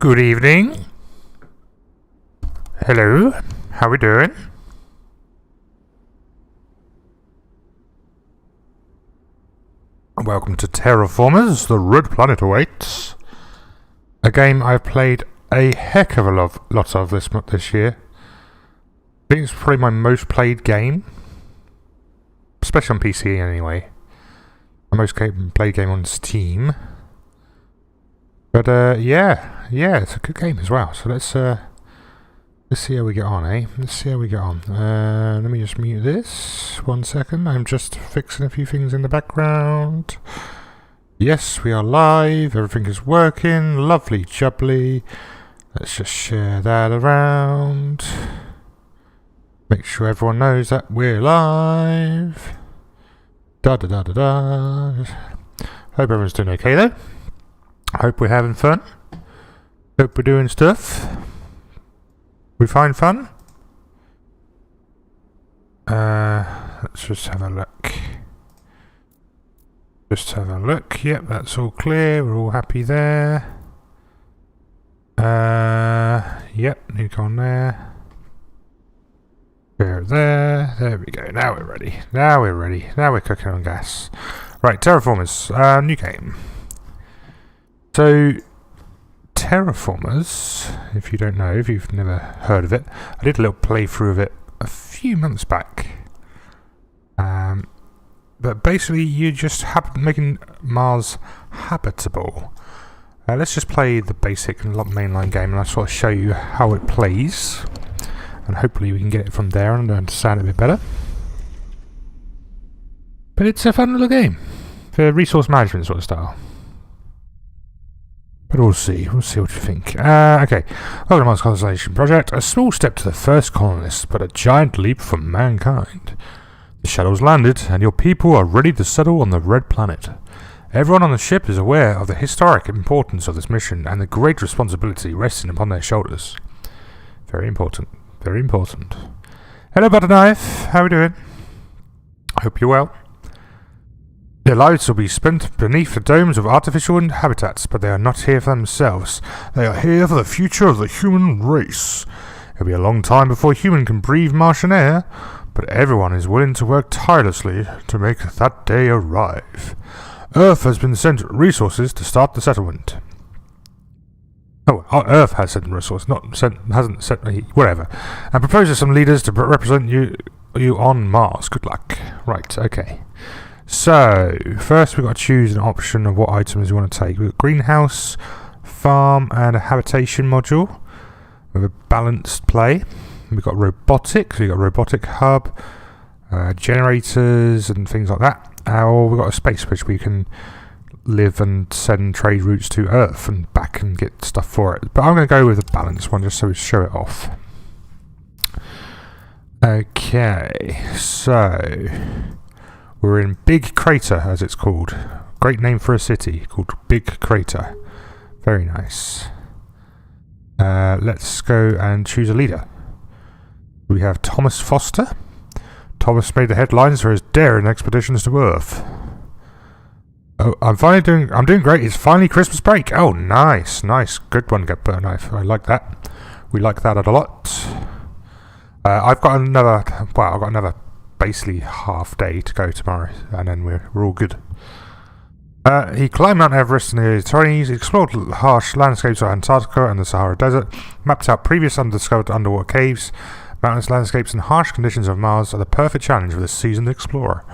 Good evening. Hello. How we doing? Welcome to Terraformers. The Red Planet awaits. A game I've played a heck of a lot of this year. I think it's probably my most played game, especially on PC anyway. My most played game on Steam. But yeah, it's a good game as well. So let's see how we get on, eh? Let's see how we get on. Let me just mute this. 1 second. I'm just fixing a few things in the background. Yes, we are live. Everything is working. Lovely jubbly. Let's just share that around. Make sure everyone knows that we're live. Hope everyone's doing okay though. Hope we're having fun. Hope we're doing stuff. We find fun. Let's just have a look. Yep, that's all clear. We're all happy there. Yep, new con there. There. There we go. Now we're ready. Now we're cooking on gas. Right, Terraformers. New game. So, Terraformers, if you don't know, if you've never heard of it, I did a little playthrough of it a few months back. But basically, you just making Mars habitable. Let's just play the basic mainline game, and I'll sort of show you how it plays. And hopefully we can get it from there and understand it a bit better. But it's a fun little game for resource management sort of style. But we'll see what you think. Okay, welcome to Mars Colonization Project. A small step to the first colonists, but a giant leap for mankind. The shuttle's landed, and your people are ready to settle on the Red Planet. Everyone on the ship is aware of the historic importance of this mission and the great responsibility resting upon their shoulders. Very important. Very important. Hello, Butterknife. How are we doing? Hope you're well. Their lives will be spent beneath the domes of artificial habitats, but they are not here for themselves. They are here for the future of the human race. It'll be a long time before human can breathe Martian air, but everyone is willing to work tirelessly to make that day arrive. Earth has been sent resources to start the settlement. Oh, Earth has sent resources, hasn't sent whatever. And proposes some leaders to represent you on Mars. Good luck. Right, okay. So, first we've got to choose an option of what items we want to take. We've got greenhouse, farm, and a habitation module with a balanced play. We've got robotics, we've got robotic hub, generators, and things like that. Or we've got a space which we can live and send trade routes to Earth and back and get stuff for it. But I'm going to go with a balanced one just so we show it off. Okay, so we're in Big Crater, as it's called. Great name for a city, called Big Crater. Very nice. Let's go and choose a leader. We have Thomas Foster. Thomas made the headlines for his daring expeditions to Earth. Oh, I'm doing great. It's finally Christmas break. Oh, nice. Good one, Get Burnt Knife. I like that. We like that a lot. I've got another basically half day to go tomorrow, and then we're all good. He climbed Mount Everest in the early 20s, explored the harsh landscapes of Antarctica and the Sahara Desert, mapped out previous undiscovered underwater caves. Mountainous landscapes and harsh conditions of Mars are the perfect challenge for this seasoned explorer.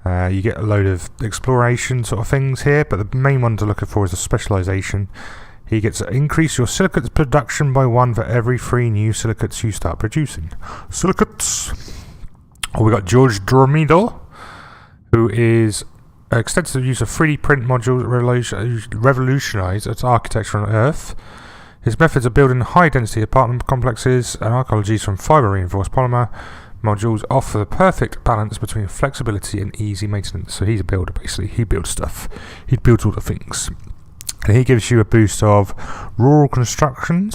You get a load of exploration sort of things here, but the main one to look for is the specialization. He gets to increase your silicates production by 1 for every 3 new silicates you start producing. Silicates! Oh, we got George Dromido, who is extensive use of 3D print modules revolutionized its architecture on Earth. His methods of building high-density apartment complexes and archaeologies from fiber-reinforced polymer modules offer the perfect balance between flexibility and easy maintenance. So he's a builder, basically. He builds stuff. He builds all the things. And he gives you a boost of rural construction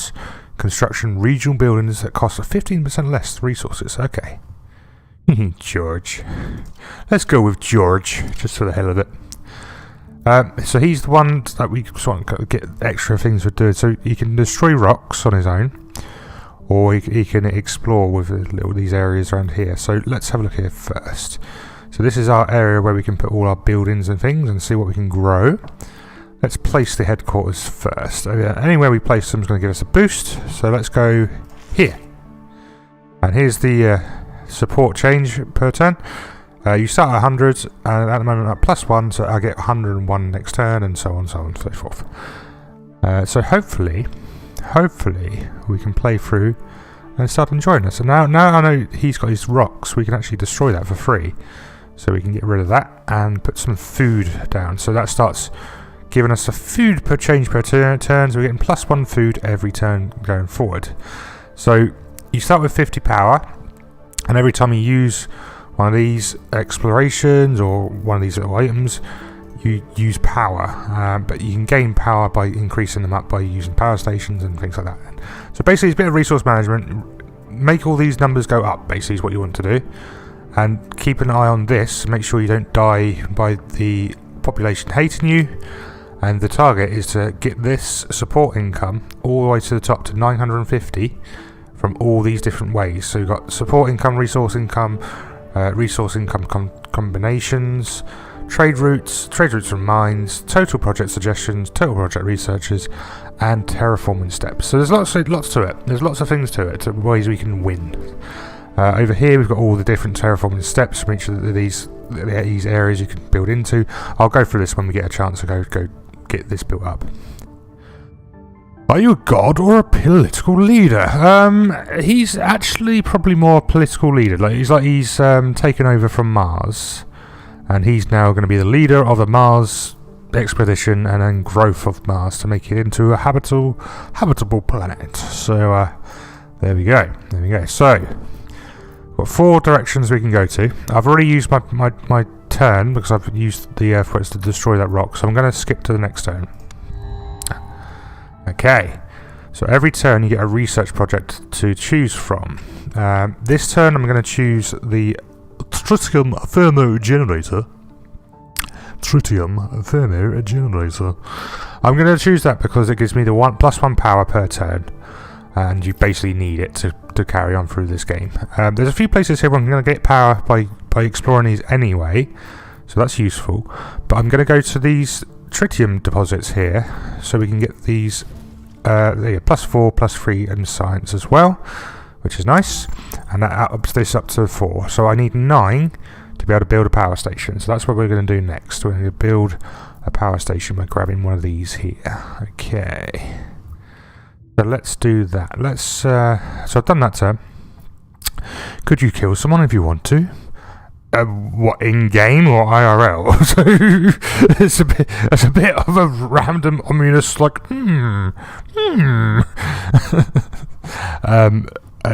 regional buildings that cost 15% less resources. Okay. George. Let's go with George, just for the hell of it. So he's the one that we sort of get extra things for doing. So he can destroy rocks on his own, or he can explore with these areas around here. So let's have a look here first. So this is our area where we can put all our buildings and things and see what we can grow. Let's place the headquarters first. Anywhere we place them is going to give us a boost. So let's go here. And here's the support change per turn. You start at 100, and at the moment I'm at +1, so I get 101 next turn, and so on, and so forth. So hopefully we can play through and start enjoying this. And now I know he's got his rocks, we can actually destroy that for free. So we can get rid of that and put some food down. So that starts giving us a food per change per turn, so we're getting +1 food every turn going forward. So you start with 50 power, and every time you use one of these explorations or one of these little items, you use power, but you can gain power by increasing them up by using power stations and things like that. So basically it's a bit of resource management. Make all these numbers go up, basically, is what you want to do, and keep an eye on this. Make sure you don't die by the population hating you, and the target is to get this support income all the way to the top to 950 from all these different ways. So you've got support income, resource income combinations, trade routes from mines, total project suggestions, total project researches, and terraforming steps. So there's lots to it. There's lots of things to it, ways we can win. Over here we've got all the different terraforming steps from each of these areas you can build into. I'll go through this when we get a chance to go get this built up. Are you a god or a political leader? He's actually probably more a political leader. He's taken over from Mars, and he's now going to be the leader of the Mars expedition and then growth of Mars to make it into a habitable planet. So there we go. So we've got 4 directions we can go to. I've already used my turn because I've used the earthquakes to destroy that rock. So I'm going to skip to the next turn. Okay, so every turn you get a research project to choose from. This turn I'm going to choose the tritium thermogenerator. I'm going to choose that because it gives me the +1 power per turn, and you basically need it to carry on through this game. There's a few places here where I'm going to get power by exploring these anyway, so that's useful. But I'm going to go to these tritium deposits here, so we can get these +4, +3 in science as well, which is nice, and that ups this up to 4. So I need 9 to be able to build a power station. So that's what we're going to do next. We're going to build a power station by grabbing one of these here. Okay, so let's do that. So I've done that turn. Could you kill someone if you want to? What, in game or IRL? So it's a bit of a random ominous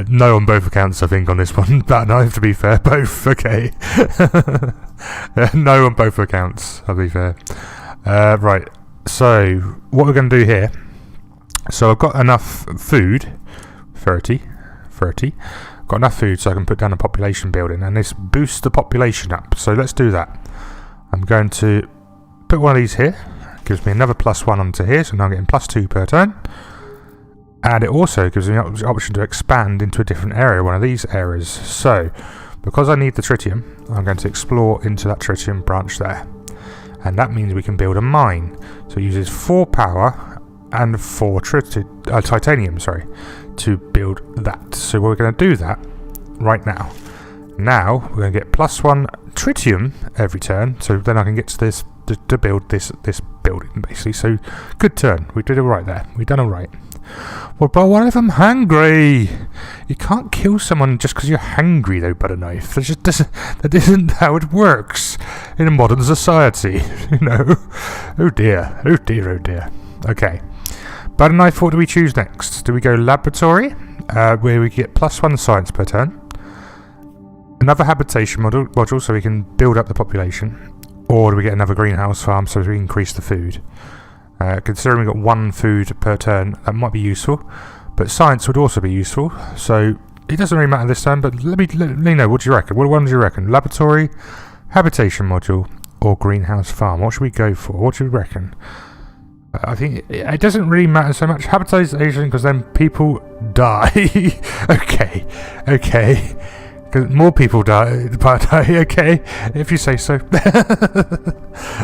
no on both accounts, I think, on this one. But no, to be fair, both. Okay. No on both accounts, I'll be fair. Right. So what we're going to do here. So I've got enough food, 30. Got enough food so I can put down a population building, and this boosts the population up. So let's do that. I'm going to put one of these here. It gives me another +1 onto here, so now I'm getting +2 per turn. And it also gives me the option to expand into a different area, one of these areas. So because I need the tritium, I'm going to explore into that tritium branch there, and that means we can build a mine. So it uses 4 power and 4 titanium, to build that. So we're going to do that right now. Now we're going to get +1 tritium every turn, so then I can get to this to build this building, basically. So good turn. We did it right there. We've done all right. Well, but what if I'm hungry? You can't kill someone just because you're hungry, though, butter knife. That isn't how it works in a modern society. Oh dear. Okay. Butter knife, what do we choose next? Do we go laboratory, where we get +1 science per turn? Another habitation module so we can build up the population. Or do we get another greenhouse farm so we increase the food? Considering we've got 1 food per turn, that might be useful. But science would also be useful. So it doesn't really matter this time, but let me know. What do you reckon? What one do you reckon? Laboratory, habitation module, or greenhouse farm? What should we go for? What do you reckon? I think it doesn't really matter so much habitation because then people die. okay, because more people die. Okay, if you say so.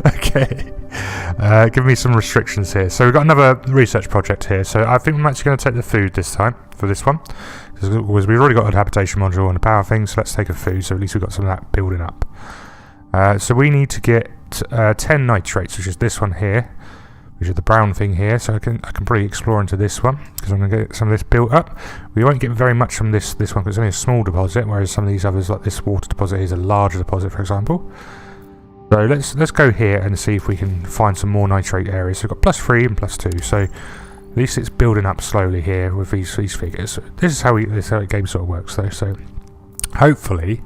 Okay, give me some restrictions here. So we've got another research project here. So I think I'm actually going to take the food this time for this one because we've already got a habitation module and a power thing. So let's take a food. So at least we've got some of that building up. So we need to get 10 nitrates, which is this one here. Which is the brown thing here, so I can probably explore into this one because I'm going to get some of this built up. We won't get very much from this one because it's only a small deposit, whereas some of these others, like this water deposit, is a larger deposit, for example. So let's go here and see if we can find some more nitrate areas. So we've got +3 and +2, so at least it's building up slowly here with these figures. This is how the game sort of works, though. So hopefully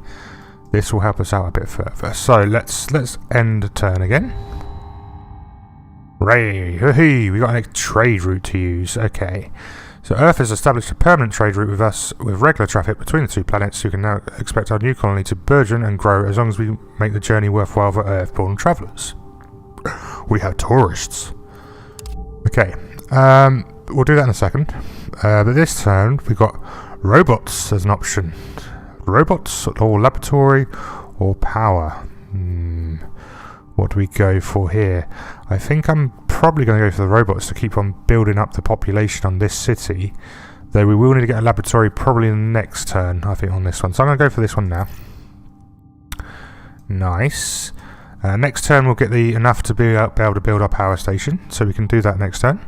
this will help us out a bit further. So let's end turn again. Hey, we got a trade route to use. Okay, so Earth has established a permanent trade route with us with regular traffic between the two planets. You can now expect our new colony to burgeon and grow as long as we make the journey worthwhile for Earth-born travellers. We have tourists. Okay, we'll do that in a second. But this turn we've got robots as an option. Robots or laboratory or power. What do we go for here? I think I'm probably going to go for the robots to keep on building up the population on this city. Though we will need to get a laboratory probably in the next turn, I think, on this one. So I'm going to go for this one now. Nice. Next turn we'll get enough to be able to build our power station. So we can do that next turn.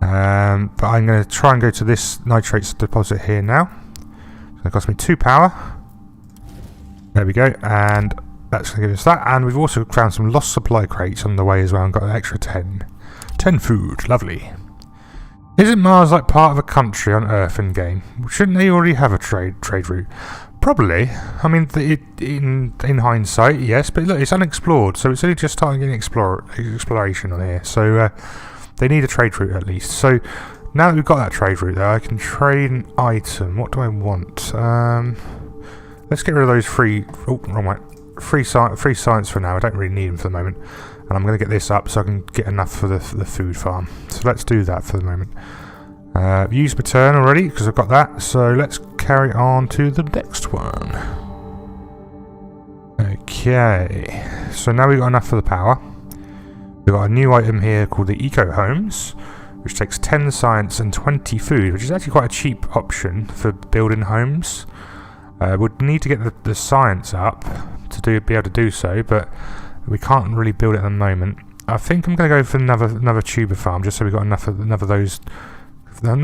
But I'm going to try and go to this nitrates deposit here now. It's going to cost me 2 power. There we go. And that's going to give us that, and we've also found some lost supply crates on the way as well and got an extra 10. 10 food, lovely. Isn't Mars like part of a country on Earth in game? Shouldn't they already have a trade route? Probably. I mean, in hindsight, yes, but look, it's unexplored, so it's only just starting getting exploration on here. So they need a trade route at least. So now that we've got that trade route there, I can trade an item. What do I want? Let's get rid of those free... Oh, wrong way. Free science for now. I don't really need them for the moment, and I'm going to get this up so I can get enough for the food farm. So let's do that for the moment. Used my turn already because I've got that, so let's carry on to the next one. Okay, so now we've got enough for the power. We've got a new item here called the Eco Homes, which takes 10 science and 20 food, which is actually quite a cheap option for building homes. We'd need to get the science up to be able to do so, but we can't really build it at the moment. I think I'm going to go for another tuber farm just so we've got enough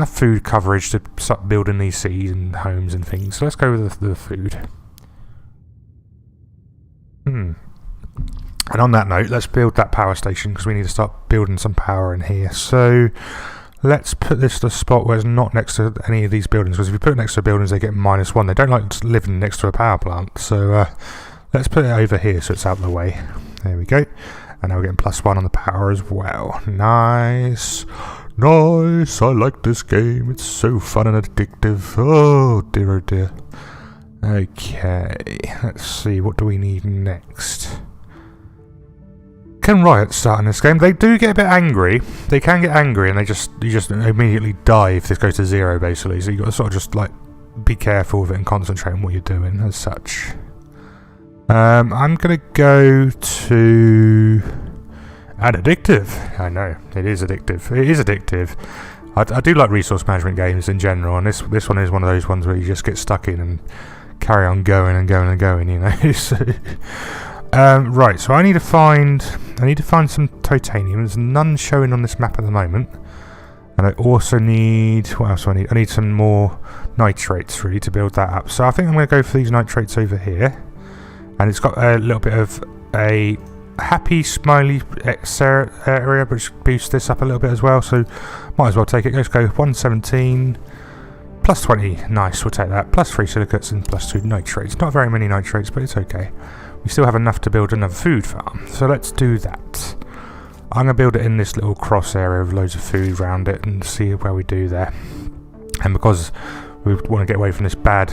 food coverage to start building these cities and homes and things. So let's go with the food. And on that note, let's build that power station because we need to start building some power in here. So let's put this to a spot where it's not next to any of these buildings, because if you put it next to buildings they get -1. They don't like living next to a power plant. So let's put it over here so it's out of the way. There we go. And now we're getting +1 on the power as well. Nice. Nice. I like this game. It's so fun and addictive. Oh dear, oh dear. Okay. Let's see. What do we need next? Can riots start in this game? They do get a bit angry. They can get angry and you just immediately die if this goes to 0 basically. So you've got to sort of just like be careful with it and concentrate on what you're doing as such. I'm going to go to an addictive. I know, it is addictive. It is addictive. I do like resource management games in general, and this one is one of those ones where you just get stuck in and carry on going and going and going, you know. So, right, so I need to find some titanium. There's none showing on this map at the moment. And I also need... What else do I need? I need some more nitrates, really, to build that up. So I think I'm going to go for these nitrates over here. And it's got a little bit of a happy, smiley area, which boosts this up a little bit as well. So might as well take it. Let's go 117 plus 20. Nice, we'll take that. Plus 3 silicates and plus 2 nitrates. Not very many nitrates, but it's okay. We still have enough to build another food farm. So let's do that. I'm going to build it in this little cross area with loads of food around it and see where we do there. And because we want to get away from this bad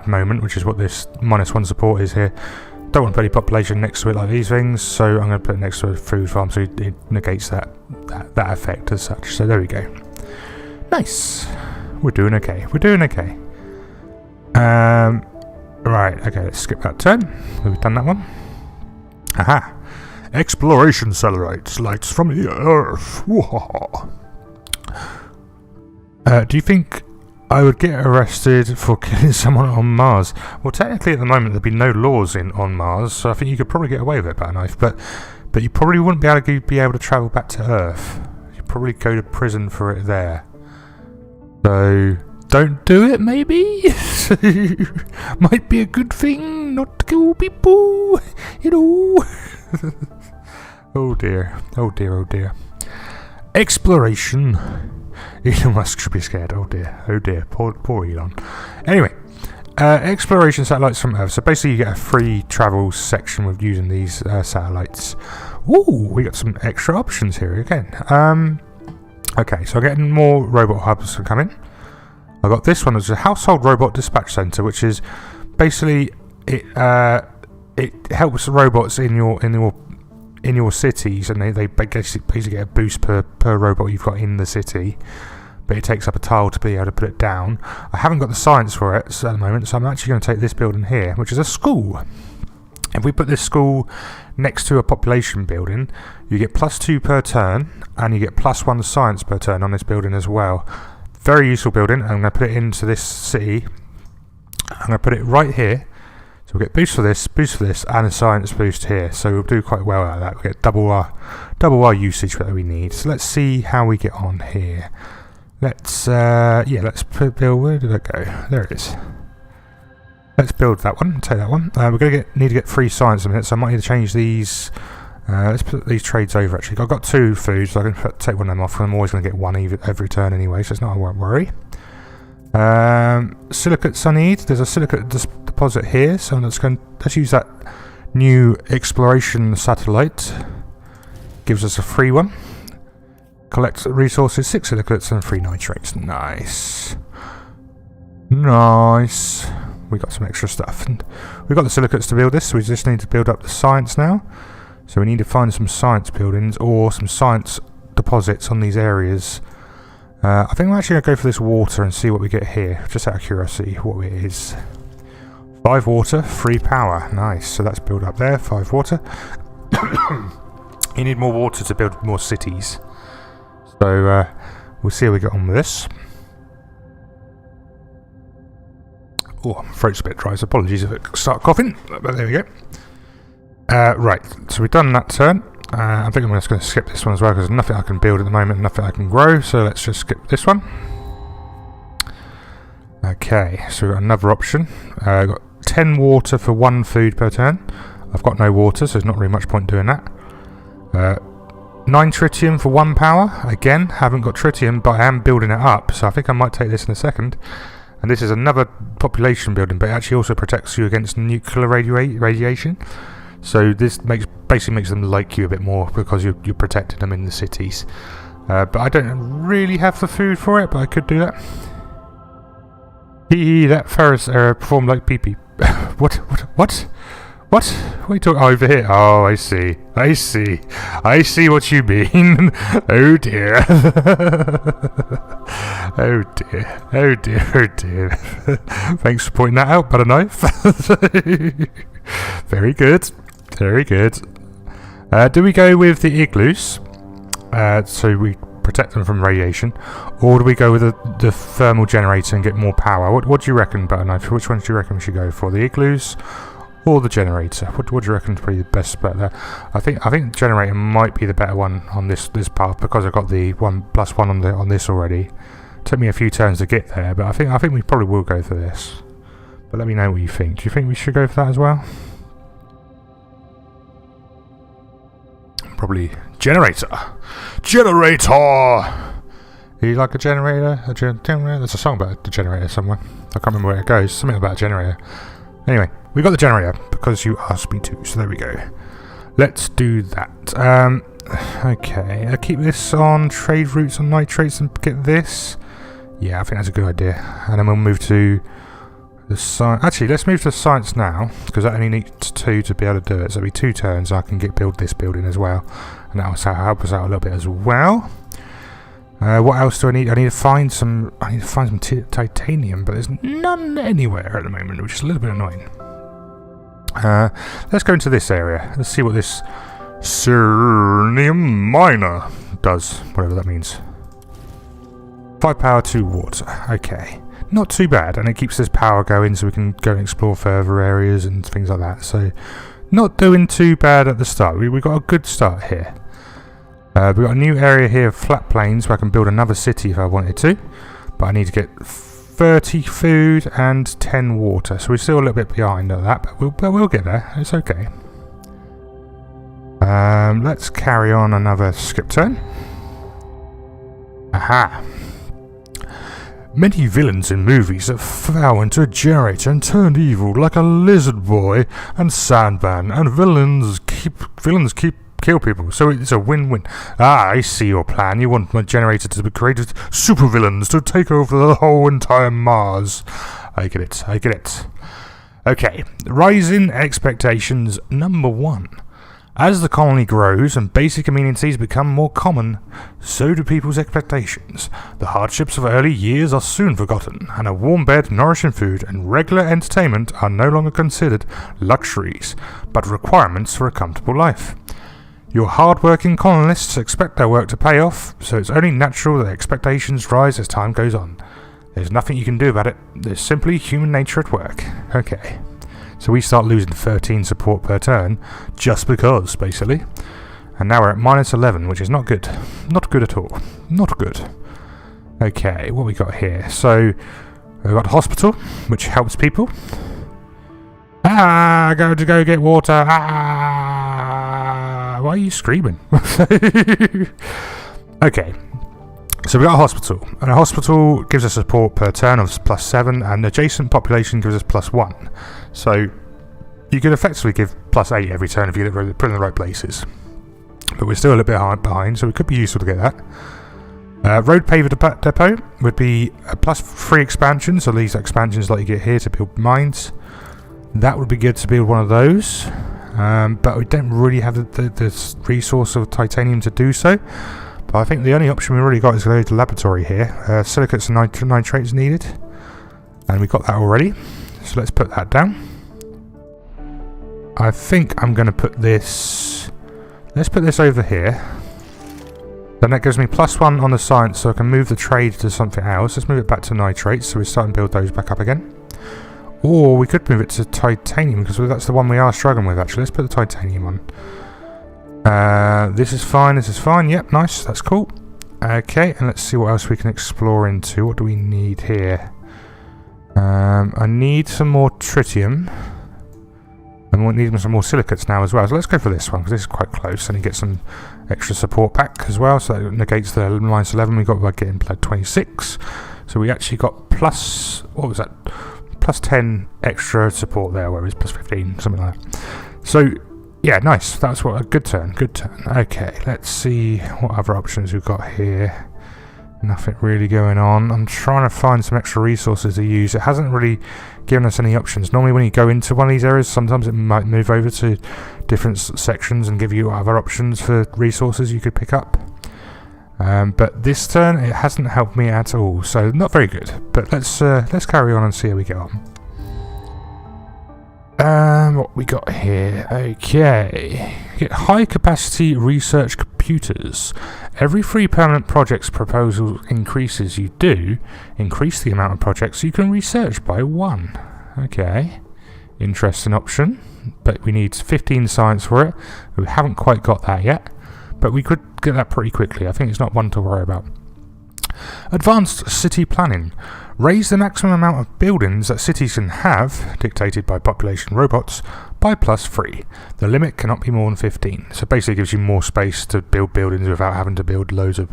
moment, which is what this -1 support is here, don't want to put any population next to it like these things, so I'm going to put it next to a food farm, so it negates that effect as such. So there we go. Nice. We're doing okay. We're doing okay. Right, okay, let's skip that turn. We've done that one. Aha! Exploration satellites, lights from the Earth. Do you think I would get arrested for killing someone on Mars? Well, technically at the moment there'd be no laws on Mars, so I think you could probably get away with it by a knife, but you probably wouldn't be able to travel back to Earth. You'd probably go to prison for it there. So don't do it, maybe? Might be a good thing not to kill people, you know. Oh dear, oh dear, oh dear. Exploration. Elon Musk should be scared. Oh dear, poor Elon. Anyway, exploration satellites from Earth. So basically you get a free travel section with using these satellites. Ooh, we got some extra options here again. Okay, so I'm getting more robot hubs coming. I got this one as a household robot dispatch center, which is basically it helps robots in your cities, and they basically get a boost per robot you've got in the city, but it takes up a tile to be able to put it down. I haven't got the science for it at the moment, so I'm actually going to take this building here, which is a school. If we put this school next to a population building, you get +2 per turn, and you get +1 science per turn on this building as well. Very useful building. I'm going to put it into this city. I'm going to put it right here. So we'll get boost for this, and a science boost here. So we'll do quite well out of that. We'll get double our usage that we need. So let's see how we get on here. Let's build. Where did it go? There it is. Let's build that one. Take that one. We're going to need to get 3 science in a minute, so I might need to change these. Let's put these trades over. Actually, I've got 2 foods, so I can take one of them off. I'm always going to get one every turn anyway, so it's not a worry. Silicates I need. There's a silicate deposit here, so let's use that new exploration satellite. Gives us a free one. Collect resources, 6 silicates and 3 nitrates. Nice. We got some extra stuff, and we've got the silicates to build this, so we just need to build up the science now. So we need to find some science buildings or some science deposits on these areas. I think we're actually going to go for this water and see what we get here, just out of curiosity what it is. 5 water, 3 power. Nice, so that's built up there, 5 water. You need more water to build more cities. So we'll see how we get on with this. Oh, my throat's a bit dry, so apologies if I start coughing, but there we go. Right, so we've done that turn. I think I'm just going to skip this one as well, because there's nothing I can build at the moment, nothing I can grow, so let's just skip this one. Okay, so we've got another option. I've got 10 water for 1 food per turn. I've got no water, so there's not really much point doing that. 9 tritium for 1 power. Again, haven't got tritium, but I am building it up, so I think I might take this in a second. And this is another population building, but it actually also protects you against nuclear radiation. So this basically makes them like you a bit more, because you're protecting them in the cities. But I don't really have the food for it, but I could do that. That Ferris error performed like pee-pee. What? What are you talking? Oh, over here. Oh, I see what you mean. Oh dear. Oh dear. Thanks for pointing that out, but a knife. Very good. Do we go with the igloos, so we protect them from radiation, or do we go with the thermal generator and get more power? What do you reckon, Butter Knife? Which one do you reckon we should go for? The igloos or the generator? What do you reckon is probably the best bet there? I think the generator might be the better one on this path, because I've got the 1+1 on this already. Took me a few turns to get there, but I think we probably will go for this. But let me know what you think. Do you think we should go for that as well? Probably generator. You like a generator? There's a song about the generator somewhere. I can't remember where it goes. Something about a generator. Anyway, we got the generator because you asked me to. So there we go. Let's do that. Okay. I'll keep this on trade routes on nitrates and get this. Yeah, I think that's a good idea. And then we'll move to The science. Actually, let's move to science now, because that only needs 2 to be able to do it. So it'll be 2 turns. I can build this building as well, and that will help us out a little bit as well. What else do I need? I need to find some. Titanium, but there's none anywhere at the moment, which is a little bit annoying. Let's go into this area. Let's see what this Cernium miner does, whatever that means. 5 power, 2 water. Okay. Not too bad, and it keeps this power going so we can go and explore further areas and things like that. So, not doing too bad at the start. We got a good start here. We've got a new area here of flat plains where I can build another city if I wanted to. But I need to get 30 food and 10 water. So we're still a little bit behind on that, but we'll get there. It's okay. Let's carry on another skip turn. Aha! Many villains in movies have fell into a generator and turned evil, like a lizard boy and Sandman, and villains keep kill people, so it's a win-win. Ah, I see your plan. You want my generator to create supervillains to take over the whole entire Mars. I get it. Okay, rising expectations number 1. As the colony grows and basic amenities become more common, so do people's expectations. The hardships of early years are soon forgotten, and a warm bed, nourishing food, and regular entertainment are no longer considered luxuries, but requirements for a comfortable life. Your hard-working colonists expect their work to pay off, so it's only natural that expectations rise as time goes on. There's nothing you can do about it. There's simply human nature at work. Okay. So we start losing 13 support per turn, just because, basically. And now we're at -11, which is not good. Not good at all. Not good. Okay, what we got here? So, we've got hospital, which helps people. Go get water. Why are you screaming? Okay. So we got a hospital, and a hospital gives us support per turn of +7, and adjacent population gives us +1. So you could effectively give +8 every turn if you put it in the right places. But we're still a little bit behind, so it could be useful to get that. Road paver depot would be a +3 expansion, so these expansions like you get here to build mines. That would be good to build one of those, but we don't really have the resource of titanium to do so. But I think the only option we really got is to go to the laboratory here. Silicates and nitrates needed. And we got that already. So let's put that down. I think I'm going to put this... Let's put this over here. Then that gives me +1 on the science, so I can move the trade to something else. Let's move it back to nitrates, so we're starting to build those back up again. Or we could move it to titanium, because that's the one we are struggling with, actually. Let's put the titanium on. This is fine, yep, nice, that's cool. Okay, and let's see what else we can explore into. What do we need here? I need some more tritium. And we need some more silicates now as well. So let's go for this one, because this is quite close, and you get some extra support back as well, so that negates the -11 we got by getting +26. So we actually got what was that? +10 extra support there, whereas +15, something like that. So yeah, nice. That's what a good turn. Okay, let's see what other options we've got here. Nothing really going on. I'm trying to find some extra resources to use. It hasn't really given us any options. Normally when you go into one of these areas, sometimes it might move over to different sections and give you other options for resources you could pick up. But this turn, it hasn't helped me at all, so not very good. But let's carry on and see how we get on. What we got here? Okay, get high capacity research computers. Every 3 permanent projects proposal increases you do, increase the amount of projects you can research by 1. Okay, interesting option, but we need 15 science for it. We haven't quite got that yet, but we could get that pretty quickly. I think it's not one to worry about. Advanced city planning. Raise the maximum amount of buildings that cities can have, dictated by population robots, by +3. The limit cannot be more than 15. So basically it gives you more space to build buildings without having to build loads of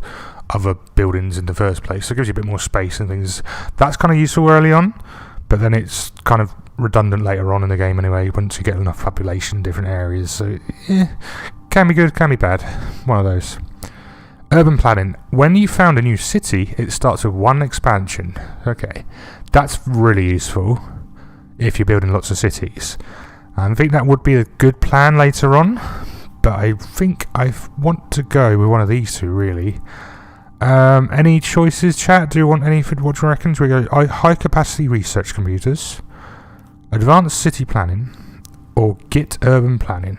other buildings in the first place. So it gives you a bit more space and things. That's kind of useful early on, but then it's kind of redundant later on in the game anyway, once you get enough population in different areas. So yeah, can be good, can be bad. One of those. Urban planning. When you found a new city, it starts with 1 expansion. Okay, that's really useful. if you're building lots of cities. I think that would be a good plan later on, but I think I want to go with one of these two, really. Any choices, chat? Do you want anything? What do you reckon? Do we go high capacity research computers, advanced city planning, or Git urban planning?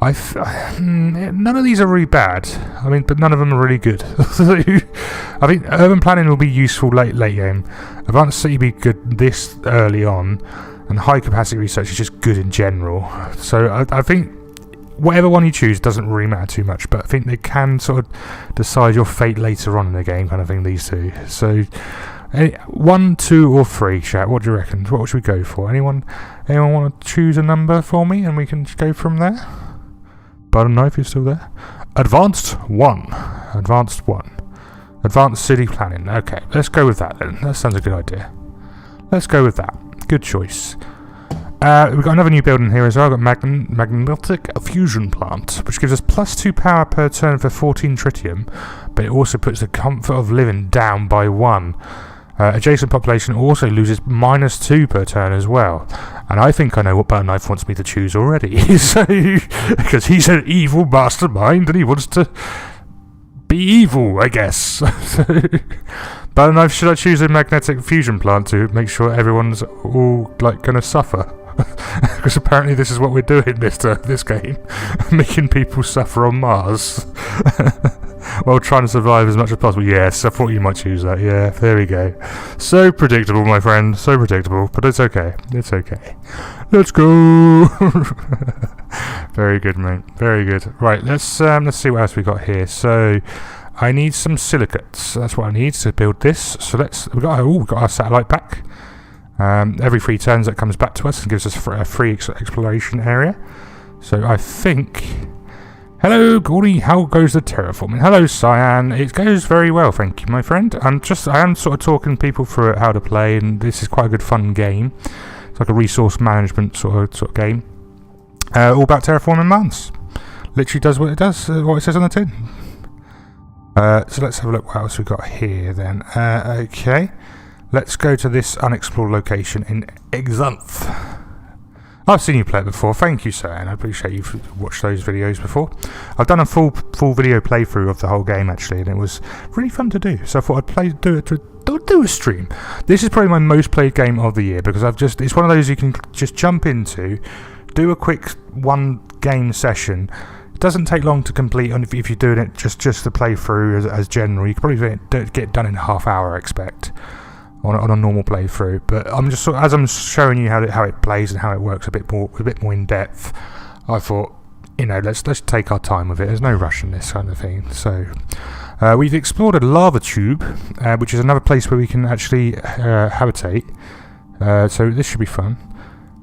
None of these are really bad. I mean, but none of them are really good. I think urban planning will be useful late game. Advanced city will be good this early on, and high capacity research is just good in general. So I think whatever one you choose doesn't really matter too much, but I think they can sort of decide your fate later on in the game, kind of thing, these two. So 1, 2 or 3, chat, what do you reckon? What should we go for? Anyone want to choose a number for me and we can go from there? Button knife, you're still there? Advanced 1. Advanced city planning. Okay, let's go with that then. That sounds a good idea. Let's go with that. Good choice. We've got another new building here as well. We've got magnetic fusion plant, which gives us +2 power per turn for 14 tritium, but it also puts the comfort of living down by 1. Adjacent population also loses -2 per turn as well. And I think I know what Button Knife wants me to choose already. Because he's an evil mastermind and he wants to be evil, I guess. Button Knife, should I choose a magnetic fusion plant to make sure everyone's all going to suffer? Because apparently this is what we're doing this game. Making people suffer on Mars. While trying to survive as much as possible. Yes, I thought you might choose that. Yeah, there we go. So predictable, my friend. So predictable. But it's okay. It's okay. Let's go. Very good, mate. Very good. Right, let's see what else we got here. So I need some silicates. That's what I need to build this. So we've got our satellite back. Every 3 turns that comes back to us and gives us a free exploration area. So I think... Hello, Gordy. How goes the terraforming? Hello, Cyan. It goes very well, thank you, my friend. I am sort of talking people through how to play, and this is quite a good fun game. It's like a resource management sort of game. All about terraforming Mars. Literally does what it does, what it says on the tin. So let's have a look what else we've got here then. Okay. Let's go to this unexplored location in Exanth. I've seen you play it before. Thank you, sir, and I appreciate you've watched those videos before. I've done a full video playthrough of the whole game actually, and it was really fun to do. So I thought I'd do a stream. This is probably my most played game of the year because it's one of those you can just jump into, do a quick 1 game session. It doesn't take long to complete, and if you're doing it just to play through as general, you can probably get it done in a half hour, I expect. On a normal playthrough, but I'm just as I'm showing you how it plays and how it works a bit more in depth. I thought, let's take our time with it. There's no rush in this kind of thing. So we've explored a lava tube, which is another place where we can actually habitate. So this should be fun.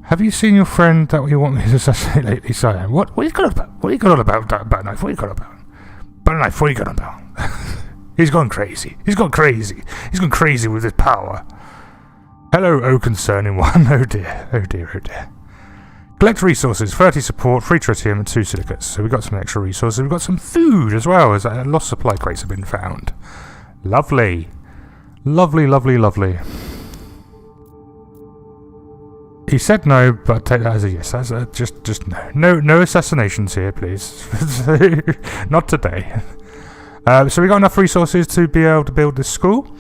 Have you seen your friend that you want me to assassinate lately, Cyan? What are you got about? What are you got about, Button Knife? What are you got about? Button Knife, what are you got about? He's gone crazy. He's gone crazy. He's gone crazy with his power. Hello, oh concerning one. Oh dear. Oh dear. Oh dear. Collect resources. 30 support, 3 tritium, and 2 silicates. So we've got some extra resources. We've got some food as well, as lost supply crates have been found. Lovely. Lovely, lovely, lovely. He said no, but I'll take that as a yes. Just no. No assassinations here, please. Not today. So we got enough resources to be able to build this school.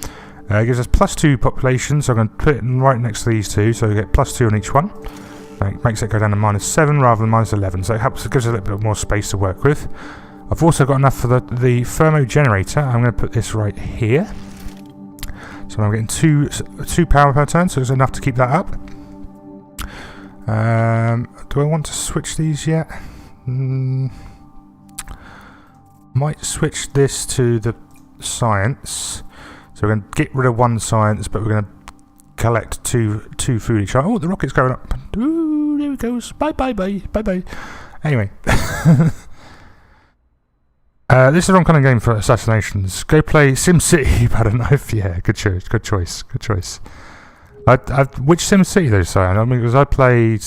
It gives us +2 population, so I'm going to put it right next to these two, so we get +2 on each one. It makes it go down to -7 rather than -11, so it gives us a little bit more space to work with. I've also got enough for the thermo generator. I'm going to put this right here. So I'm getting 2 power per turn, so it's enough to keep that up. Do I want to switch these yet? Might switch this to the science. So we're going to get rid of 1 science, but we're going to collect two food each other. Oh, the rocket's going up. Ooh, there it goes. Bye. Anyway. This is the wrong kind of game for assassinations. Go play SimCity, Button Knife. Yeah, good choice. Which SimCity though, Cyan? I mean, because I played...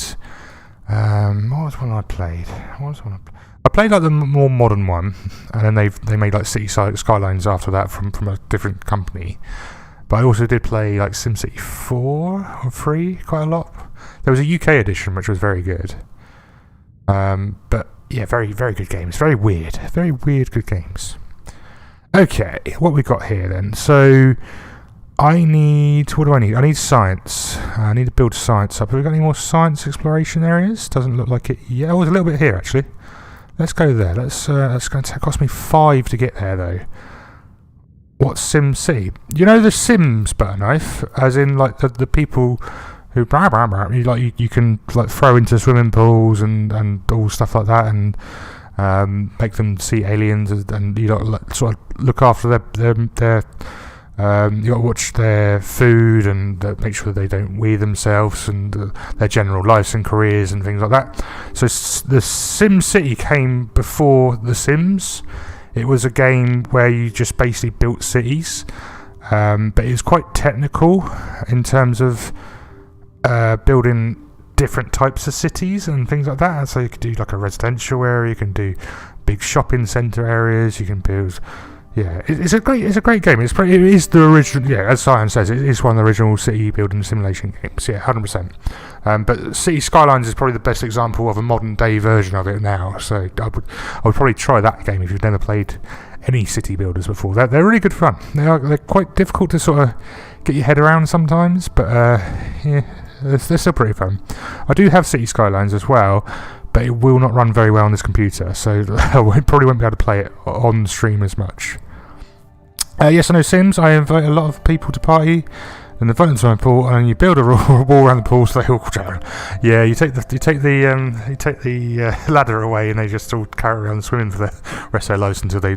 what was one I played? I played like the more modern one, and then they made like City Skylines after that from a different company. But I also did play like SimCity 4 or 3 quite a lot. There was a UK edition which was very good. But yeah, very, very good games. Very weird good games. Okay, what we got here then? So what do I need? I need science. I need to build science up. Have we got any more science exploration areas? Doesn't look like it. Yeah, there's a little bit here actually. Let's go there. That's going to cost me 5 to get there though. What's SimCity? You know the Sims butter knife, as in like the people who you can like throw into swimming pools and all stuff like that, and make them see aliens, and you like, sort of look after their you got to watch their food and make sure they don't weed themselves, and their general lives and careers and things like that. So the SimCity came before The Sims. It was a game where you just basically built cities, but it was quite technical in terms of building different types of cities and things like that. So you could do like a residential area, you can do big shopping centre areas, you can build. Yeah, it's a great game. It is the original. Yeah, as Cyan says, it is one of the original city building simulation games. Yeah, 100%. But City Skylines is probably the best example of a modern day version of it now. So I would probably try that game if you've never played any city builders before. They're really good fun. They're quite difficult to sort of get your head around sometimes, but yeah, they're still pretty fun. I do have City Skylines as well, but it will not run very well on this computer, so I probably won't be able to play it on stream as much. Yes, I know Sims. I invite a lot of people to party, and invite them to my pool, and you build a wall around the pool so they all drown. Yeah, you take the ladder away, and they just all carry around swimming for the rest of their lives until they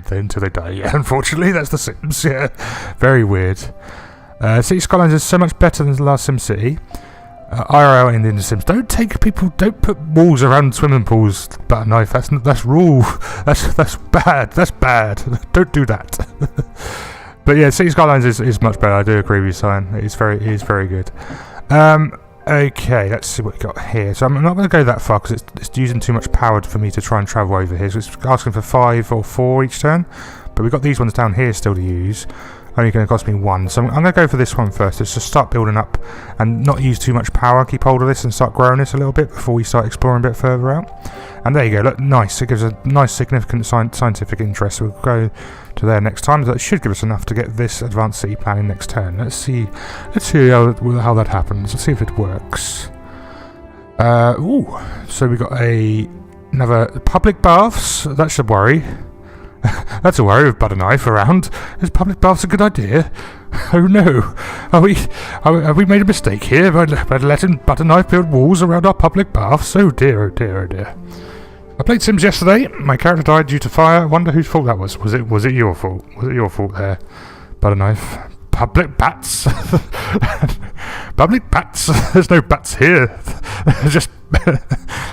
die. Yeah, unfortunately, that's the Sims. Yeah, very weird. City Skylines is so much better than the last SimCity. IRL and in the Sims. Don't put walls around swimming pools, butter knife. That's rule. That's bad. That's bad. Don't do that. But yeah, City Skylines is much better. I do agree with you, Cyan. It is very good. Okay, let's see what we got here. So I'm not going to go that far because it's using too much power for me to try and travel over here. So it's asking for 5 or 4 each turn. But we've got these ones down here still to use. Only going to cost me 1, so I'm going to go for this one first. Let's just start building up and not use too much power. Keep hold of this and start growing this a little bit before we start exploring a bit further out. And there you go, look, nice. It gives a nice significant scientific interest. We'll go to there next time. That should give us enough to get this advanced city planning next turn. Let's see how that happens. Let's see if it works. So we got another public baths. That should worry. That's a worry with butter knife around. Is public baths a good idea? Oh no! Have we made a mistake here by letting butter knife build walls around our public baths? Oh dear, oh dear, oh dear. I played Sims yesterday. My character died due to fire. I wonder whose fault that was. Was it your fault? Was it your fault there, butter knife? Public bats. Public bats. There's no bats here. Just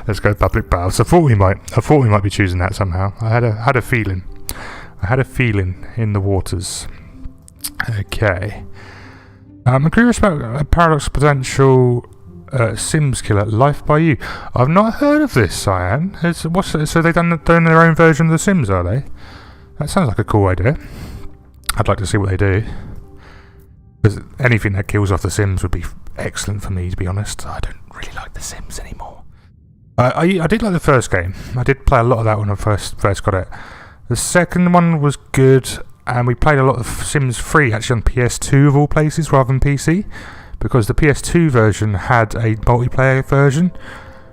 let's go public baths. I thought we might be choosing that somehow. I had a feeling. I had a feeling in the waters. Okay. I'm curious about a paradox potential Sims killer, Life by You. I've not heard of this, Cyan. So they've done their own version of The Sims, are they? That sounds like a cool idea. I'd like to see what they do. Because anything that kills off The Sims would be excellent for me, to be honest. I don't really like The Sims anymore. I did like the first game. I did play a lot of that when I first got it. The second one was good, and we played a lot of Sims 3 actually on PS2 of all places rather than PC, because the PS2 version had a multiplayer version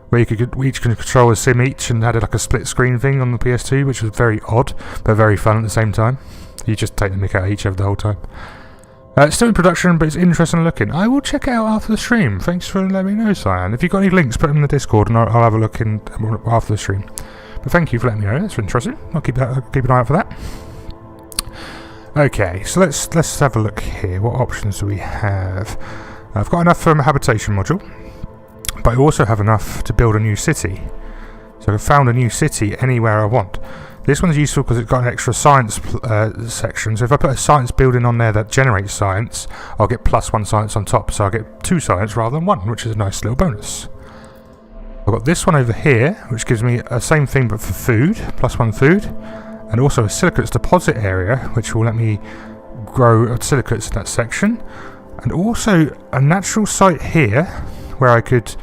where we each can control a sim each, and had like a split screen thing on the PS2, which was very odd but very fun at the same time. You just take the mick out of each other the whole time. It's still in production, but it's interesting looking. I will check it out after the stream. Thanks for letting me know, Cyan. If you've got any links, put them in the Discord, and I'll have a look in after the stream. But thank you for letting me know. That's interesting. I'll keep an eye out for that. Okay, so let's have a look here. What options do we have? I've got enough from a habitation module, but I also have enough to build a new city. So I've found a new city anywhere I want. This one's useful because it's got an extra science section. So if I put a science building on there that generates science, I'll get +1 science on top. So I'll get 2 science rather than 1, which is a nice little bonus. I've got this one over here, which gives me the same thing but for food, +1 food, and also a silicates deposit area, which will let me grow silicates in that section, and also a natural site here where I could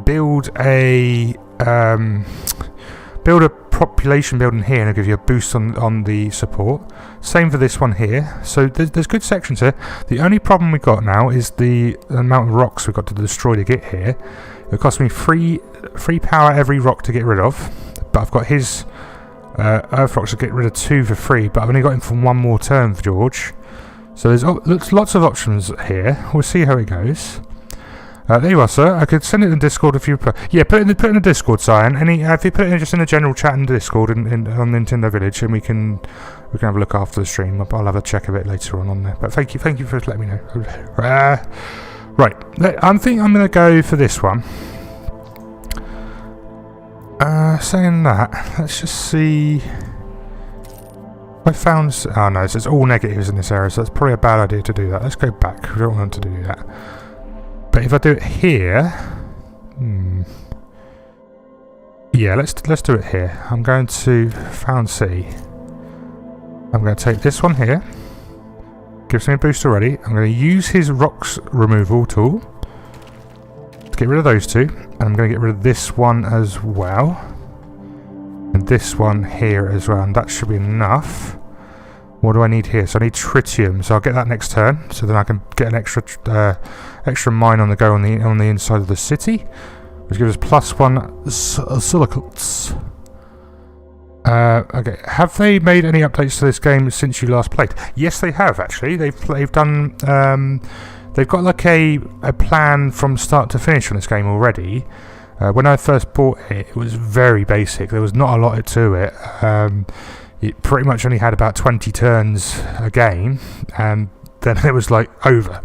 build a population building here, and it'll give you a boost on the support. Same for this one here. So there's good sections here. The only problem we've got now is the amount of rocks we've got to destroy to get here. It'll cost me free power every rock to get rid of, but I've got his earth rocks to get rid of 2 for free, but I've only got him for 1 more turn for George. So there's lots of options here. We'll see how it goes. There you are, sir. I could send it in Discord if you... put it in the Discord, Cyan. If you put it just in a general chat in Discord on Nintendo Village, and we can have a look after the stream. I'll have a check of it later on there. But thank you for letting me know. Right, I think I'm going to go for this one. Saying that, let's just see... I found... Oh no, it's all negatives in this area, so that's probably a bad idea to do that. Let's go back. We don't want to do that. But if I do it here... Yeah, let's do it here. I'm going to Found City. I'm going to take this one here. Gives me a boost already. I'm going to use his rocks removal tool to get rid of those 2. And I'm going to get rid of this one as well. And this one here as well. And that should be enough. What do I need here? So I need tritium. So I'll get that next turn. So then I can get an extra mine on the go on the inside of the city, which gives us +1 silicates. Okay. Have they made any updates to this game since you last played? Yes, they have actually. They've done. They've got like a plan from start to finish on this game already. When I first bought it, it was very basic. There was not a lot to it. It pretty much only had about 20 turns a game, and then it was like over.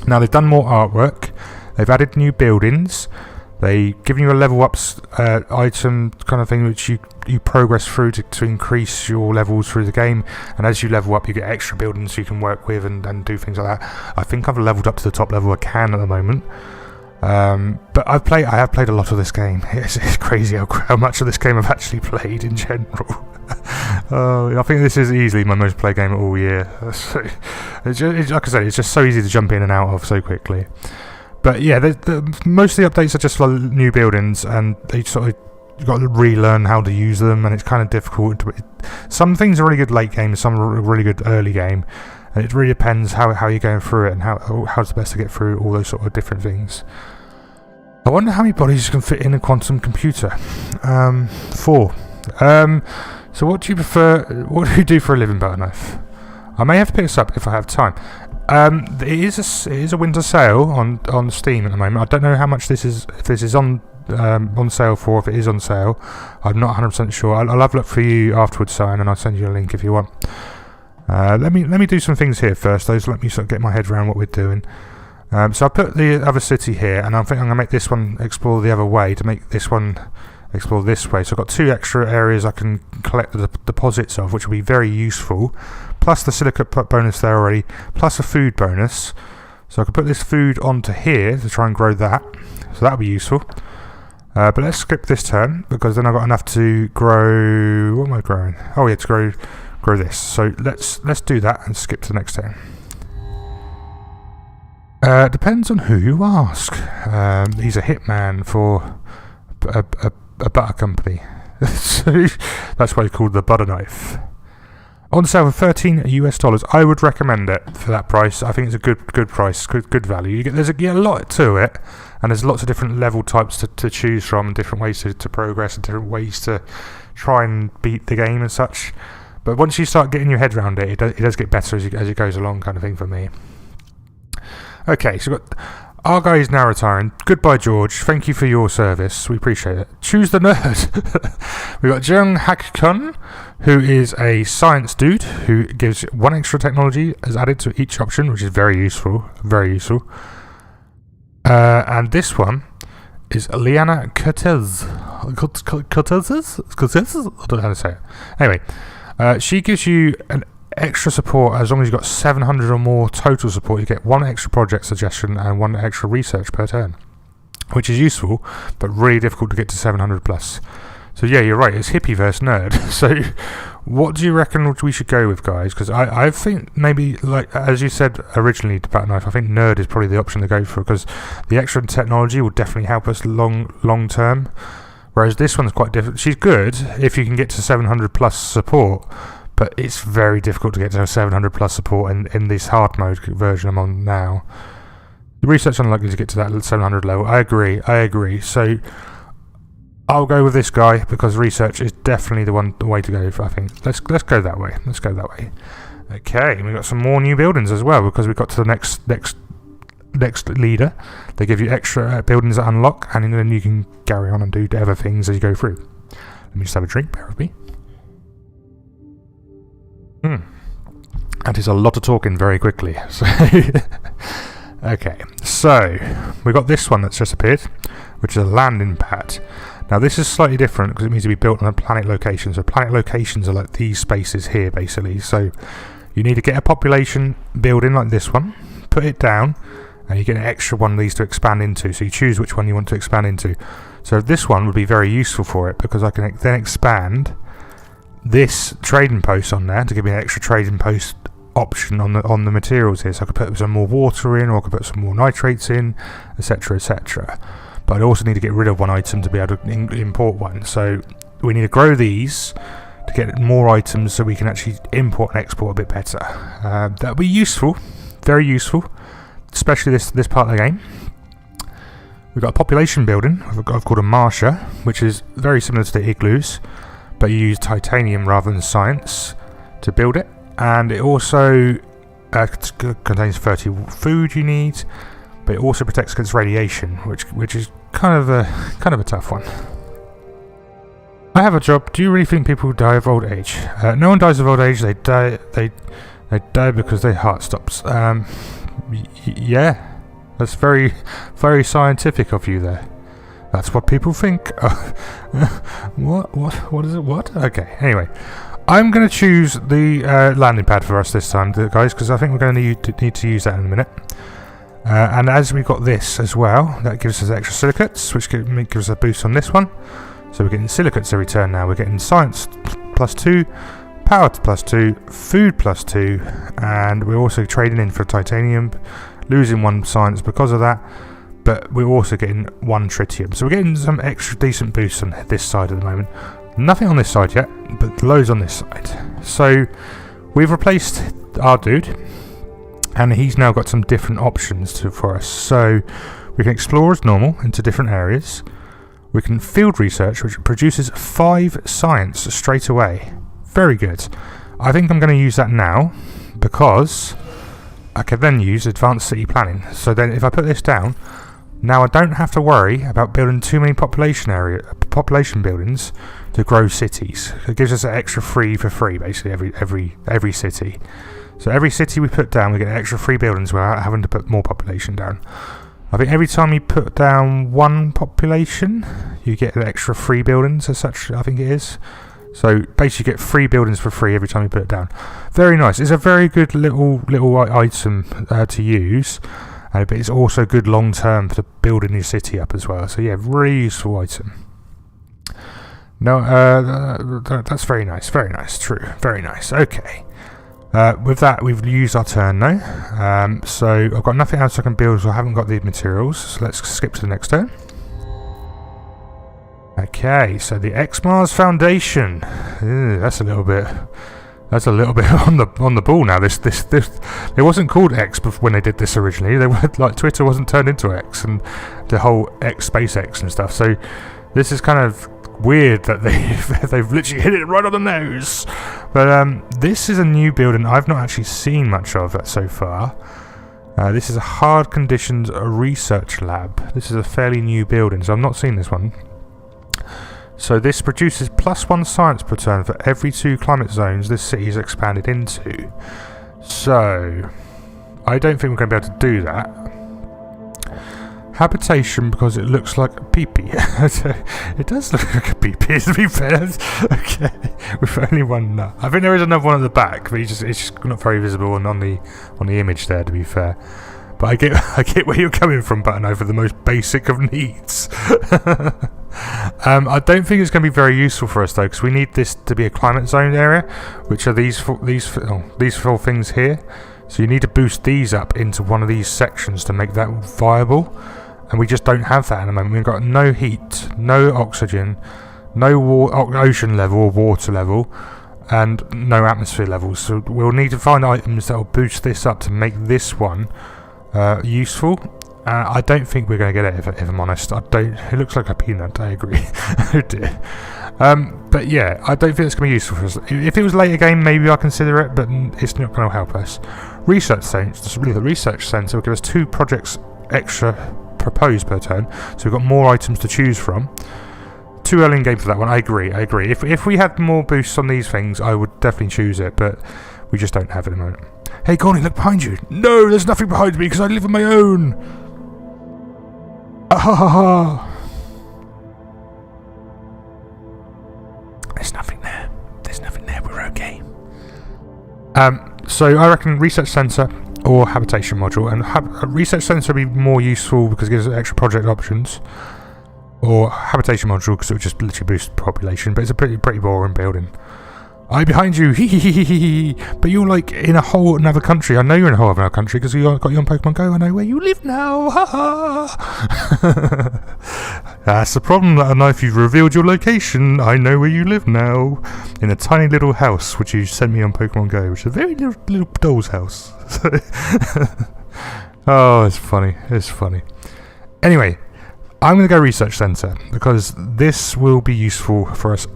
Now they've done more artwork, they've added new buildings, they've given you a level ups item kind of thing which you progress through to increase your levels through the game, and as you level up you get extra buildings you can work with and do things like that. I think I've leveled up to the top level I can at the moment. But I have played a lot of this game. It's crazy how much of this game I've actually played in general. I think this is easily my most played game all year. So, like I said, it's just so easy to jump in and out of so quickly. But yeah, most of the updates are just for new buildings, and they sort of you've got to relearn how to use them, and it's kind of difficult. Some things are really good late game, some are really good early game, and it really depends how you're going through it and how's the best to get through all those sort of different things. I wonder how many bodies you can fit in a quantum computer. 4. So what do you prefer? What do you do for a living, Butterknife? I may have to pick this up if I have time. It is a winter sale on Steam at the moment. I don't know how much this is. If this is on sale for, if it is on sale, I'm not 100% sure. I'll have a look for you afterwards, Simon, and I'll send you a link if you want. Let me do some things here first. Let me sort of get my head around what we're doing. So I put the other city here, and I think I'm going to make this one explore the other way to make this one explore this way. So I've got 2 extra areas I can collect the deposits of, which will be very useful, plus the silicate bonus there already, plus a food bonus. So I can put this food onto here to try and grow that, so that'll be useful. But let's skip this turn, because then I've got enough to grow... What am I growing? Oh yeah, to grow this. So let's do that and skip to the next turn. Depends on who you ask. He's a hitman for a butter company. So that's why he's called the Butter Knife. On sale for $13 US. I would recommend it for that price. I think it's a good price, good value. There's a lot to it, and there's lots of different level types to choose from, and different ways to progress, and different ways to try and beat the game and such. But once you start getting your head around it, it does get better as it goes along, kind of thing for me. Okay, so we've got our guy is now retiring. Goodbye, George. Thank you for your service. We appreciate it. Choose the nerd. We've got Jung Hak Kun, who is a science dude who gives 1 extra technology as added to each option, which is very useful. Very useful. And this one is Liana Cortez. Cortez? I don't know how to say it. Anyway, she gives you an extra support as long as you've got 700 or more total support. You get 1 extra project suggestion and 1 extra research per turn, which is useful but really difficult to get to 700 plus. So yeah, you're right, it's hippie versus nerd. So What do you reckon we should go with, guys? Because I think maybe, like as you said originally to Bat Knife, I think Nerd is probably the option to go for, because the extra technology will definitely help us long term. Whereas this one's quite different. She's good if you can get to 700 plus support, but it's very difficult to get to 700 plus support in this hard mode version I'm on now. The research unlikely to get to that 700 level. I agree. So I'll go with this guy because research is definitely the way to go. I think let's go that way. Okay, we got some more new buildings as well because we got to the next leader. They give you extra buildings that unlock, and then you can carry on and do other things as you go through. Let me just have a drink. Bear with me. That is a lot of talking very quickly. So okay, so we got this one that's just appeared, which is a landing pad. Now this is slightly different because it means to be built on a planet location. So planet locations are like these spaces here, basically. So you need to get a population building like this one, put it down, and you get an extra one of these to expand into. So you choose which one you want to expand into. So this one would be very useful for it because I can then expand this trading post on there to give me an extra trading post option on the materials here. So I could put some more water in, or I could put some more nitrates in, etc, etc. But I also need to get rid of one item to be able to import one. So we need to grow these to get more items so we can actually import and export a bit better. That would be useful, very useful, especially this part of the game. We've got a population building I've called a Marsha, which is very similar to the igloos, but you use titanium rather than science to build it. And it also contains 30 food you need, but it also protects against radiation, which is kind of a tough one. I have a job. Do you really think people die of old age? No one dies of old age. They die because their heart stops. Yeah, that's very, very scientific of you there. That's what people think. What is it? What? Okay. Anyway, I'm going to choose the landing pad for us this time, guys, because I think we're going to need to use that in a minute. And as we got this as well, that gives us extra silicates, which gives us a boost on this one. So we're getting silicates every turn now. We're getting science +2, power +2, food +2, and we're also trading in for titanium, losing 1 science because of that, but we're also getting 1 tritium. So we're getting some extra decent boosts on this side at the moment. Nothing on this side yet, but loads on this side. So we've replaced our dude, and he's now got some different options for us. So we can explore as normal into different areas. We can field research, which produces 5 science straight away. Very good. I think I'm going to use that now because I can then use advanced city planning. So then if I put this down, now I don't have to worry about building too many population buildings to grow cities. It gives us an extra free for free, basically, every city. So every city we put down, we get extra free buildings without having to put more population down. I think every time you put down 1 population, you get an extra free buildings as such, I think it is. So basically you get 3 buildings for free every time you put it down. Very nice. It's a very good little item to use, but it's also good long term for building your city up as well. So yeah, really useful item. No, that's very nice, true, very nice. Okay. With that, we've used our turn now. So I've got nothing else I can build, so I haven't got the materials. So let's skip to the next turn. Okay, so the X-Mars Foundation. That's a little bit on the ball now. This it wasn't called X when they did this originally. They were like Twitter wasn't turned into X and the whole X SpaceX and stuff. So this is kind of weird that they've literally hit it right on the nose. But this is a new building I've not actually seen much of so far. This is a hard conditions research lab. This is a fairly new building, so I've not seen this one. So this produces +1 science per turn for every 2 climate zones this city is expanded into. So I don't think we're going to be able to do that. Habitation, because it looks like a peepee. It does look like a peepee, to be fair. Okay, with only 1 nut. I think there is another one at the back, but it's just not very visible on the image there, to be fair. But I get where you're coming from, Button over the most basic of needs. I don't think it's going to be very useful for us though, because we need this to be a climate zone area, which are these four things here. So you need to boost these up into one of these sections to make that viable, and we just don't have that at the moment. We've got no heat, no oxygen, no ocean level or water level, and no atmosphere levels. So we'll need to find items that will boost this up to make this one useful. I don't think we're going to get it, if I'm honest. It looks like a peanut, I agree. Oh dear. But yeah, I don't think it's going to be useful for us. If it was later game, maybe I'll consider it, but it's not going to help us. Research centre will give us 2 projects extra proposed per turn, so we've got more items to choose from. Too early in game for that one. I agree. If we had more boosts on these things, I would definitely choose it, but we just don't have it at the moment. Hey, Corny, look behind you. No, there's nothing behind me because I live on my own. Ah ha ha ha. There's nothing there. We're okay. So I reckon research centre or habitation module, and a research centre would be more useful because it gives us extra project options, or habitation module because it would just literally boost population, but it's a pretty boring building. I'm behind you, hee. But you're like in a whole another country. I know you're in a whole other country because you got you on Pokemon Go. I know where you live now, ha. That's the problem. I know if you've revealed your location, I know where you live now, in a tiny little house which you sent me on Pokemon Go, which is a very little doll's house. Oh, it's funny. Anyway, I'm going to go research centre because this will be useful for us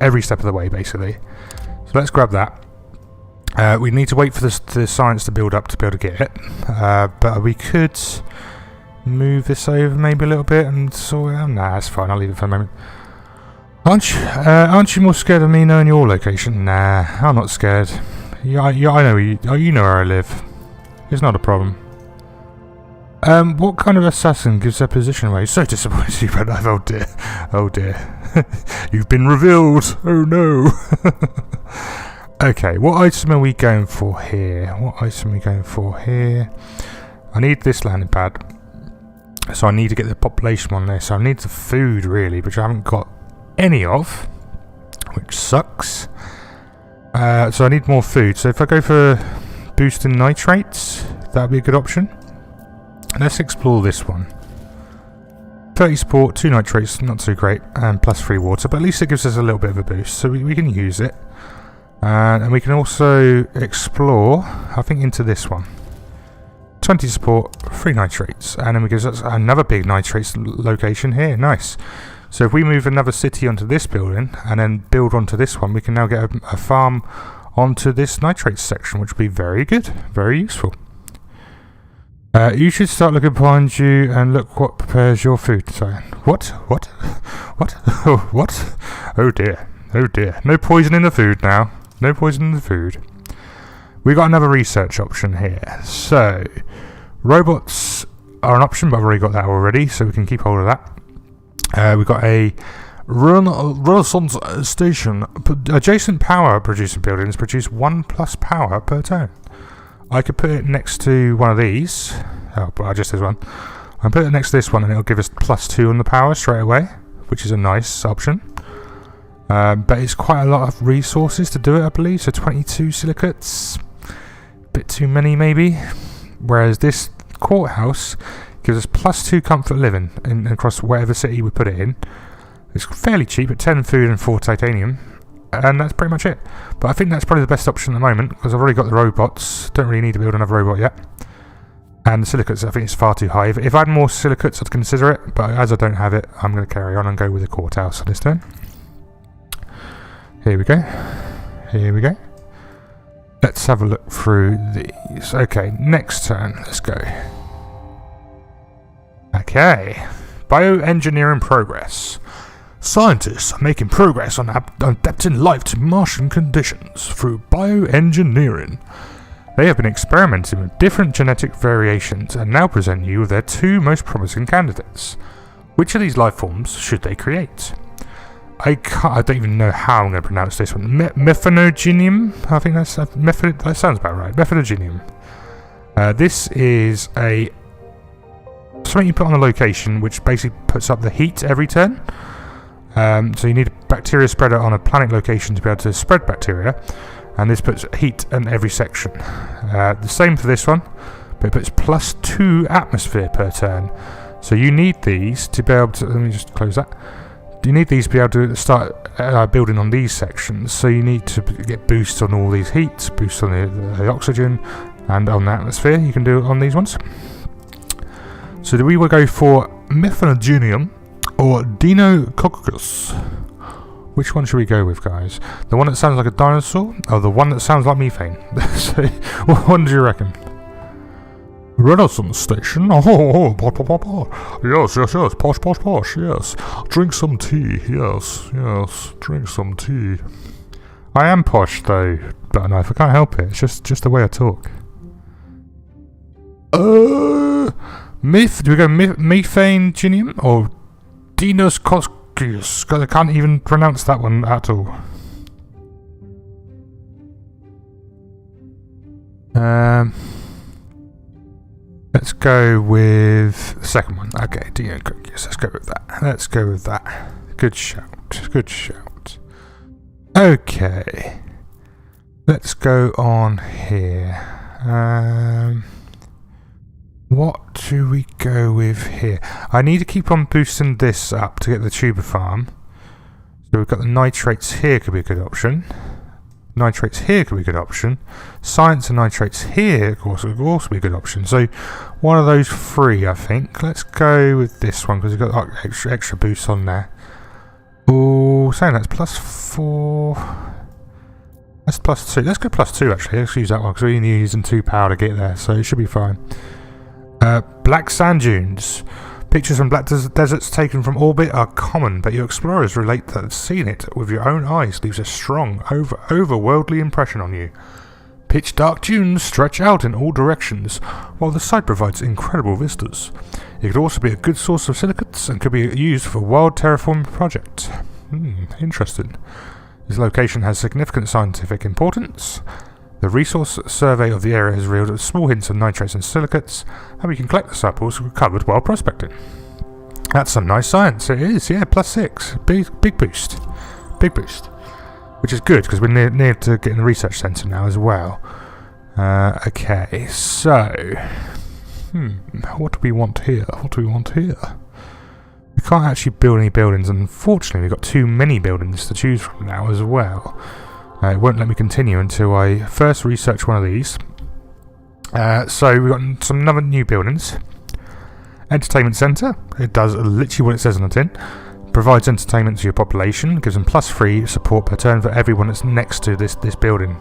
every step of the way, basically. So let's grab that. We need to wait for the science to build up to be able to get it. But we could move this over maybe a little bit and sort it out. Nah, that's fine. I'll leave it for a moment. Aren't you more scared of me knowing your location? Nah, I'm not scared. I know you know where I live. It's not a problem. What kind of assassin gives their position away? So disappointed you, but oh dear. You've been revealed. Oh no. Okay, what item are we going for here? I need this landing pad. So I need to get the population on there. So I need the food really, which I haven't got any of, which sucks. So I need more food. So if I go for boosting nitrates, that would be a good option. Let's explore this one. 30 support, 2 nitrates, not too great, and plus 3 water, but at least it gives us a little bit of a boost, so we can use it. And we can also explore, I think, into this one. 20 support, 3 nitrates, and then it gives us another big nitrates location here. Nice. So if we move another city onto this building, and then build onto this one, we can now get a farm onto this nitrates section, which will be very good, very useful. You should start looking behind you and look what prepares your food. Sorry. What? What? Oh dear. No poison in the food now. No poison in the food. We got another research option here. So, robots are an option, but I've already got that already, so we can keep hold of that. We've got a Renaissance station. Adjacent power producing buildings produce 1+ power per turn. I could put it next to one of these. Oh, but I just did one. I'll put it next to this one and it'll give us +2 on the power straight away, which is a nice option. But it's quite a lot of resources to do it, I believe. So 22 silicates. Bit too many, maybe. Whereas this courthouse gives us +2 comfort living across whatever city we put it in. It's fairly cheap at 10 food and 4 titanium. And that's pretty much it. But I think that's probably the best option at the moment, because I've already got the robots. Don't really need to build another robot yet. And the silicates, I think it's far too high. If I had more silicates, I'd consider it. But as I don't have it, I'm going to carry on and go with the courthouse on this turn. Here we go. Let's have a look through these. Okay, next turn. Let's go. Okay. Bioengineering progress. Scientists are making progress on adapting life to Martian conditions through bioengineering. They have been experimenting with different genetic variations and now present you with their 2 most promising candidates. Which of these life forms should they create? I don't even know how I'm going to pronounce this one. Methanogenium? I think that sounds about right. Methanogenium. This is something you put on the location, which basically puts up the heat every turn. So you need a bacteria spreader on a planet location to be able to spread bacteria, and this puts heat in every section. The same for this one, but it puts +2 atmosphere per turn. So you need these to be able to. Let me just close that. You need these to be able to start building on these sections. So you need to get boosts on all these heats, boosts on the oxygen, and on the atmosphere. You can do it on these ones. So we will go for Methanogenium or Deinococcus. Which one should we go with, guys? The one that sounds like a dinosaur, or the one that sounds like methane? So, what one do you reckon? Renaissance station. Oh, yes, posh, yes. Drink some tea, yes, drink some tea. I am posh though, but no, I can't help it. It's just the way I talk. Do we go methane genium or Deinococcus? I can't even pronounce that one at all. Let's go with the second one. Okay, Deinococcus. Let's go with that. Good shout. Okay. Let's go on here. What do we go with here? I need to keep on boosting this up to get the tuber farm. So we've got the nitrates here, could be a good option. Nitrates here could be a good option. Science and nitrates here, of course, would also be a good option. So one of those three, I think. Let's go with this one because we've got extra boosts on there. Oh, saying that's +4. That's +2. Let's go +2 actually. Let's use that one because we're only using 2 power to get there, so it should be fine. Black sand dunes. Pictures from black deserts taken from orbit are common, but your explorers relate that seeing it with your own eyes leaves a strong, overworldly impression on you. Pitch dark dunes stretch out in all directions, while the site provides incredible vistas. It could also be a good source of silicates and could be used for a wild terraforming project. Interesting. This location has significant scientific importance. The resource survey of the area has revealed small hints of nitrates and silicates, and we can collect the samples recovered while prospecting. That's some nice science. It is, yeah, +6. Big boost. Which is good, because we're near to getting the research centre now as well. Okay, so... what do we want here? We can't actually build any buildings, and unfortunately we've got too many buildings to choose from now as well. It won't let me continue until I first research one of these. So we've got some other new buildings. Entertainment centre. It does literally what it says on the tin. Provides entertainment to your population. Gives them +3 support per turn for everyone that's next to this building.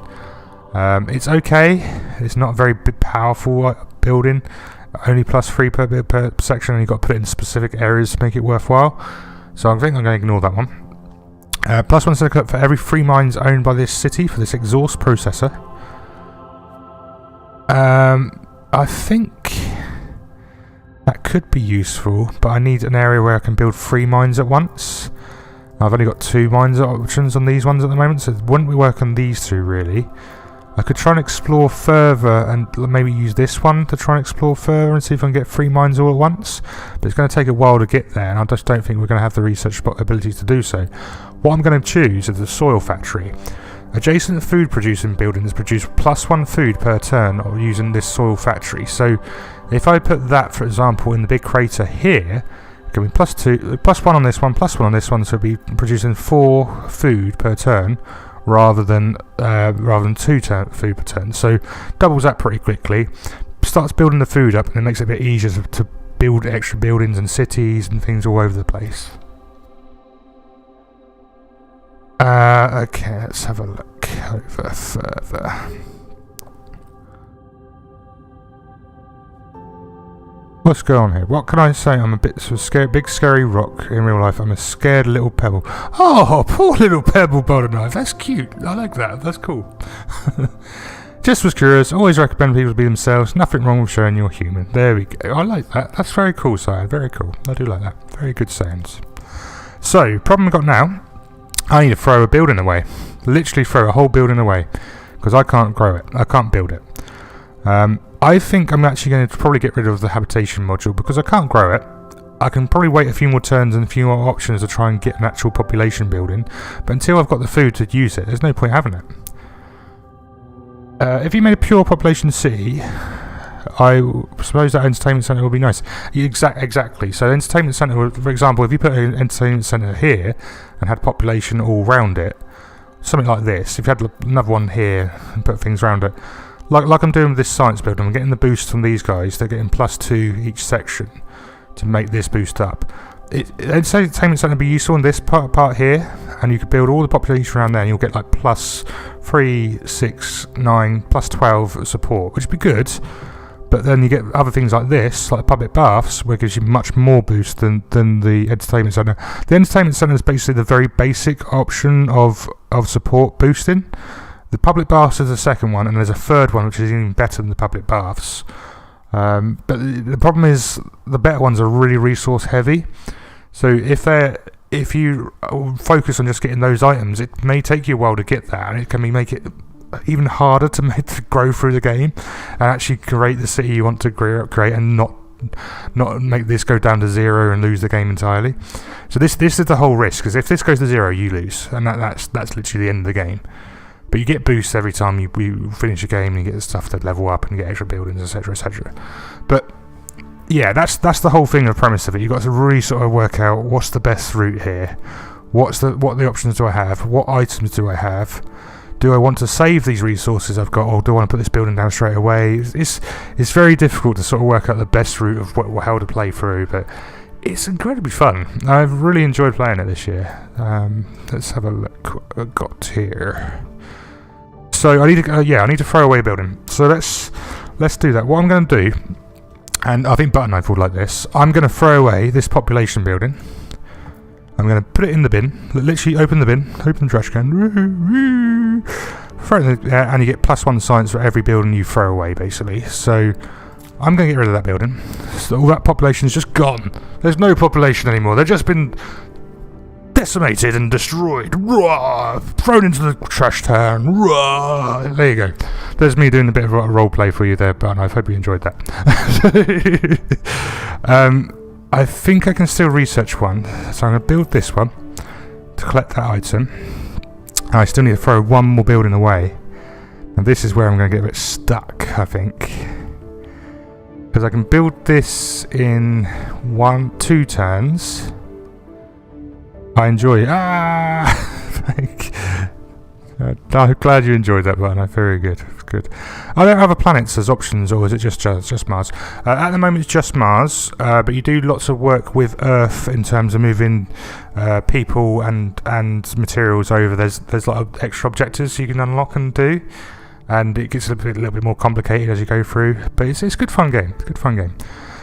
It's okay. It's not a very big, powerful building. Only +3 per section, and you've got to put it in specific areas to make it worthwhile. So I think I'm going to ignore that one. +1 silicate for every 3 mines owned by this city for this exhaust processor. I think that could be useful, but I need an area where I can build 3 mines at once. I've only got 2 mines options on these ones at the moment, so it wouldn't work on these 2 really. I could try and explore further and maybe use this one to try and explore further and see if I can get 3 mines all at once. But it's going to take a while to get there, and I just don't think we're going to have the research ability to do so. What I'm going to choose is the soil factory. Adjacent food producing buildings produce +1 food per turn using this soil factory. So if I put that, for example, in the big crater here, it can be +1 on this one, +1 on this one, so it'll be producing 4 food per turn rather than 2 food per turn. So doubles that pretty quickly. Starts building the food up, and it makes it a bit easier to build extra buildings and cities and things all over the place. Okay, let's have a look over further. What's going on here? What can I say? I'm a bit scared. Big scary rock in real life. I'm a scared little pebble. Oh, poor little pebble builder knife. That's cute. I like that. That's cool. Just was curious. Always recommend people to be themselves. Nothing wrong with showing you're human. There we go. I like that. That's very cool, Sire. Very cool. I do like that. Very good sayings. So, problem I've got now. I need to throw a building away. Literally throw a whole building away. Because I can't grow it. I can't build it. I think I'm actually going to probably get rid of the habitation module because I can't grow it. I can probably wait a few more turns and a few more options to try and get an actual population building, but until I've got the food to use it, there's no point having it. If you made a pure population city, I suppose that entertainment centre would be nice. Exactly. So the entertainment centre, for example, if you put an entertainment centre here and had population all round it, something like this, if you had another one here and put things around it, like I'm doing with this science building, I'm getting the boost from these guys, they're getting +2 each section to make this boost up. The entertainment centre would be useful in this part here, and you could build all the population around there and you'll get like +3, 6, 9, +12 support, which would be good. But then you get other things like this, like public baths, where it gives you much more boost than the entertainment centre. The entertainment centre is basically the very basic option of support boosting. The public baths is the second one, and there's a third one which is even better than the public baths. But the problem is the better ones are really resource heavy. So if you focus on just getting those items, it may take you a while to get that, and it can make it even harder to grow through the game and actually create the city you want to create, and not make this go down to 0 and lose the game entirely. So this is the whole risk, because if this goes to 0, you lose, and that's literally the end of the game. But you get boosts every time you finish a game, and you get the stuff to level up and get extra buildings, etc, etc. But yeah, that's the whole thing, the premise of it. You've got to really sort of work out what's the best route here, what are the options do I have, what items do I have, do I want to save these resources I've got, or do I want to put this building down straight away? It's very difficult to sort of work out the best route of how to play through, but it's incredibly fun. I've really enjoyed playing it this year. Let's have a look what I've got here. So I need to throw away a building. So let's do that. What I'm going to do, and I think Butter Knife would like this, I'm going to throw away this population building. I'm going to put it in the bin. Literally open the bin, open the trash can, throw it in the, and you get +1 science for every building you throw away, basically. So I'm going to get rid of that building. So all that population is just gone. There's no population anymore. They've just been decimated and destroyed. Rah! Thrown into the trash can. Rah! There you go. There's me doing a bit of a role play for you there, but I hope you enjoyed that. I think I can still research one, so I'm going to build this one to collect that item. And I still need to throw one more building away, and this is where I'm going to get a bit stuck, I think, because I can build this in 2 turns. I enjoy it. I'm glad you enjoyed that, Button. Very good. Good. Are there other planets as options, or is it just Mars? At the moment, it's just Mars, but you do lots of work with Earth in terms of moving people and materials over. There's a lot of extra objectives you can unlock and do, and it gets a little bit more complicated as you go through. But it's a good fun game.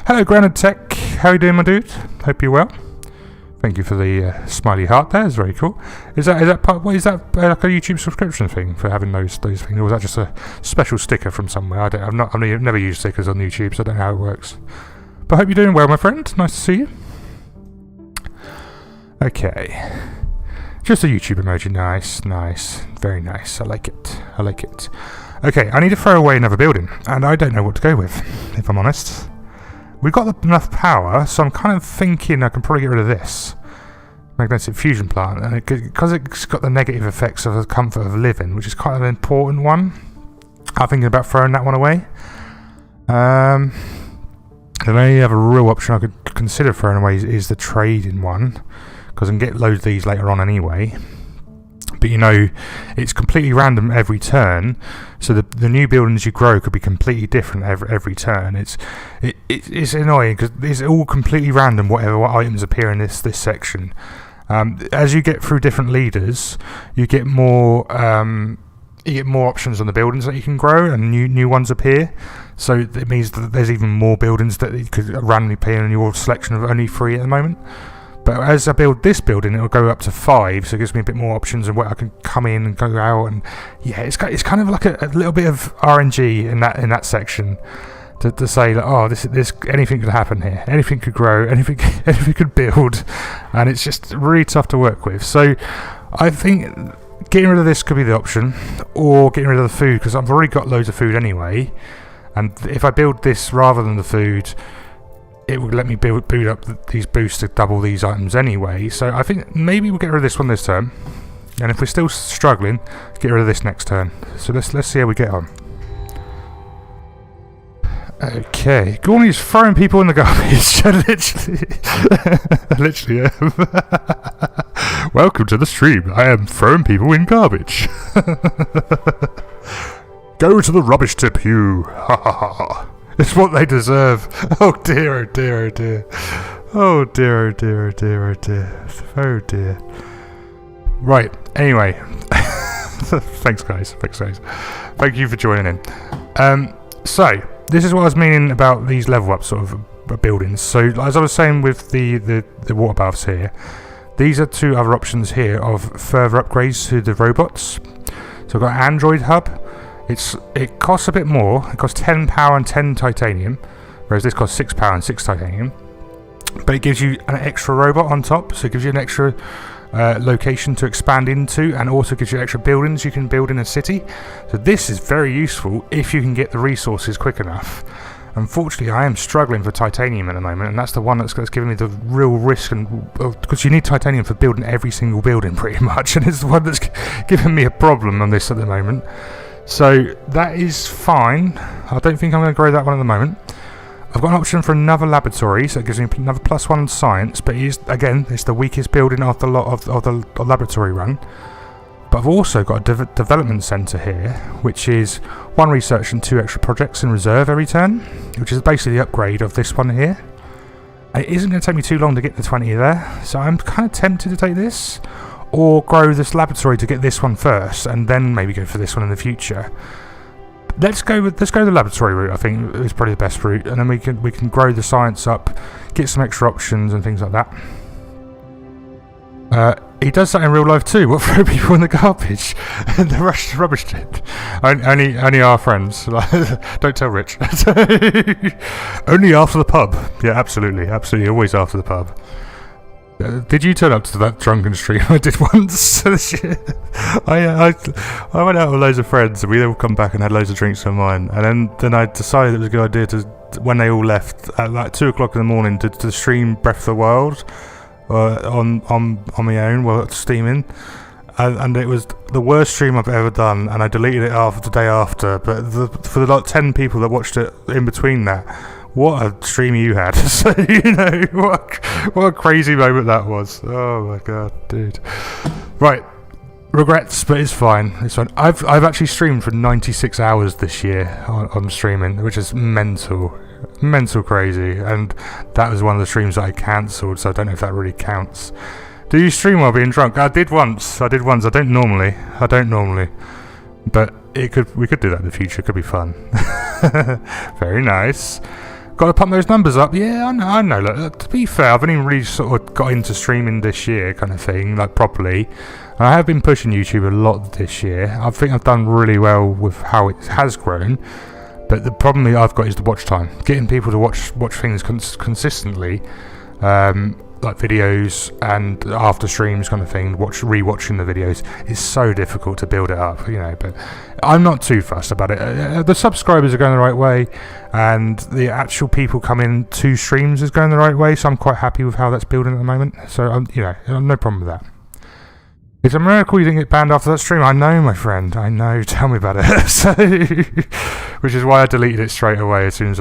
Hello, Grounded Tech. How are you doing, my dude? Hope you're well. Thank you for the smiley heart there. It's very cool. Is that part? What is that? Like a YouTube subscription thing for having those things, or was that just a special sticker from somewhere? I've never used stickers on YouTube, so I don't know how it works. But I hope you're doing well, my friend. Nice to see you. Okay, just a YouTube emoji. Nice, very nice. I like it. Okay, I need to throw away another building, and I don't know what to go with, if I'm honest. We've got enough power, so I'm kind of thinking I can probably get rid of this magnetic fusion plant, and because it's got the negative effects of the comfort of living, which is quite an important one. I'm thinking about throwing that one away. The only other real option I could consider throwing away is the trading one, because I can get loads of these later on anyway. But it's completely random every turn, so the new buildings you grow could be completely different every turn. It's annoying because it's all completely random what items appear in this section. As you get through different leaders, you get more options on the buildings that you can grow, and new ones appear. So it means that there's even more buildings that you could randomly appear in your selection of only 3 at the moment. But as I build this building, it'll go up to 5, so it gives me a bit more options and where I can come in and go out. And yeah, it's kind of like a little bit of RNG in that section to say that this anything could happen here, anything could grow, anything could build, and it's just really tough to work with. So I think getting rid of this could be the option, or getting rid of the food, because I've already got loads of food anyway. And if I build this rather than the food, it would let me boot up these boosts to double these items anyway. So I think maybe we'll get rid of this one this turn. And if we're still struggling, get rid of this next turn. So let's see how we get on. Okay, Gorney's throwing people in the garbage. Literally. Welcome to the stream. I am throwing people in garbage. Go to the rubbish tip, you. Ha ha ha. It's what they deserve. Oh dear, oh dear, oh dear. Oh dear, oh dear, oh dear, oh dear. Oh dear. Right, anyway. Thanks guys. Thank you for joining in. So, this is what I was meaning about these level up sort of buildings. So, as I was saying with the water baths here, these are two other options here of further upgrades to the robots. So I've got an Android hub. It costs a bit more. It costs 10 power and 10 titanium, whereas this costs 6 power and 6 titanium. But it gives you an extra robot on top, so it gives you an extra location to expand into, and also gives you extra buildings you can build in a city. So this is very useful if you can get the resources quick enough. Unfortunately, I am struggling for titanium at the moment, and that's the one that's giving me the real risk, and because you need titanium for building every single building pretty much, and it's the one that's giving me a problem on this at the moment. So that is fine. I don't think I'm going to grow that one at the moment. I've got an option for another laboratory, so it gives me another +1 on science, but it's the weakest building of the lot of the laboratory run. But I've also got a development centre here, which is 1 research and 2 extra projects in reserve every turn, which is basically the upgrade of this one here. And it isn't going to take me too long to get the 20 there, so I'm kind of tempted to take this, or grow this laboratory to get this one first, and then maybe go for this one in the future. Let's go the laboratory route. I think is probably the best route, and then we can grow the science up, get some extra options and things like that. He does that in real life too. What, throw people in the garbage? The rubbish tip. Only our friends. Don't tell Rich. Only after the pub. Yeah, absolutely, always after the pub. Did you turn up to that drunken stream I did once this year? I went out with loads of friends, and we all come back and had loads of drinks of mine, and then I decided it was a good idea to, when they all left at like 2 o'clock in the morning, to stream Breath of the Wild on my own while it's steaming, and it was the worst stream I've ever done, and I deleted it the day after. But for the 10 people that watched it in between that, what a stream you had. So, what a crazy moment that was. Oh my god, dude. Right. Regrets, but it's fine. I've actually streamed for 96 hours this year on streaming, which is mental crazy. And that was one of the streams that I cancelled, so I don't know if that really counts. Do you stream while being drunk? I did once. I don't normally. But we could do that in the future. It could be fun. Very nice. Got to pump those numbers up. Yeah, I know. Look, to be fair, I've only really sort of got into streaming this year, kind of thing, like properly. I have been pushing YouTube a lot this year. I think I've done really well with how it has grown. But the problem that I've got is the watch time. Getting people to watch things consistently, like videos and after streams kind of thing, rewatching the videos, is so difficult to build it up, but I'm not too fussed about it. The subscribers are going the right way, and the actual people coming to streams is going the right way, so I'm quite happy with how that's building at the moment. So I'm no problem with that. It's a miracle you didn't get banned after that stream. I know, my friend. I know. Tell me about it. So, which is why I deleted it straight away as soon as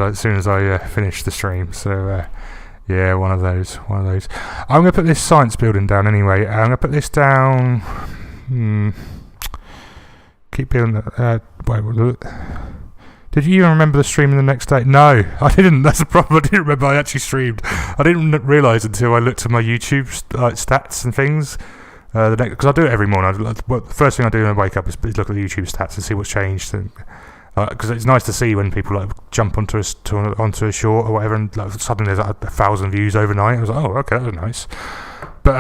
I finished the stream. So, yeah, one of those. I'm going to put this science building down anyway. I'm going to put this down. Keep building. Wait. Did you even remember the stream the next day? No, I didn't. That's the problem. I didn't remember I actually streamed. I didn't realise until I looked at my YouTube stats and things. Because I do it every morning. The first thing I do when I wake up is look at the YouTube stats and see what's changed. Because it's nice to see when people jump onto a short or whatever, and suddenly there's 1,000 views overnight. I was like, oh, okay, that was nice. But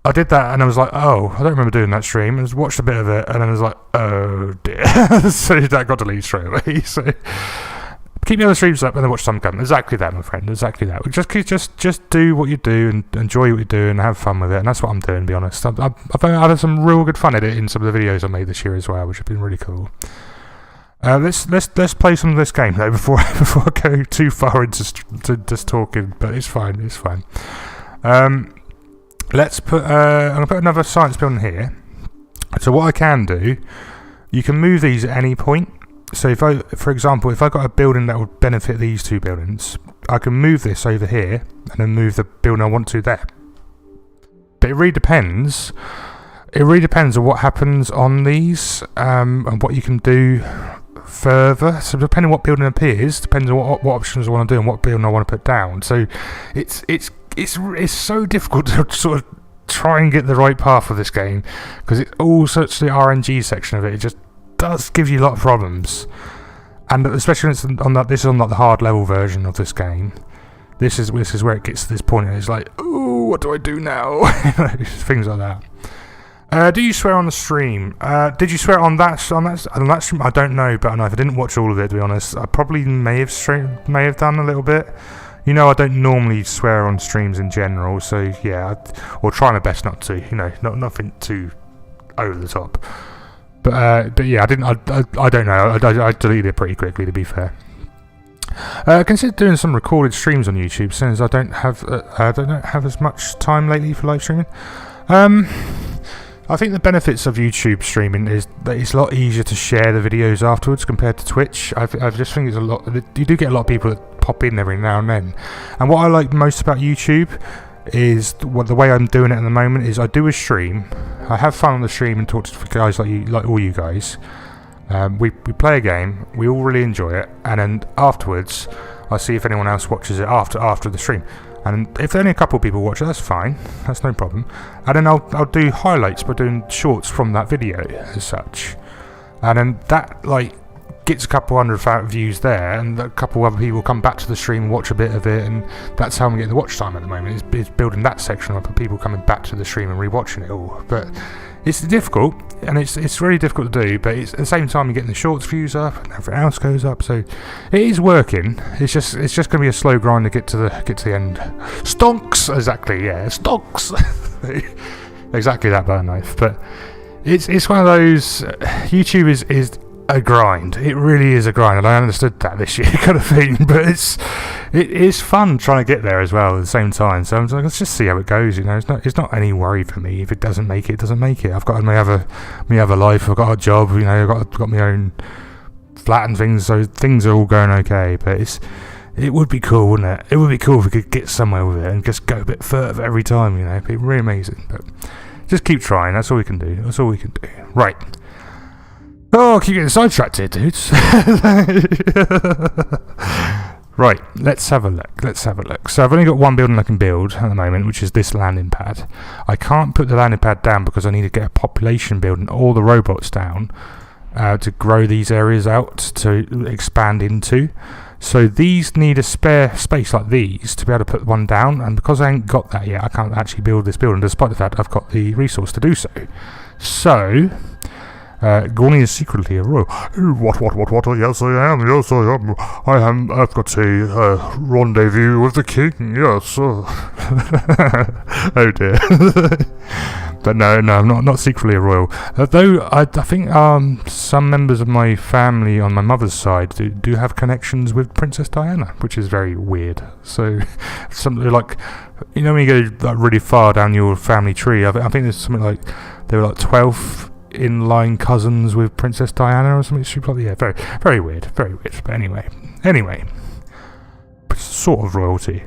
I did that, and I was like, oh, I don't remember doing that stream. And I watched a bit of it, and then I was like, oh dear. So that got deleted straight away. So keep the other streams up and then watch some come. Exactly that, my friend. Exactly that. Just do what you do and enjoy what you do and have fun with it. And that's what I'm doing, to be honest. I've had some real good fun editing some of the videos I made this year as well, which have been really cool. Let's play some of this game though before I go too far into just talking. But it's fine. It's fine. Let's put. I'm gonna put another science building here. So what I can do, you can move these at any point. So for example, if I got a building that would benefit these two buildings, I can move this over here and then move the building I want to there. But it really depends. It really depends on what happens on these and what you can do further. So depending on what building appears, depends on what options I want to do and what building I want to put down. So it's so difficult to sort of try and get the right path of this game because it's all such the RNG section of it. It just does give you a lot of problems, and especially when this is on like the hard level version of this game. This is where it gets to this point. And it's like, oh, what do I do now? Things like that. Do you swear on the stream? Did you swear on that stream? I don't know, but if I didn't watch all of it, to be honest, I probably may have done a little bit. You know, I don't normally swear on streams in general, so yeah, or try my best not to. You know, nothing too over the top. But yeah, I didn't. I don't know. I deleted it pretty quickly, to be fair. Consider doing some recorded streams on YouTube, since I don't have as much time lately for live streaming. I think the benefits of YouTube streaming is that it's a lot easier to share the videos afterwards compared to Twitch. I just think it's a lot. You do get a lot of people that pop in every now and then. And what I like most about YouTube is the way I'm doing it at the moment is I do a stream. I have fun on the stream and talk to guys like you, like all you guys. We play a game. We all really enjoy it, and then afterwards, I see if anyone else watches it after the stream. And if only a couple of people watch it, that's fine. That's no problem. And then I'll do highlights by doing shorts from that video as such. And then that gets a couple hundred views there, and a couple other people come back to the stream and watch a bit of it, and that's how I'm getting the watch time at the moment. Is building that section up of people coming back to the stream and rewatching it all. But it's difficult, and it's really difficult to do. But at the same time, you're getting the shorts views up, and everything else goes up. So it is working. It's just going to be a slow grind to get to the end. Stonks, exactly. Yeah, stonks. Exactly that button knife. But it's one of those. YouTube is a grind. It really is a grind, and I understood that this year kind of thing. But it is fun trying to get there as well at the same time. So I'm like, let's just see how it goes. You know, it's not any worry for me. If it doesn't make it, it doesn't make it. I've got my other life. I've got a job. You know, I've got my own flat and things. So things are all going okay. But it would be cool, wouldn't it? It would be cool if we could get somewhere with it and just go a bit further every time. You know, it'd be really amazing. But just keep trying. That's all we can do. That's all we can do. Right. Oh, I keep getting sidetracked here, dudes. Right, let's have a look. So I've only got one building I can build at the moment, which is this landing pad. I can't put the landing pad down because I need to get a population building, all the robots down, to grow these areas out to expand into. So these need a spare space like these to be able to put one down, and because I ain't got that yet, I can't actually build this building, despite the fact I've got the resource to do so. So Gorny is secretly a royal. What? Yes, I am. Yes, I am. I've got a rendezvous with the king. Yes. Oh dear. But no, I'm not secretly a royal. Though I think some members of my family on my mother's side do have connections with Princess Diana, which is very weird. So something like, you know, when you go really far down your family tree, I think there's something like there were 12 in-line cousins with Princess Diana or something stupid like that. Yeah, very, very weird, very weird. But anyway, sort of royalty.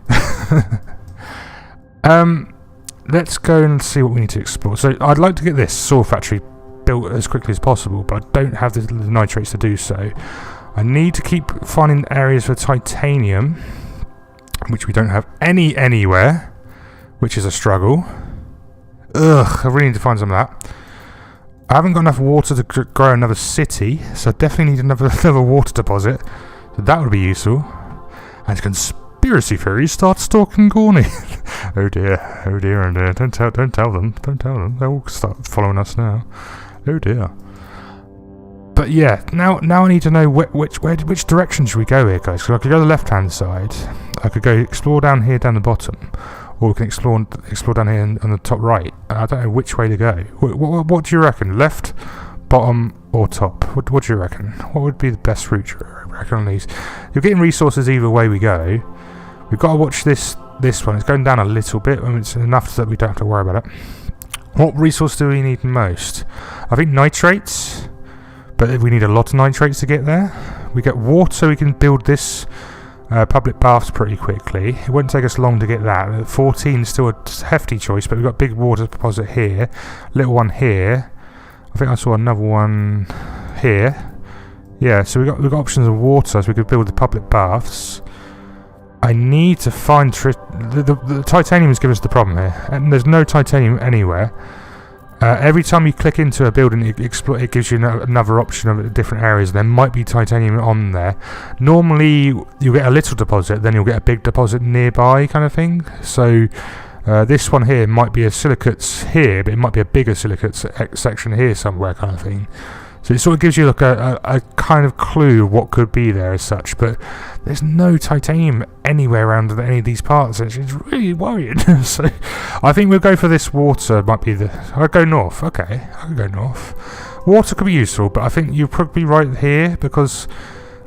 Let's go and see what we need to explore. So I'd like to get this saw factory built as quickly as possible, but I don't have the nitrates to do so. I need to keep finding areas for titanium, which we don't have anywhere, which is a struggle. Ugh, I really need to find some of that. I haven't got enough water to grow another city, so I definitely need another water deposit. So that would be useful. And conspiracy theories start stalking Gorny. Oh dear. Don't tell them. They'll start following us now. Oh dear. But yeah, now I need to know which direction should we go here, guys. So I could go the left-hand side. I could go explore down here, down the bottom. Or we can explore down here on the top right. I don't know which way to go. What do you reckon? Left, bottom or top? What do you reckon? What would be the best route, you reckon, on these? You're getting resources either way we go. We've got to watch this one. It's going down a little bit. I mean, it's enough that we don't have to worry about it. What resource do we need most? I think nitrates, but we need a lot of nitrates to get there. We get water, we can build this public baths pretty quickly. It wouldn't take us long to get that. 14 is still a hefty choice, but we've got big water deposit here, little one here. I think I saw another one here. Yeah, so we've got options of water, so we could build the public baths. I need to find the titanium is giving us the problem here, and there's no titanium anywhere. Every time you click into a building, it gives you another option of different areas. There might be titanium on there. Normally, you get a little deposit, then you'll get a big deposit nearby, kind of thing. So this one here might be a silicates here, but it might be a bigger silicates section here somewhere, kind of thing. So it sort of gives you like a kind of clue of what could be there as such, but there's no titanium anywhere around any of these parts. It's really worrying. So I think we'll go for this water. Might be I'll go north. Okay, I can go north. Water could be useful, but I think you'll probably be right here because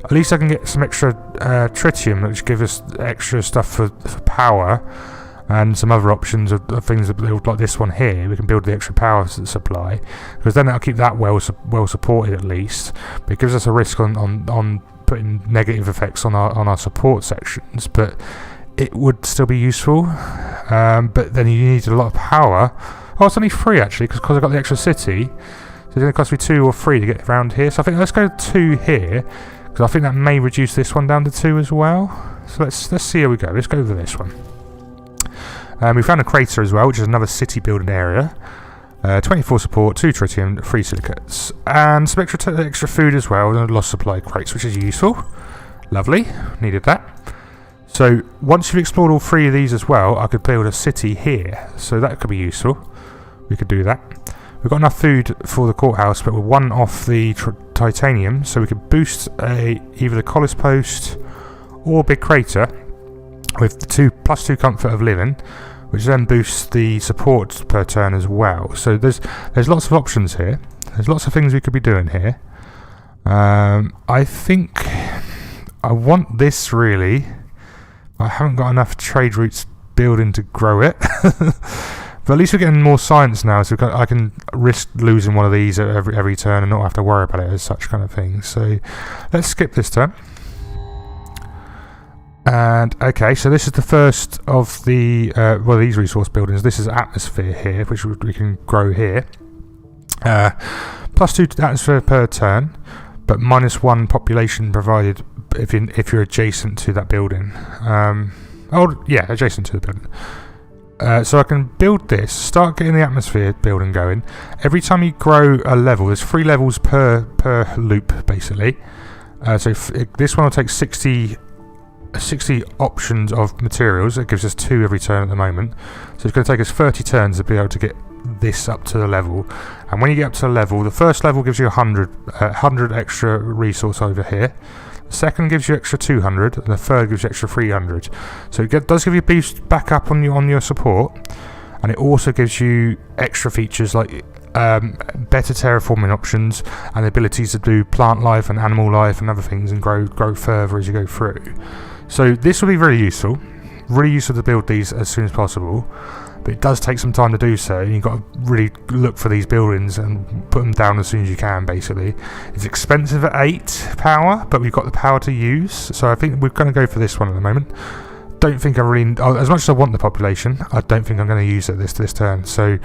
at least I can get some extra tritium, which gives us extra stuff for power. And some other options of things that build like this one here. We can build the extra power supply because then that'll keep that well supported at least. But it gives us a risk on putting negative effects on our support sections, but it would still be useful. But then you need a lot of power. Oh, it's only 3 actually because I've got the extra city. So it's going to cost me 2 or 3 to get around here. So I think let's go 2 here because I think that may reduce this one down to 2 as well. So let's see how we go. Let's go over this one. We found a crater as well, which is another city building area. 24 support, 2 tritium, 3 silicates, and some extra food as well, and lost supply crates, which is useful. Lovely, needed that. So once you've explored all 3 of these as well, I could build a city here, so that could be useful. We could do that. We've got enough food for the courthouse, but we're 1 off the titanium, so we could boost either the collis post or big crater with the +2 comfort of living, which then boosts the support per turn as well. So there's lots of options here. There's lots of things we could be doing here. I think I want this really. I haven't got enough trade routes building to grow it. But at least we're getting more science now, so I can risk losing one of these every turn and not have to worry about it as such kind of thing. So let's skip this turn. And okay, so this is the first of the these resource buildings. This is atmosphere here, which we can grow here. +2 atmosphere per turn, but -1 population provided if you're adjacent to that building. Adjacent to the building. So I can build this, start getting the atmosphere building going. Every time you grow a level, there's 3 levels per loop basically. This one will take 60 options of materials. It gives us 2 every turn at the moment, so it's going to take us 30 turns to be able to get this up to the level. And when you get up to the level, the first level gives you 100 extra resource over here, the second gives you extra 200, and the third gives you extra 300. So it does give you a boost back up on your support, and it also gives you extra features like better terraforming options and the abilities to do plant life and animal life and other things and grow further as you go through. So this will be really useful to build these as soon as possible, but it does take some time to do so, and you've got to really look for these buildings and put them down as soon as you can basically. It's expensive at 8 power, but we've got the power to use, so I think we're going to go for this one at the moment. Don't think I really, as much as I want the population, I don't think I'm going to use it this turn, so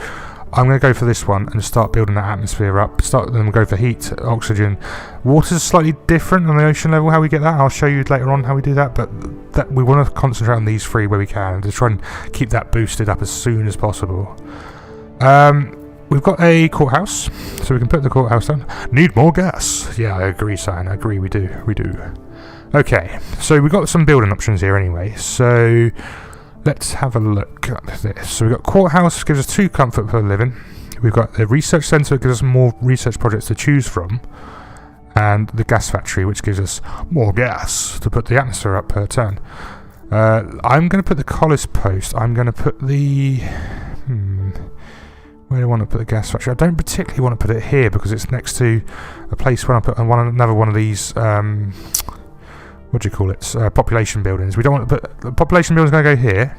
I'm going to go for this one and start building that atmosphere up. Then we'll go for heat, oxygen. Water's slightly different on the ocean level, how we get that. I'll show you later on how we do that, but we want to concentrate on these 3 where we can to try and keep that boosted up as soon as possible. We've got a courthouse, so we can put the courthouse down. Need more gas. Yeah, I agree, Sian. I agree, we do. Okay, so we've got some building options here anyway, so let's have a look at this. So we've got courthouse, gives us 2 comfort per living. We've got the research centre, that gives us more research projects to choose from. And the gas factory, which gives us more gas to put the atmosphere up per turn. I'm going to put the collis post. I'm going to put the... Where do I want to put the gas factory? I don't particularly want to put it here because it's next to a place where I put another one of these, what do you call it, population buildings. We don't want to put, the population building's going to go here.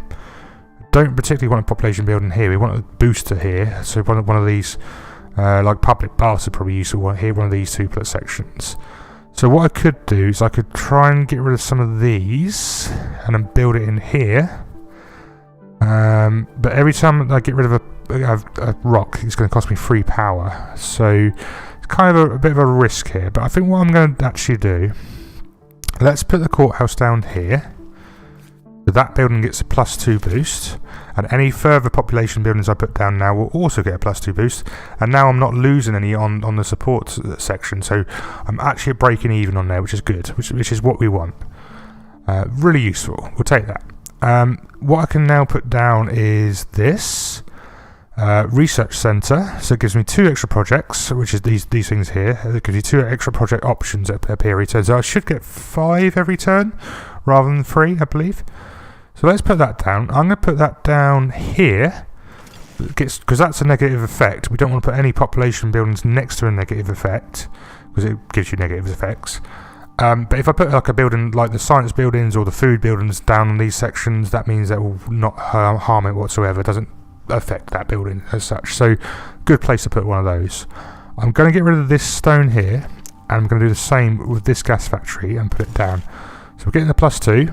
Don't particularly want a population building here. We want a booster here, so one of these, like public baths would probably useful here, one of these 2 sections. So what I could do is I could try and get rid of some of these and then build it in here. But every time I get rid of a rock, it's going to cost me 3 power. So it's kind of a bit of a risk here. But I think what I'm going to actually do, let's put the courthouse down here. So that building gets a +2 boost, and any further population buildings I put down now will also get a +2 boost. And now I'm not losing any on the support section, so I'm actually breaking even on there, which is good, which is what we want. Really useful. We'll take that. What I can now put down is this research center. So it gives me 2 extra projects, which is these things here. It gives you 2 extra project options at per turn. So I should get 5 every turn rather than 3, I believe. So let's put that down. I'm going to put that down here, because that's a negative effect. We don't want to put any population buildings next to a negative effect, because it gives you negative effects. But if I put like a building like the science buildings or the food buildings down on these sections, that means that will not harm it whatsoever. It doesn't affect that building as such. So good place to put one of those. I'm going to get rid of this stone here, and I'm going to do the same with this gas factory and put it down. So we're getting the +2.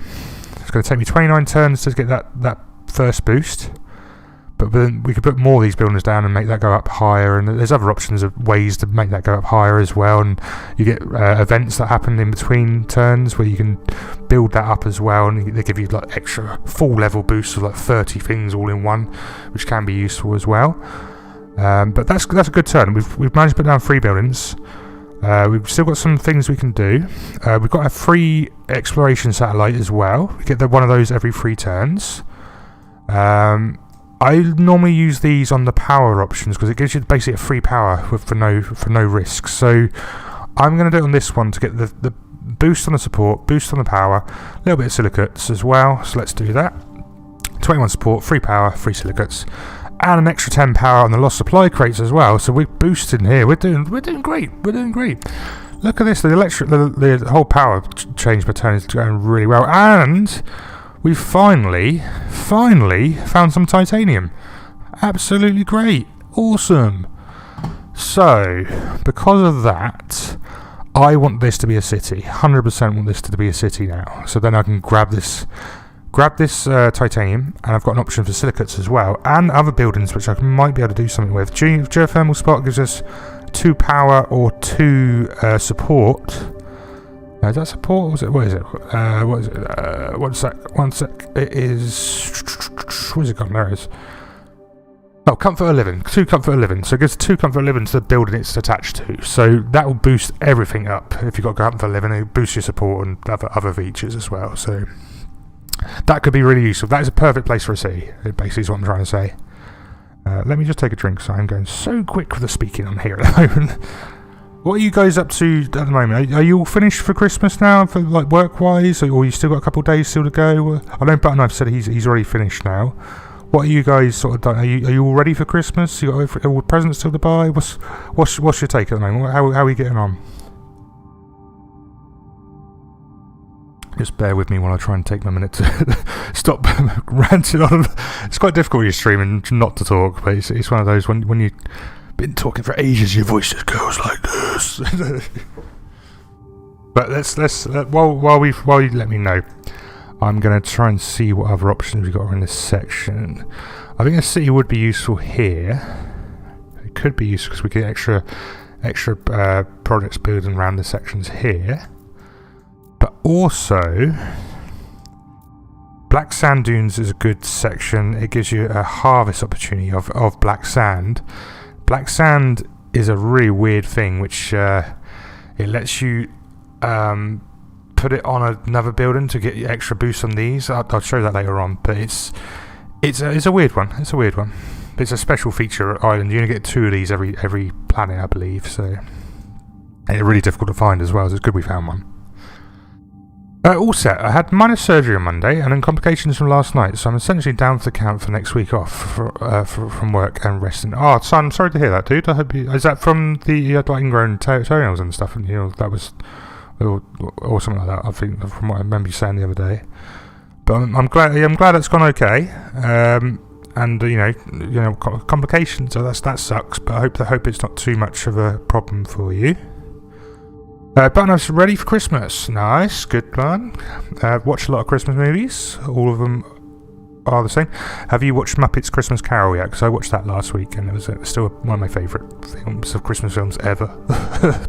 It's going to take me 29 turns to get that first boost. But then we could put more of these buildings down and make that go up higher, and there's other options of ways to make that go up higher as well, and you get events that happen in between turns where you can build that up as well, and they give you like extra full level boosts of like 30 things all in one, which can be useful as well. But that's a good turn. We've managed to put down 3 buildings. We've still got some things we can do. We've got a free exploration satellite as well. We get one of those every 3 turns. I normally use these on the power options because it gives you basically a free power for no risk. So I'm going to do it on this one to get the boost on the support, boost on the power, a little bit of silicates as well. So let's do that. 21 support, free power, free silicates, and an extra 10 power on the lost supply crates as well. So we're boosting here. We're doing great. We're doing great. Look at this. The whole power change per turn is going really well, and we finally found some titanium. Absolutely great. Awesome. So, because of that, I want this to be a city. 100% want this to be a city now. So then I can grab this titanium, and I've got an option for silicates as well, and other buildings which I might be able to do something with. Geothermal spot gives us 2 power or 2 support. Is that support? What is it? One sec. It is. Where's it gone? There it is. Oh, comfort of living. 2 comfort of living. So it gives 2 comfort of living to the building it's attached to. So that will boost everything up. If you've got comfort of living, it boosts your support and other features as well. So that could be really useful. That is a perfect place for a city. It basically is what I'm trying to say. Let me just take a drink. So I'm going so quick with the speaking on here at the moment. What are you guys up to at the moment? Are you all finished for Christmas now, for like work-wise, or you still got a couple of days still to go? I know Button Knife said he's already finished now. What are you guys sort of done? Are you all ready for Christmas? You got all presents still to buy? What's your take at the moment? How are we getting on? Just bear with me while I try and take my minute to stop ranting on. It's quite difficult when you're streaming not to talk, but it's one of those when you been talking for ages, your voice just goes like this. But let's while you let me know, I'm gonna try and see what other options we've got in this section. I think a city would be useful here. It could be useful because we get extra projects building around the sections here. But also, Black Sand Dunes is a good section. It gives you a harvest opportunity of black sand. Black sand is a really weird thing, which it lets you put it on another building to get extra boost on these. I'll show that later on, but it's a weird one. It's a weird one. It's a special feature island. You only get 2 of these every planet, I believe. So, and it's really difficult to find as well. So it's good we found one. All set. I had minor surgery on Monday and then complications from last night, so I'm essentially down for the count for next week off from work and resting. Oh, son, I'm sorry to hear that, dude. I hope you... Is that from the like ingrown toenails and stuff? And that was... Or something like that, I think, from what I remember you saying the other day. But I'm glad it's gone okay. And complications, so that sucks, but I hope it's not too much of a problem for you. But I was ready for Christmas. Nice, good one. Watched a lot of Christmas movies. All of them are the same. Have you watched Muppets Christmas Carol yet? Because I watched that last week and it was still one of my favourite films of Christmas films ever.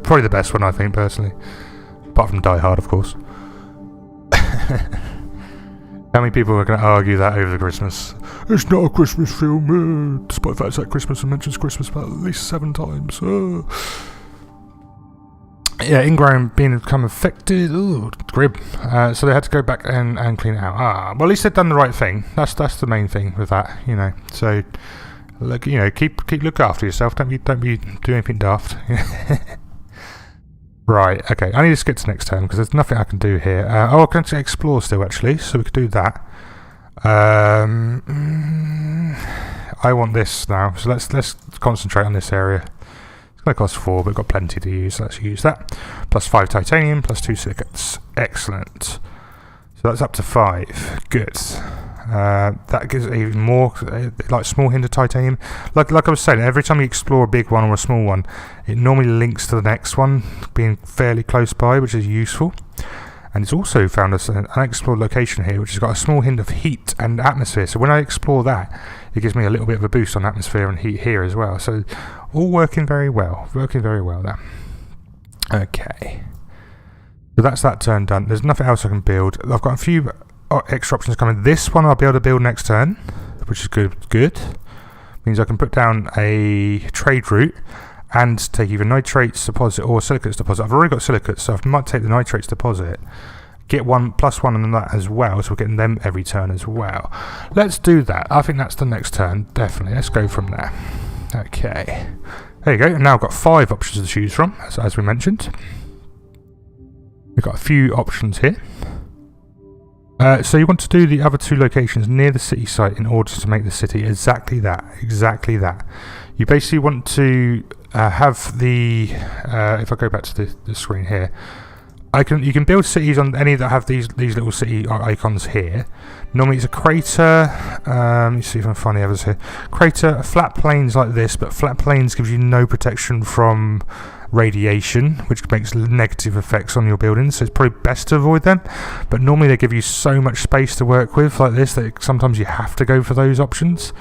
Probably the best one, I think, personally. Apart from Die Hard, of course. How many people are going to argue that over the Christmas? It's not a Christmas film, despite the fact it's at Christmas and mentions Christmas about at least 7 times. Yeah, ingrown become affected. Ooh, grim. So they had to go back and clean it out. Well, at least they've done the right thing. That's the main thing with that, So, look, keep look after yourself. Don't be do anything daft. Right. Okay. I need to skip to next turn because there's nothing I can do here. I can explore still actually, so we could do that. I want this now, so let's concentrate on this area. It's going to cost 4, but we've got plenty to use. So let's use that. Plus 5 titanium, plus 2 silicates. Excellent. So that's up to 5. Good. That gives even more, like small hint of titanium. Like I was saying, every time you explore a big one or a small one, it normally links to the next one, being fairly close by, which is useful. And it's also found us an unexplored location here, which has got a small hint of heat and atmosphere. So when I explore that, it gives me a little bit of a boost on atmosphere and heat here as well. So all working very well. There. Okay. So that's that turn done. There's nothing else I can build. I've got a few extra options coming. This one I'll be able to build next turn, which is good. Means I can put down a trade route and take either nitrates deposit or silicates deposit. I've already got silicates, so I might take the nitrates deposit, get +1 on that as well, so we're getting them every turn as well. Let's do that. I think that's the next turn, definitely. Let's go from there. Okay, there you go. And now I've got 5 options to choose from, as we mentioned. We've got a few options here. So you want to do the other 2 locations near the city site in order to make the city exactly that. You basically want to have the, if I go back to the screen here, you can build cities on any that have these little city icons here. Normally it's a crater, let me see if I can find the others here. Crater, flat plains like this, but flat plains gives you no protection from radiation, which makes negative effects on your buildings, so it's probably best to avoid them. But normally they give you so much space to work with like this that sometimes you have to go for those options.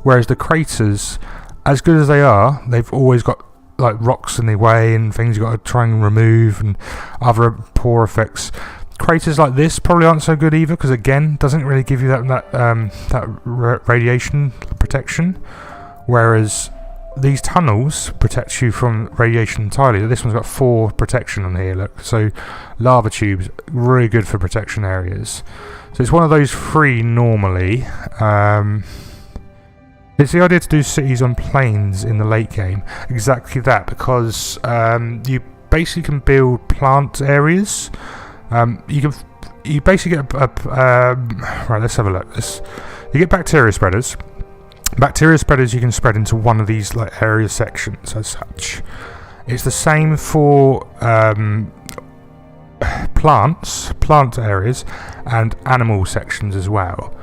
Whereas the craters, as good as they are, they've always got like rocks in the way and things you've got to try and remove and other poor effects. Craters like this probably aren't so good either, because again, doesn't really give you that radiation protection, whereas these tunnels protect you from radiation entirely. This one's got 4 protection on here, look. So lava tubes, really good for protection areas. So it's one of those 3 normally. It's the idea to do cities on plains in the late game. Exactly that, because you basically can build plant areas. You basically get right, let's have a look. You get bacteria spreaders. Bacteria spreaders you can spread into one of these like area sections as such. It's the same for plant areas and animal sections as well.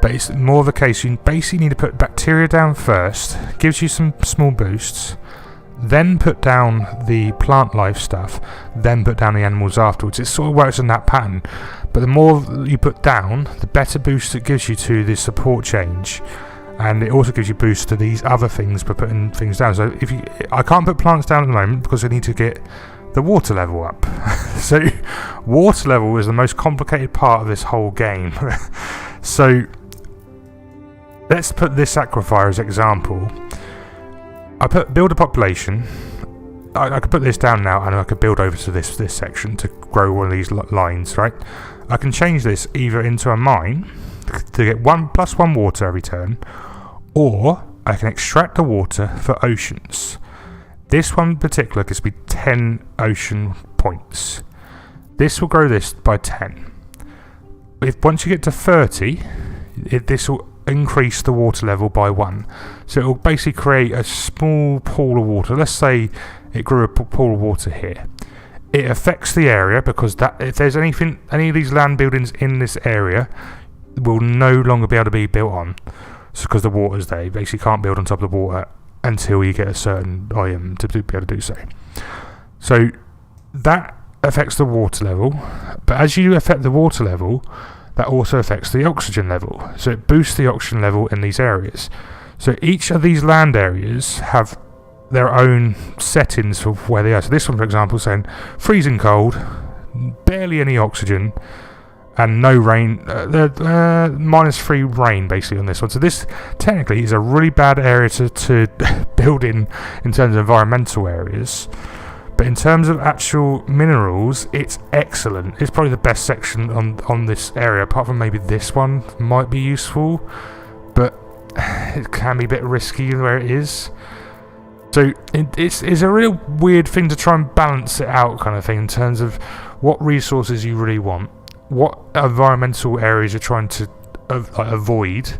But it's more of a case you basically need to put bacteria down first, gives you some small boosts, then put down the plant life stuff, then put down the animals afterwards. It sort of works in that pattern, but the more you put down, the better boost it gives you to the support change. And it also gives you boosts to these other things by putting things down. So I can't put plants down at the moment because I need to get the water level up. So water level is the most complicated part of this whole game. So let's put this aquifer as example. Build a population. I could put this down now and I could build over to this section to grow one of these lines, right? I can change this either into a mine to get +1 water every turn, or I can extract the water for oceans. This one in particular gives me 10 ocean points. This will grow this by 10. once you get to 30, this will increase the water level by 1. So it will basically create a small pool of water. Let's say it grew a pool of water here. It affects the area because if there's any of these land buildings in this area will no longer be able to be built on. So because the water's there, you basically can't build on top of the water until you get a certain item to be able to do so. So that affects the water level, but as you affect the water level, that also affects the oxygen level. So it boosts the oxygen level in these areas. So each of these land areas have their own settings for where they are. So this one, for example, is saying freezing cold, barely any oxygen, and no rain, -3 rain basically on this one. So this technically is a really bad area to build in terms of environmental areas. But in terms of actual minerals, it's excellent. It's probably the best section on this area, apart from maybe this one might be useful, but it can be a bit risky where it is. So it's a real weird thing to try and balance it out kind of thing in terms of what resources you really want, what environmental areas you're trying to avoid,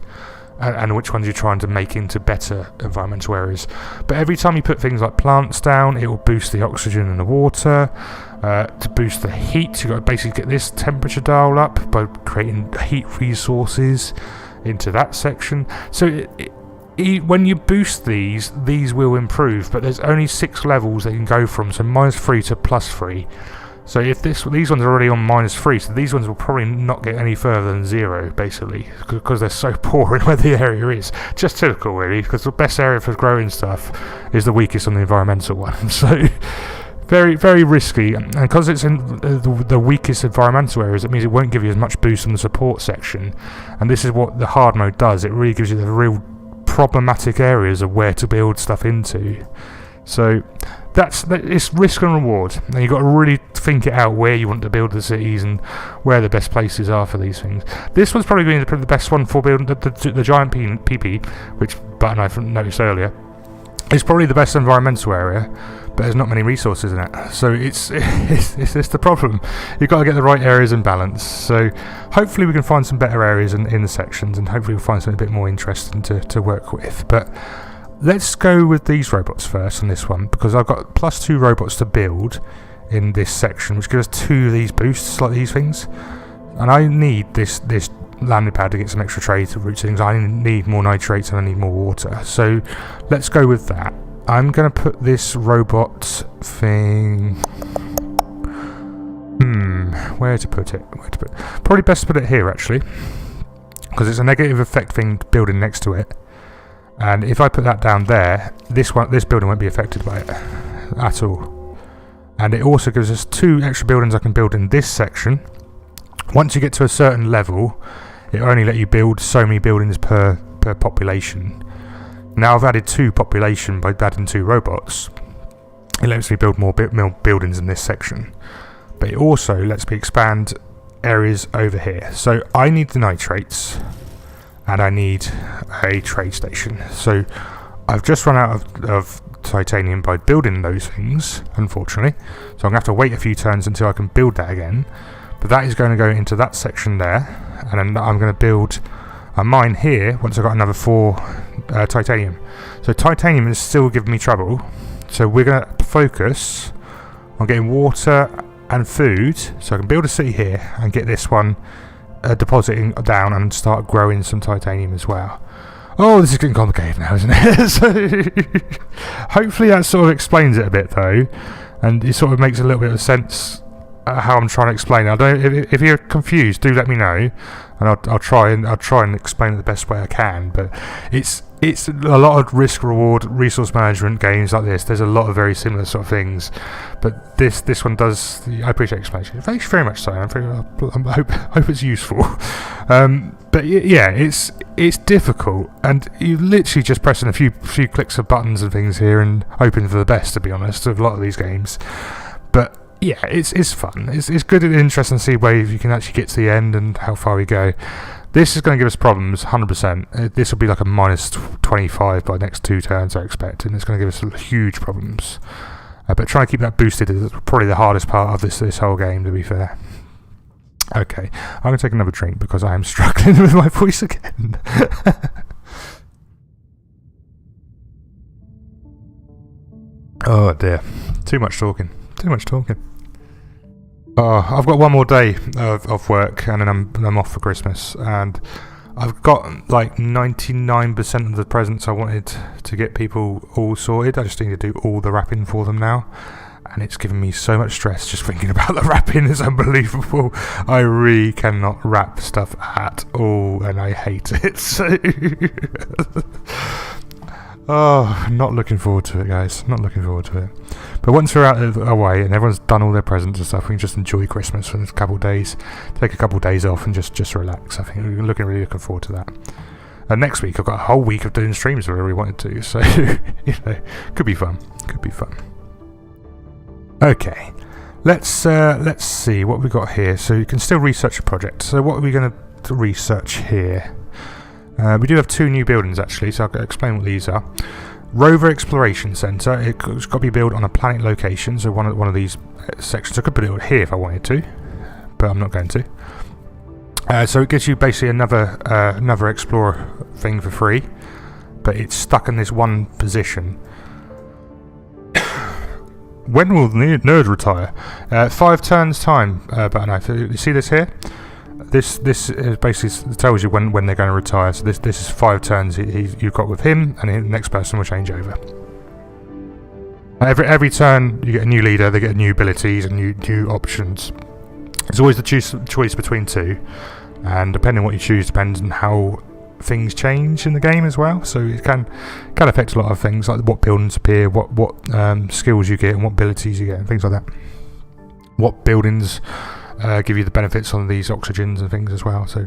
and which ones you're trying to make into better environmental areas. But every time you put things like plants down, it will boost the oxygen in the water. To boost the heat, you've got to basically get this temperature dial up by creating heat resources into that section. So when you boost these will improve, but there's only 6 levels they can go from, so -3 to +3. So if these ones are already on -3, so these ones will probably not get any further than 0, basically, because they're so poor in where the area is. Just typical, really, because the best area for growing stuff is the weakest on the environmental one. So very, very risky, and because it's in the weakest environmental areas, it means it won't give you as much boost on the support section. And this is what the hard mode does. It really gives you the real problematic areas of where to build stuff into. So it's risk and reward, and you've got to really think it out where you want to build the cities and where the best places are for these things. This one's probably been the best one for building the giant PP, which button I've noticed earlier. It's probably the best environmental area, but there's not many resources in it. So it's the problem. You've got to get the right areas in balance. So hopefully we can find some better areas in the sections, and hopefully we'll find something a bit more interesting to work with. But let's go with these robots first on this one, because I've got +2 robots to build in this section, which gives us 2 of these boosts, like these things. And I need this landing pad to get some extra trade route things. I need more nitrates and I need more water. So let's go with that. I'm going to put this robot thing... where to put it? Probably best to put it here, actually, because it's a negative effect thing building next to it. And if I put that down there, this building won't be affected by it at all. And it also gives us 2 extra buildings I can build in this section. Once you get to a certain level, it will only let you build so many buildings per population. Now I've added 2 population by adding 2 robots. It lets me build more buildings in this section. But it also lets me expand areas over here. So I need the nitrates, and I need a trade station. So I've just run out of titanium by building those things, unfortunately. So I'm going to have to wait a few turns until I can build that again. But that is going to go into that section there, and then I'm going to build a mine here once I've got another 4 titanium. So titanium is still giving me trouble. So we're going to focus on getting water and food, so I can build a city here and get this one depositing down and start growing some titanium as well. Oh, this is getting complicated now, isn't it? So hopefully that sort of explains it a bit, though, and it sort of makes a little bit of sense how I'm trying to explain it. I don't. If you're confused, do let me know, and I'll try and explain it the best way I can. But it's a lot of risk reward resource management games like this. There's a lot of very similar sort of things, but this one does. I appreciate explanation. Thank you very much, Simon. I hope it's useful. But yeah, it's difficult, and you literally just pressing a few clicks of buttons and things here and hoping for the best. To be honest, of a lot of these games, but. Yeah, it's fun. It's good and interesting to see where you can actually get to the end and how far we go. This is going to give us problems, 100%. This will be like a -25 by the next 2 turns, I expect, and it's going to give us huge problems. But trying to keep that boosted is probably the hardest part of this whole game, to be fair. Okay, I'm going to take another drink because I am struggling with my voice again. Oh dear, too much talking. Oh, I've got one more day of work and then I'm off for Christmas, and I've got like 99% of the presents I wanted to get people all sorted. I just need to do all the wrapping for them now, and it's given me so much stress just thinking about the wrapping. It's unbelievable. I really cannot wrap stuff at all, and I hate it. So oh, not looking forward to it, guys. Not looking forward to it. But once we're out of our way and everyone's done all their presents and stuff, we can just enjoy Christmas for a couple of days, take a couple of days off and just relax. I think we're really looking forward to that. And next week I've got a whole week of doing streams wherever we wanted to, so could be fun. Okay, let's see what we got here. So you can still research a project. So what are we going to research here? We do have 2 new buildings actually, so I'll explain what these are. Rover Exploration Centre. It's got to be built on a planet location, so one of these sections. I could put it here if I wanted to, but I'm not going to. So it gives you basically another Explorer thing for free, but it's stuck in this one position. When will the nerd retire? 5 turns time, but no. You see this here? This basically tells you when they're going to retire. So this is 5 turns you've got with him, and the next person will change over. Every turn you get a new leader, they get new abilities and new options. It's always the choice between 2, and depending on what you choose depends on how things change in the game as well. So it can affect a lot of things, like what buildings appear, what skills you get, and what abilities you get, and things like that. What buildings give you the benefits on these oxygens and things as well. So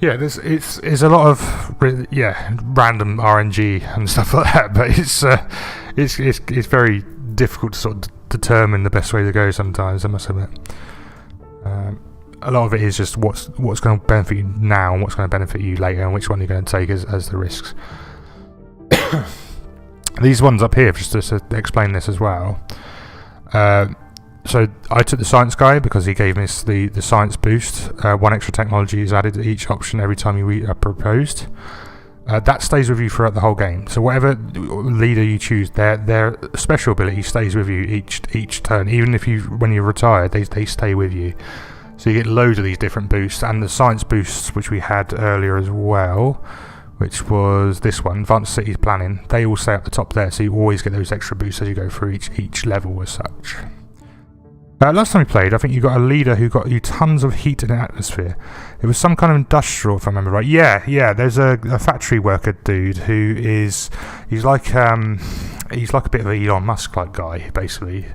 yeah, it's a lot of random RNG and stuff like that, but it's very difficult to sort of determine the best way to go sometimes, I must admit. A lot of it is just what's going to benefit you now and what's going to benefit you later, and which one you're going to take as the risks. These ones up here, just to explain this as well. So I took the science guy because he gave me the science boost. 1 extra technology is added to each option every time you proposed. That stays with you throughout the whole game. So whatever leader you choose, their special ability stays with you each turn. Even if when you retire, they stay with you. So you get loads of these different boosts, and the science boosts which we had earlier as well, which was this one, Advanced Cities Planning. They all stay at the top there, so you always get those extra boosts as you go through each level as such. Last time we played, I think you got a leader who got you tons of heat in the atmosphere. It was some kind of industrial, if I remember right. Yeah. There's a factory worker dude who he's like a bit of an Elon Musk like guy, basically.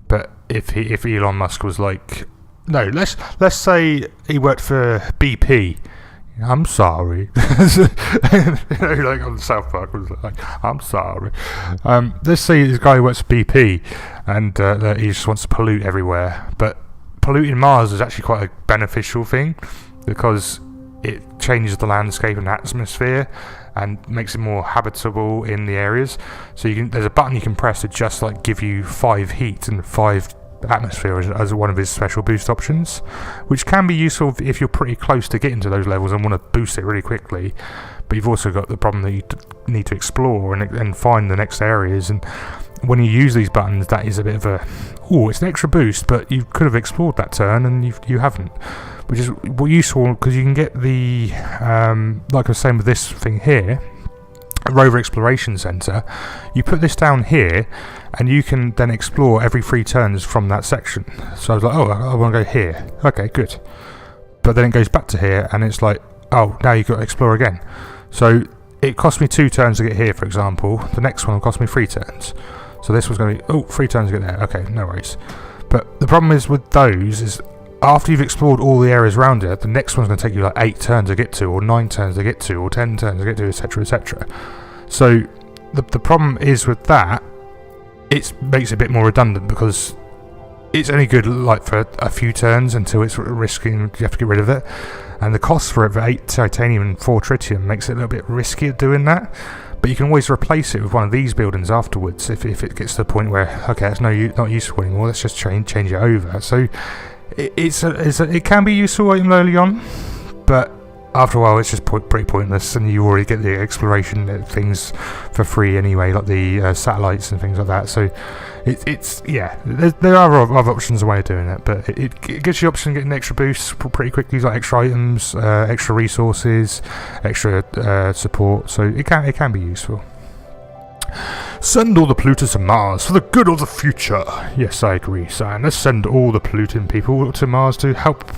But if Elon Musk was like, no, let's say he worked for BP. I'm sorry. Like on South Park was like, I'm sorry. Let's say this guy works for BP and he just wants to pollute everywhere. But polluting Mars is actually quite a beneficial thing because it changes the landscape and atmosphere and makes it more habitable in the areas. So there's a button you can press to just like give you 5 heat and 5 atmosphere as one of his special boost options, which can be useful if you're pretty close to getting to those levels and want to boost it really quickly. But you've also got the problem that you need to explore and find the next areas, and when you use these buttons, that is a bit of it's an extra boost, but you could have explored that turn and you haven't, which is useful because you can get the like I was saying with this thing here, Rover Exploration Centre. You put this down here and you can then explore every 3 turns from that section. So I was like, I want to go here. Okay, good. But then it goes back to here and it's like, now you've got to explore again. So it cost me 2 turns to get here, for example. The next one will cost me 3 turns. So this was going to be 3 turns to get there. Okay, no worries. But the problem is with those is after you've explored all the areas around it, the next one's going to take you like 8 turns to get to, or 9 turns to get to, or 10 turns to get to, etc, etc. So the problem is with that, it makes it a bit more redundant because it's only good like for a few turns until it's risky and you have to get rid of it. And the cost for it for 8 titanium and 4 tritium makes it a little bit risky doing that. But you can always replace it with one of these buildings afterwards if it gets to the point where, okay, it's not useful anymore, let's just change it over. So it can be useful early on, but after a while it's just pretty pointless, and you already get the exploration things for free anyway, like the satellites and things like that. So there are other options, a way of doing it, but it gives you the option of getting extra boosts pretty quickly, like extra items, extra resources, extra support. So it can be useful. Send all the polluters to Mars for the good of the future. Yes, I agree, Sam. Let's send all the polluting people to Mars to help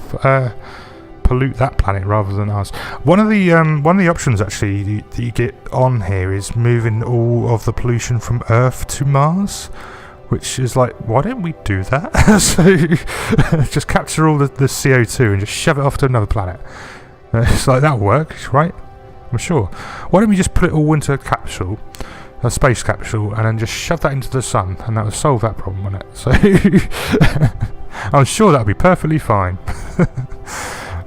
pollute that planet rather than us. One of the options actually that you get on here is moving all of the pollution from Earth to Mars, which is like, why don't we do that? So just capture all the CO2 and just shove it off to another planet. It's like, that'll work, right? I'm sure. Why don't we just put it all into a space capsule, and then just shove that into the sun, and that would solve that problem, wouldn't it? So I'm sure that would be perfectly fine.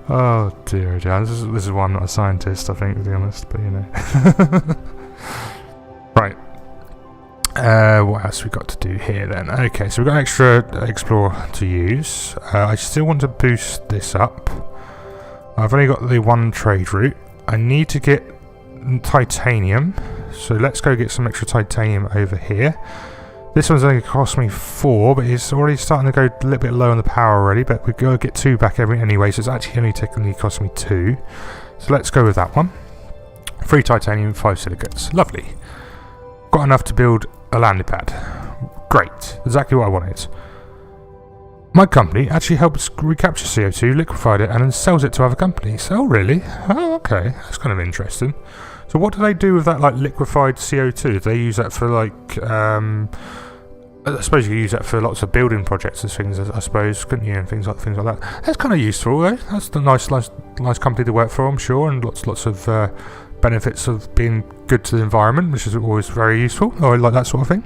Oh dear, this is why I'm not a scientist, I think, to be honest, but you know. Right. What else we got to do here then? Okay, so we've got an extra Explorer to use. I still want to boost this up. I've only got the one trade route. I need to get titanium, so let's go get some extra titanium over here. This one's only going to cost me 4, but it's already starting to go a little bit low on the power already, but we've got to get 2 back anyway, so it's actually only technically cost me 2. So let's go with that one. 3 titanium, 5 silicates. Lovely. Got enough to build a landing pad. Great. Exactly what I wanted. My company actually helps recapture CO2, liquefied it, and then sells it to other companies. Oh, really? Oh, okay. That's kind of interesting. So what do they do with that, like, liquefied CO2? Do they use that for, like, I suppose you could use that for lots of building projects and things, I suppose, couldn't you, and things like that. That's kind of useful, though. That's a nice company to work for, I'm sure, and lots of benefits of being good to the environment, which is always very useful. I like that sort of thing.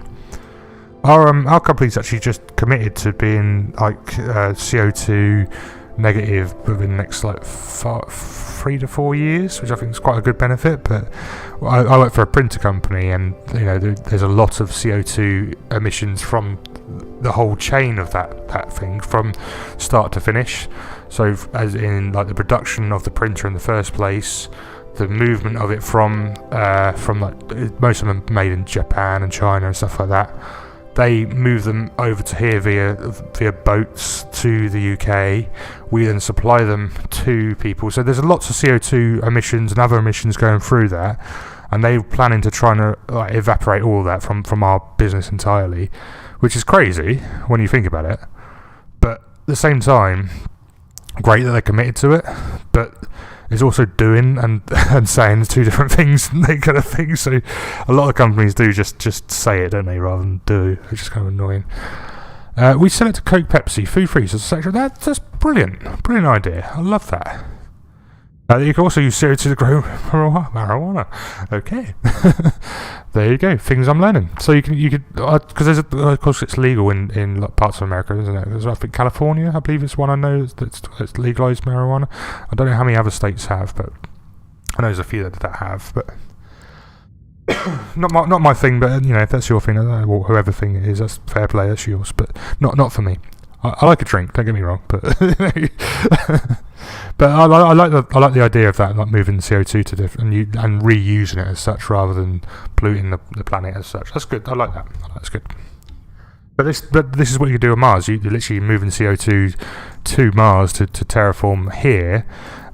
Our company's actually just committed to being like CO2 negative within the next like 3 to 4 years, which I think is quite a good benefit. But I work for a printer company, and you know there's a lot of CO2 emissions from the whole chain of that thing from start to finish. So as in like the production of the printer in the first place, the movement of it from like most of them are made in Japan and China and stuff like that. They move them over to here via boats to the UK. We then supply them to people. So there's lots of CO2 emissions and other emissions going through there, and they're planning to try and evaporate all of that from our business entirely, which is crazy when you think about it. But at the same time, great that they're committed to it, but it's also doing and saying 2 different things, that kind of thing. So a lot of companies do just say it, don't they, rather than do, which is kind of annoying. We sell it to Coke, Pepsi, food freezers, etc. That's brilliant idea. I love that. You can also use CO2 to grow marijuana. Okay, there you go. Things I'm learning. So you could because there's of course it's legal in parts of America, isn't it? I think California, I believe, it's one I know that's legalized marijuana. I don't know how many other states have, but I know there's a few that have. But not my thing. But you know, if that's your thing, or whoever thing it is, that's fair play. That's yours. But not for me. I like a drink. Don't get me wrong, but. But I like the idea of that, like moving CO2 to different and reusing it as such rather than polluting the planet as such. That's good. I like that. That's good. But this is what you can do on Mars. You're literally moving CO2 to Mars to terraform here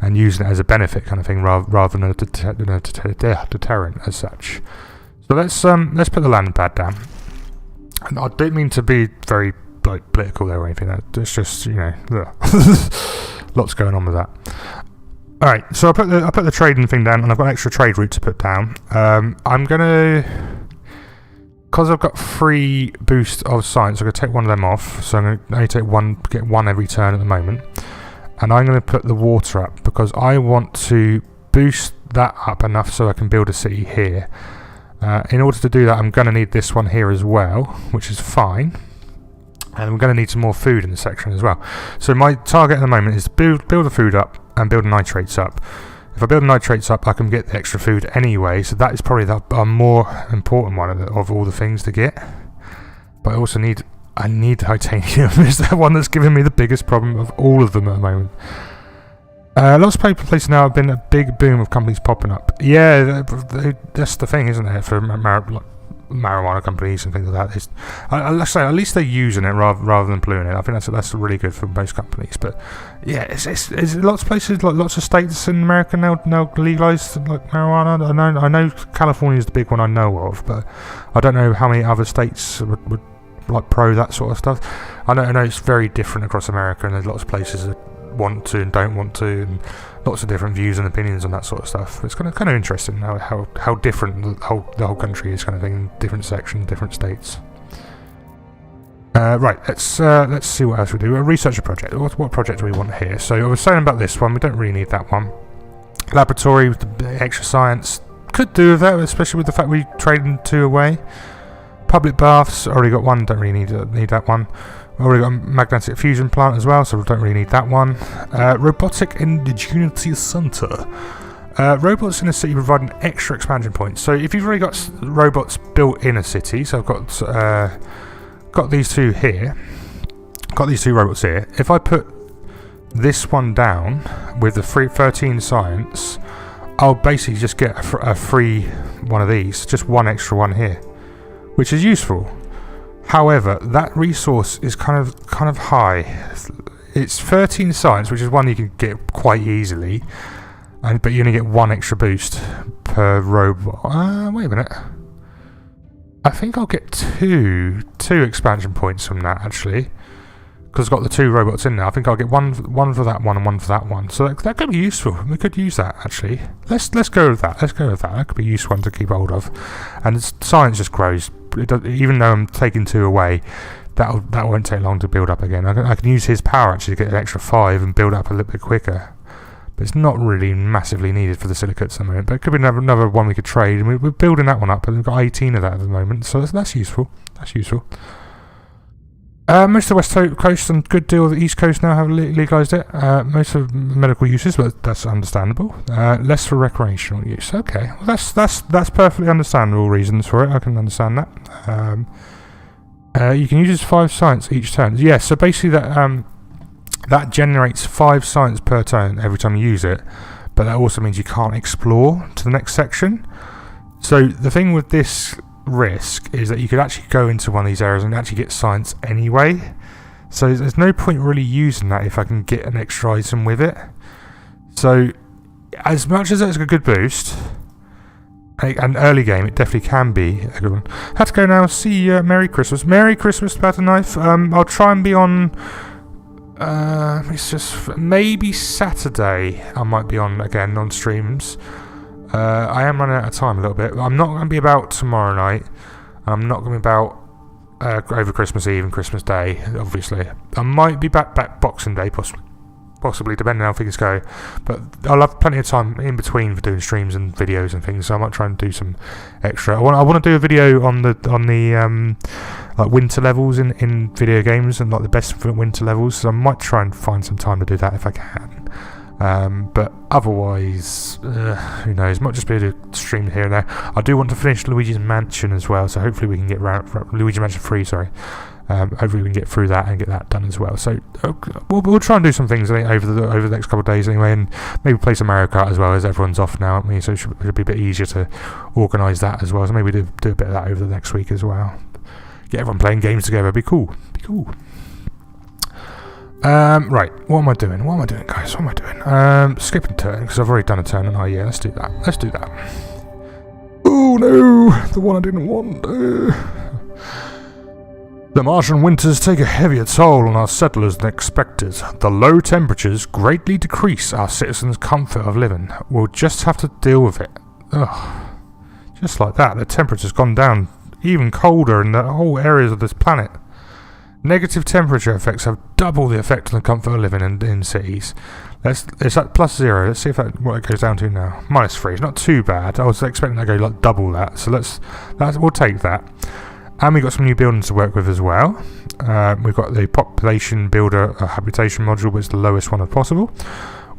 and using it as a benefit kind of thing rather than a deterrent as such. So let's put the landing pad down. And I don't mean to be very like political there or anything. It's just, you know. Lots going on with that. Alright, so I put the trading thing down, and I've got an extra trade route to put down. I'm gonna, because I've got 3 boosts of science, I'm gonna take one of them off. So I'm gonna only get one every turn at the moment, and I'm gonna put the water up because I want to boost that up enough so I can build a city here. In order to do that, I'm gonna need this one here as well, which is fine. And we're going to need some more food in this section as well. So my target at the moment is to build the food up and build the nitrates up. If I build the nitrates up, I can get the extra food anyway. So that is probably the more important one of all the things to get. But I also need I need titanium. Is the one that's giving me the biggest problem of all of them at the moment. Lots of places now have been a big boom of companies popping up. Yeah, that's the thing, isn't it, for marijuana companies and things like that. Let's say at least they're using it rather than polluting it. I think that's really good for most companies. But yeah, it's lots of places, like lots of states in America now legalized like marijuana. I know California is the big one I know of, but I don't know how many other states would like pro that sort of stuff. I know it's very different across America, and there's lots of places that want to and don't want to, and lots of different views and opinions on that sort of stuff. It's kind of interesting how different the whole country is, kind of thing, different sections, different states. Right, let's see what else we do. A researcher project. What project do we want here? So I was saying about this one, we don't really need that one. Laboratory with the extra science, could do with that, especially with the fact we traded 2 away. Public baths, already got one, don't really need that one. Already got a magnetic fusion plant as well, so we don't really need that one. Robotic Ingenuity Center. Robots in a city provide an extra expansion point. So if you've already got robots built in a city, so I've got these two here. Got these 2 robots here. If I put this one down with the 13 science, I'll basically just get a free one of these, just one extra one here, which is useful. However, that resource is kind of high. It's 13 science, which is one you can get quite easily, but you only get 1 extra boost per robot. Wait a minute. I think I'll get two expansion points from that, actually, because I've got the 2 robots in there. I think I'll get one for that one and one for that one. So that could be useful. We could use that, actually. Let's go with that. That could be a useful one to keep hold of. And science just grows. Even though I'm taking 2 away, that won't take long to build up again. I can use his power actually to get an extra 5 and build up a little bit quicker. But it's not really massively needed for the silicates at the moment. But it could be another one we could trade. And we're building that one up, and we've got 18 of that at the moment. So that's useful. Most of the West Coast and good deal of the East Coast now have legalised it. Most of medical uses, but that's understandable. Less for recreational use. Okay, well that's perfectly understandable reasons for it. I can understand that. You can use as 5 science each turn. Yeah, so basically that generates 5 science per turn every time you use it, but that also means you can't explore to the next section. So the thing with this risk is that you could actually go into one of these areas and actually get science anyway, so there's no point really using that if I can get an extra item with it. So as much as it's a good boost, an early game, it definitely can be a good one. Had to go now. See you. Merry Christmas. Merry Christmas, Pat and Knife. I'll try and be on. It's just maybe Saturday. I might be on again on streams. I am running out of time a little bit. I'm not going to be about tomorrow night. I'm not going to be about over Christmas Eve and Christmas Day, obviously. I might be back Boxing Day, possibly, depending on how things go. But I'll have plenty of time in between for doing streams and videos and things, so I might try and do some extra. I want to do a video on the like winter levels in video games, and like the best winter levels, so I might try and find some time to do that if I can. But otherwise, who knows, might just be able to stream here and there. I do want to finish Luigi's Mansion as well, so hopefully we can get Luigi Mansion 3, sorry. Hopefully we can get through that and get that done as well. So we'll try and do some things over the next couple of days anyway, and maybe play some Mario Kart as well, as everyone's off now, aren't we? So it should be a bit easier to organise that as well. So maybe do a bit of that over the next week as well. Get everyone playing games together. Be cool. Right, what am I doing, guys? What am I doing? Skipping turn, because I've already done a turn, and yeah, let's do that. Oh no, the one I didn't want. The Martian winters take a heavier toll on our settlers than expected. The low temperatures greatly decrease our citizens' comfort of living. We'll just have to deal with it. Ugh. Just like that, the temperature's gone down even colder in the whole areas of this planet. Negative temperature effects have double the effect on the comfort of living in cities. It's at +0. Let's see what it goes down to now. -3. It's not too bad. I was expecting that to go like double that. So we'll take that. And we've got some new buildings to work with as well. We've got the population builder habitation module, which is the lowest one as possible.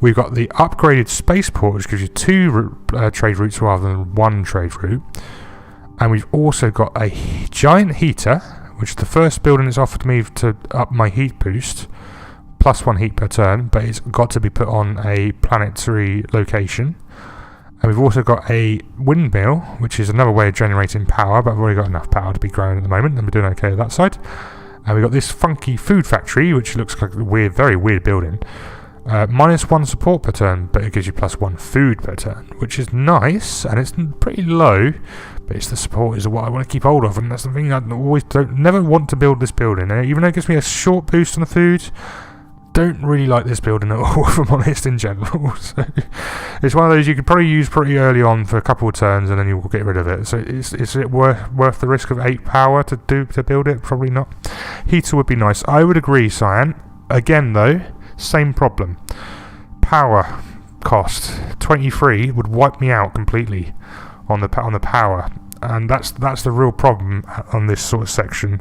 We've got the upgraded spaceport, which gives you 2 trade routes rather than 1 trade route. And we've also got a giant heater, which is the first building it's offered me to up my heat boost, +1 heat per turn, but it's got to be put on a planetary location. And we've also got a windmill, which is another way of generating power, but I've already got enough power to be growing at the moment, and we're doing okay with that side. And we've got this funky food factory, which looks like a weird, very weird building. -1 support per turn, but it gives you +1 food per turn, which is nice, and it's pretty low, but it's the support is what I want to keep hold of, and that's the thing I never want to build this building. Even though it gives me a short boost on the food, don't really like this building at all, if I'm honest, in general. So it's one of those you could probably use pretty early on for a couple of turns, and then you will get rid of it. So is it worth the risk of 8 power to build it? Probably not. Heater would be nice. I would agree, Cyan. Again, though, same problem. Power cost 23 would wipe me out completely on the power, and that's the real problem on this sort of section,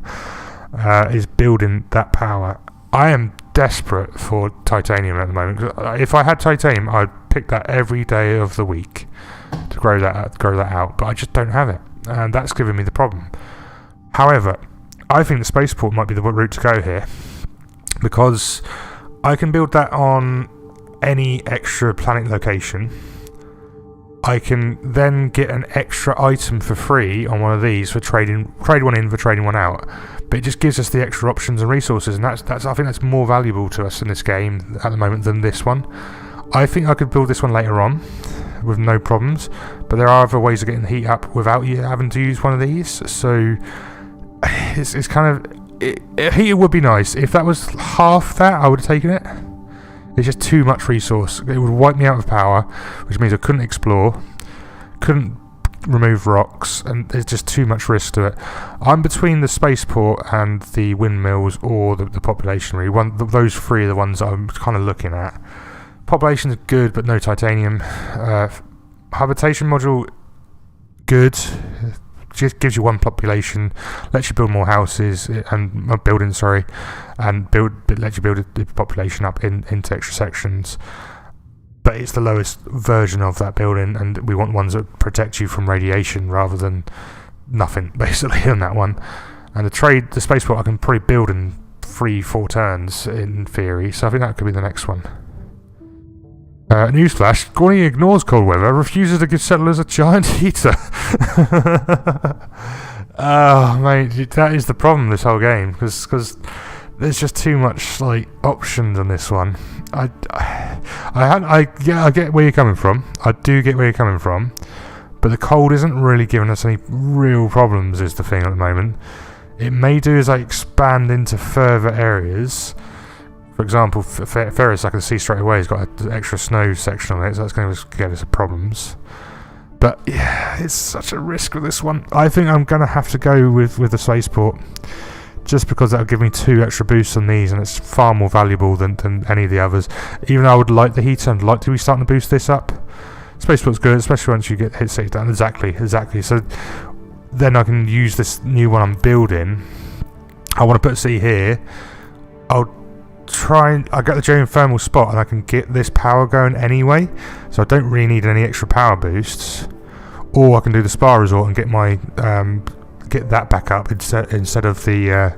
is building that power. I am desperate for titanium at the moment. If I had titanium, I'd pick that every day of the week to grow that out, but I just don't have it, and that's giving me the problem. However, I think the spaceport might be the route to go here, because I can build that on any extra planet location. I can then get an extra item for free on one of these for trade one in for trading one out. But it just gives us the extra options and resources, and I think that's more valuable to us in this game at the moment than this one. I think I could build this one later on with no problems, but there are other ways of getting the heat up without you having to use one of these. So it's kind of a heater would be nice. If that was half that, I would have taken it. It's just too much resource. It would wipe me out of power, which means I couldn't explore, couldn't remove rocks, and there's just too much risk to it. I'm between the spaceport and the windmills or the population. Really, those three are the ones I'm kind of looking at. Population's good, but no titanium. Habitation module, good. Just gives you one population, lets you build more houses and buildings, and lets you build the population up into extra sections. But it's the lowest version of that building, and we want ones that protect you from radiation rather than nothing, basically, on that one. And the spaceport I can probably build in 3-4 turns in theory, so I think that could be the next one. Newsflash, Gorney ignores cold weather, refuses to give settlers a giant heater. Oh, mate, that is the problem this whole game, because there's just too much options on this one. I get where you're coming from. I do get where you're coming from, but the cold isn't really giving us any real problems, is the thing at the moment. It may do as I expand into further areas. For example, Ferris, I can see straight away, has got an extra snow section on it, so that's going to give us some problems. But yeah, it's such a risk with this one. I think I'm going to have to go with the spaceport, just because that'll give me 2 extra boosts on these, and it's far more valuable than any of the others. Even though I would like the heater and like to be starting to boost this up, spaceport's good, especially once you get hit safe down. Exactly. So then I can use this new one I'm building. I want to put C here. I'll get the geothermal spot, and I can get this power going anyway, so I don't really need any extra power boosts. Or I can do the spa resort and get my get that back up instead of the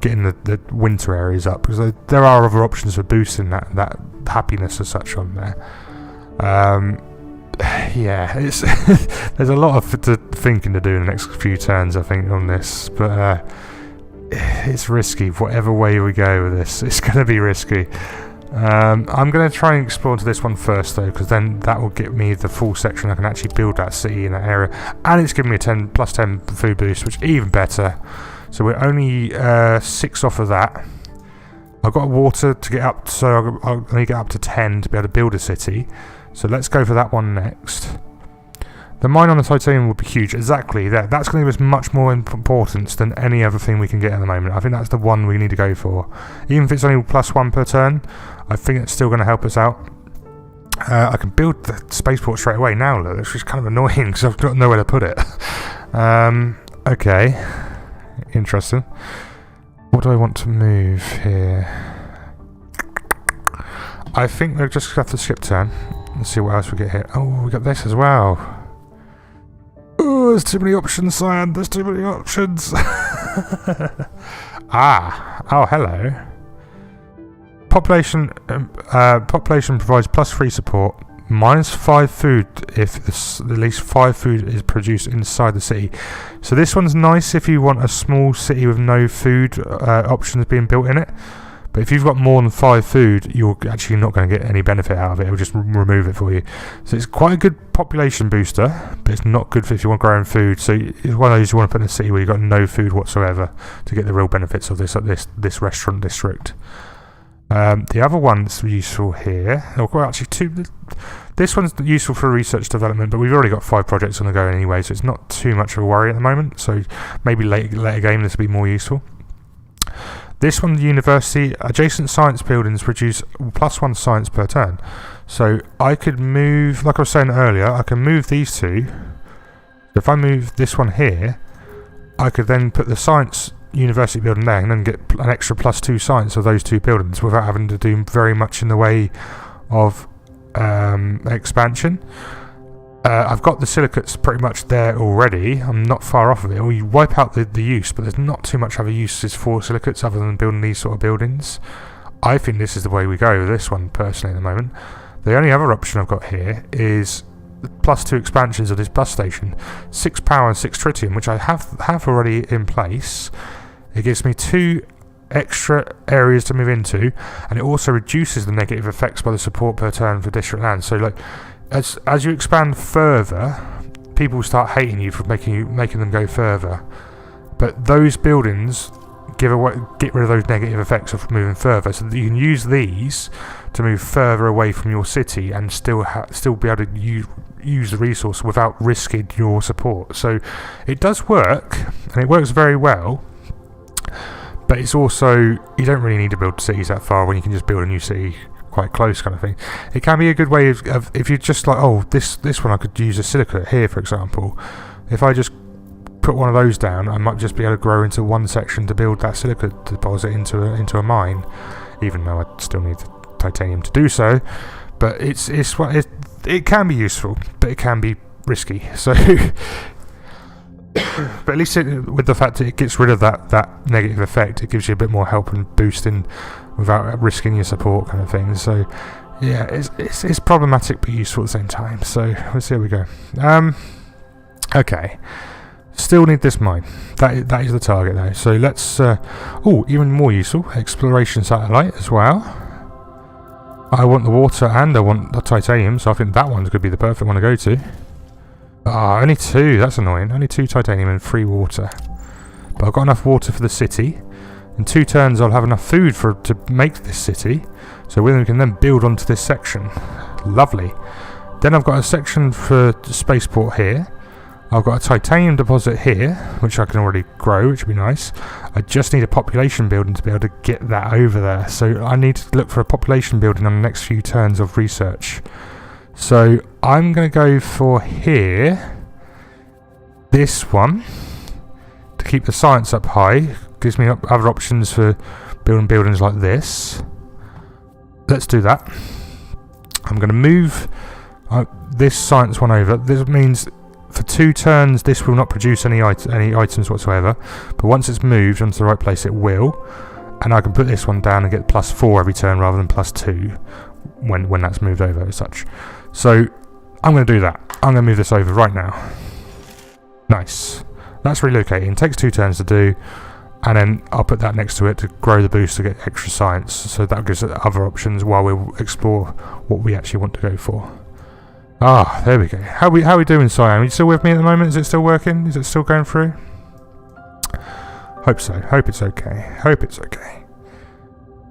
getting the winter areas up, because there are other options for boosting that happiness as such on there. Yeah, it's there's a lot of thinking to do in the next few turns, I think, on this, but it's risky. Whatever way we go with this, it's going to be risky. I'm going to try and explore into this one first, though, because then that will get me the full section. I can actually build that city in that area, and it's giving me a +10 food boost, which is even better. So we're only 6 off of that. I've got water to get up, so I'll only get up to 10 to be able to build a city. So let's go for that one next. The mine on the titanium would be huge. Exactly, that's going to give us much more importance than any other thing we can get at the moment. I think that's the one we need to go for. Even if it's only +1 per turn, I think it's still going to help us out. I can build the spaceport straight away now, look, which is kind of annoying because I've got nowhere to put it. Okay, interesting. What do I want to move here? I think we'll just have to skip turn. Let's see what else we get here. Oh, we got this as well. Oh, there's too many options, Cyan. There's too many options. Oh, hello. Population provides +3 support, -5 food if at least 5 food is produced inside the city. So this one's nice if you want a small city with no food options being built in it. But if you've got more than 5 food, you're actually not going to get any benefit out of it. It'll just remove it for you. So it's quite a good population booster, but it's not good for if you want growing food. So it's one of those you want to put in a city where you've got no food whatsoever to get the real benefits of this restaurant district. The other one that's useful here, well actually two. This one's useful for research development, but we've already got 5 projects on the go anyway, so it's not too much of a worry at the moment. So maybe later game this will be more useful. This one, the university, adjacent science buildings produce +1 science per turn. So I could move, like I was saying earlier, I can move these two. If I move this one here, I could then put the science university building there and then get an extra +2 science of those 2 buildings without having to do very much in the way of expansion. I've got the silicates pretty much there already. I'm not far off of it. Or you wipe out the use, but there's not too much other uses for silicates other than building these sort of buildings. I think this is the way we go with this one personally at the moment. The only other option I've got here is +2 expansions of this bus station. 6 power and 6 tritium, which I have already in place. It gives me 2 extra areas to move into, and it also reduces the negative effects by the support per turn for district land. So like as you expand further, people start hating you for making them go further. But those buildings get rid of those negative effects of moving further, so that you can use these to move further away from your city and still be able to use the resource without risking your support. So it does work, and it works very well. But it's also, you don't really need to build cities that far when you can just build a new city quite close kind of thing. It can be a good way of if you're just like, oh, this one I could use a silicate here, for example. If I just put one of those down, I might just be able to grow into one section to build that silicate deposit into a mine, even though I still need the titanium to do so. But it can be useful, but it can be risky. So but at least with the fact that it gets rid of that negative effect, it gives you a bit more help and boosting without risking your support kind of thing. So yeah, it's problematic but useful at the same time. So let's see how we go. Okay, still need this mine. That is the target though. So let's even more useful, exploration satellite as well. I want the water and I want the titanium, so I think that one's going to be the perfect one to go to. Only 2, that's annoying. Only 2 titanium and 3 water. But I've got enough water for the city. In 2 turns I'll have enough food to make this city. So we can then build onto this section. Lovely. Then I've got a section for spaceport here. I've got a titanium deposit here, which I can already grow, which would be nice. I just need a population building to be able to get that over there. So I need to look for a population building on the next few turns of research. So I'm going to go for here, this one, to keep the science up high. Gives me other options for building buildings like this. Let's do that. I'm going to move this science one over. This means for 2 turns this will not produce any items whatsoever, but once it's moved onto the right place it will, and I can put this one down and get +4 every turn rather than +2 when that's moved over as such. So I'm going to do that. I'm going to move this over right now. Nice. That's relocating. Takes 2 turns to do, and then I'll put that next to it to grow the boost to get extra science. So that gives us other options while we explore what we actually want to go for. There we go. How we doing, Cyan? Are you still with me at the moment? Is it still working? Is it still going through? Hope so. Hope it's okay. Hope it's okay.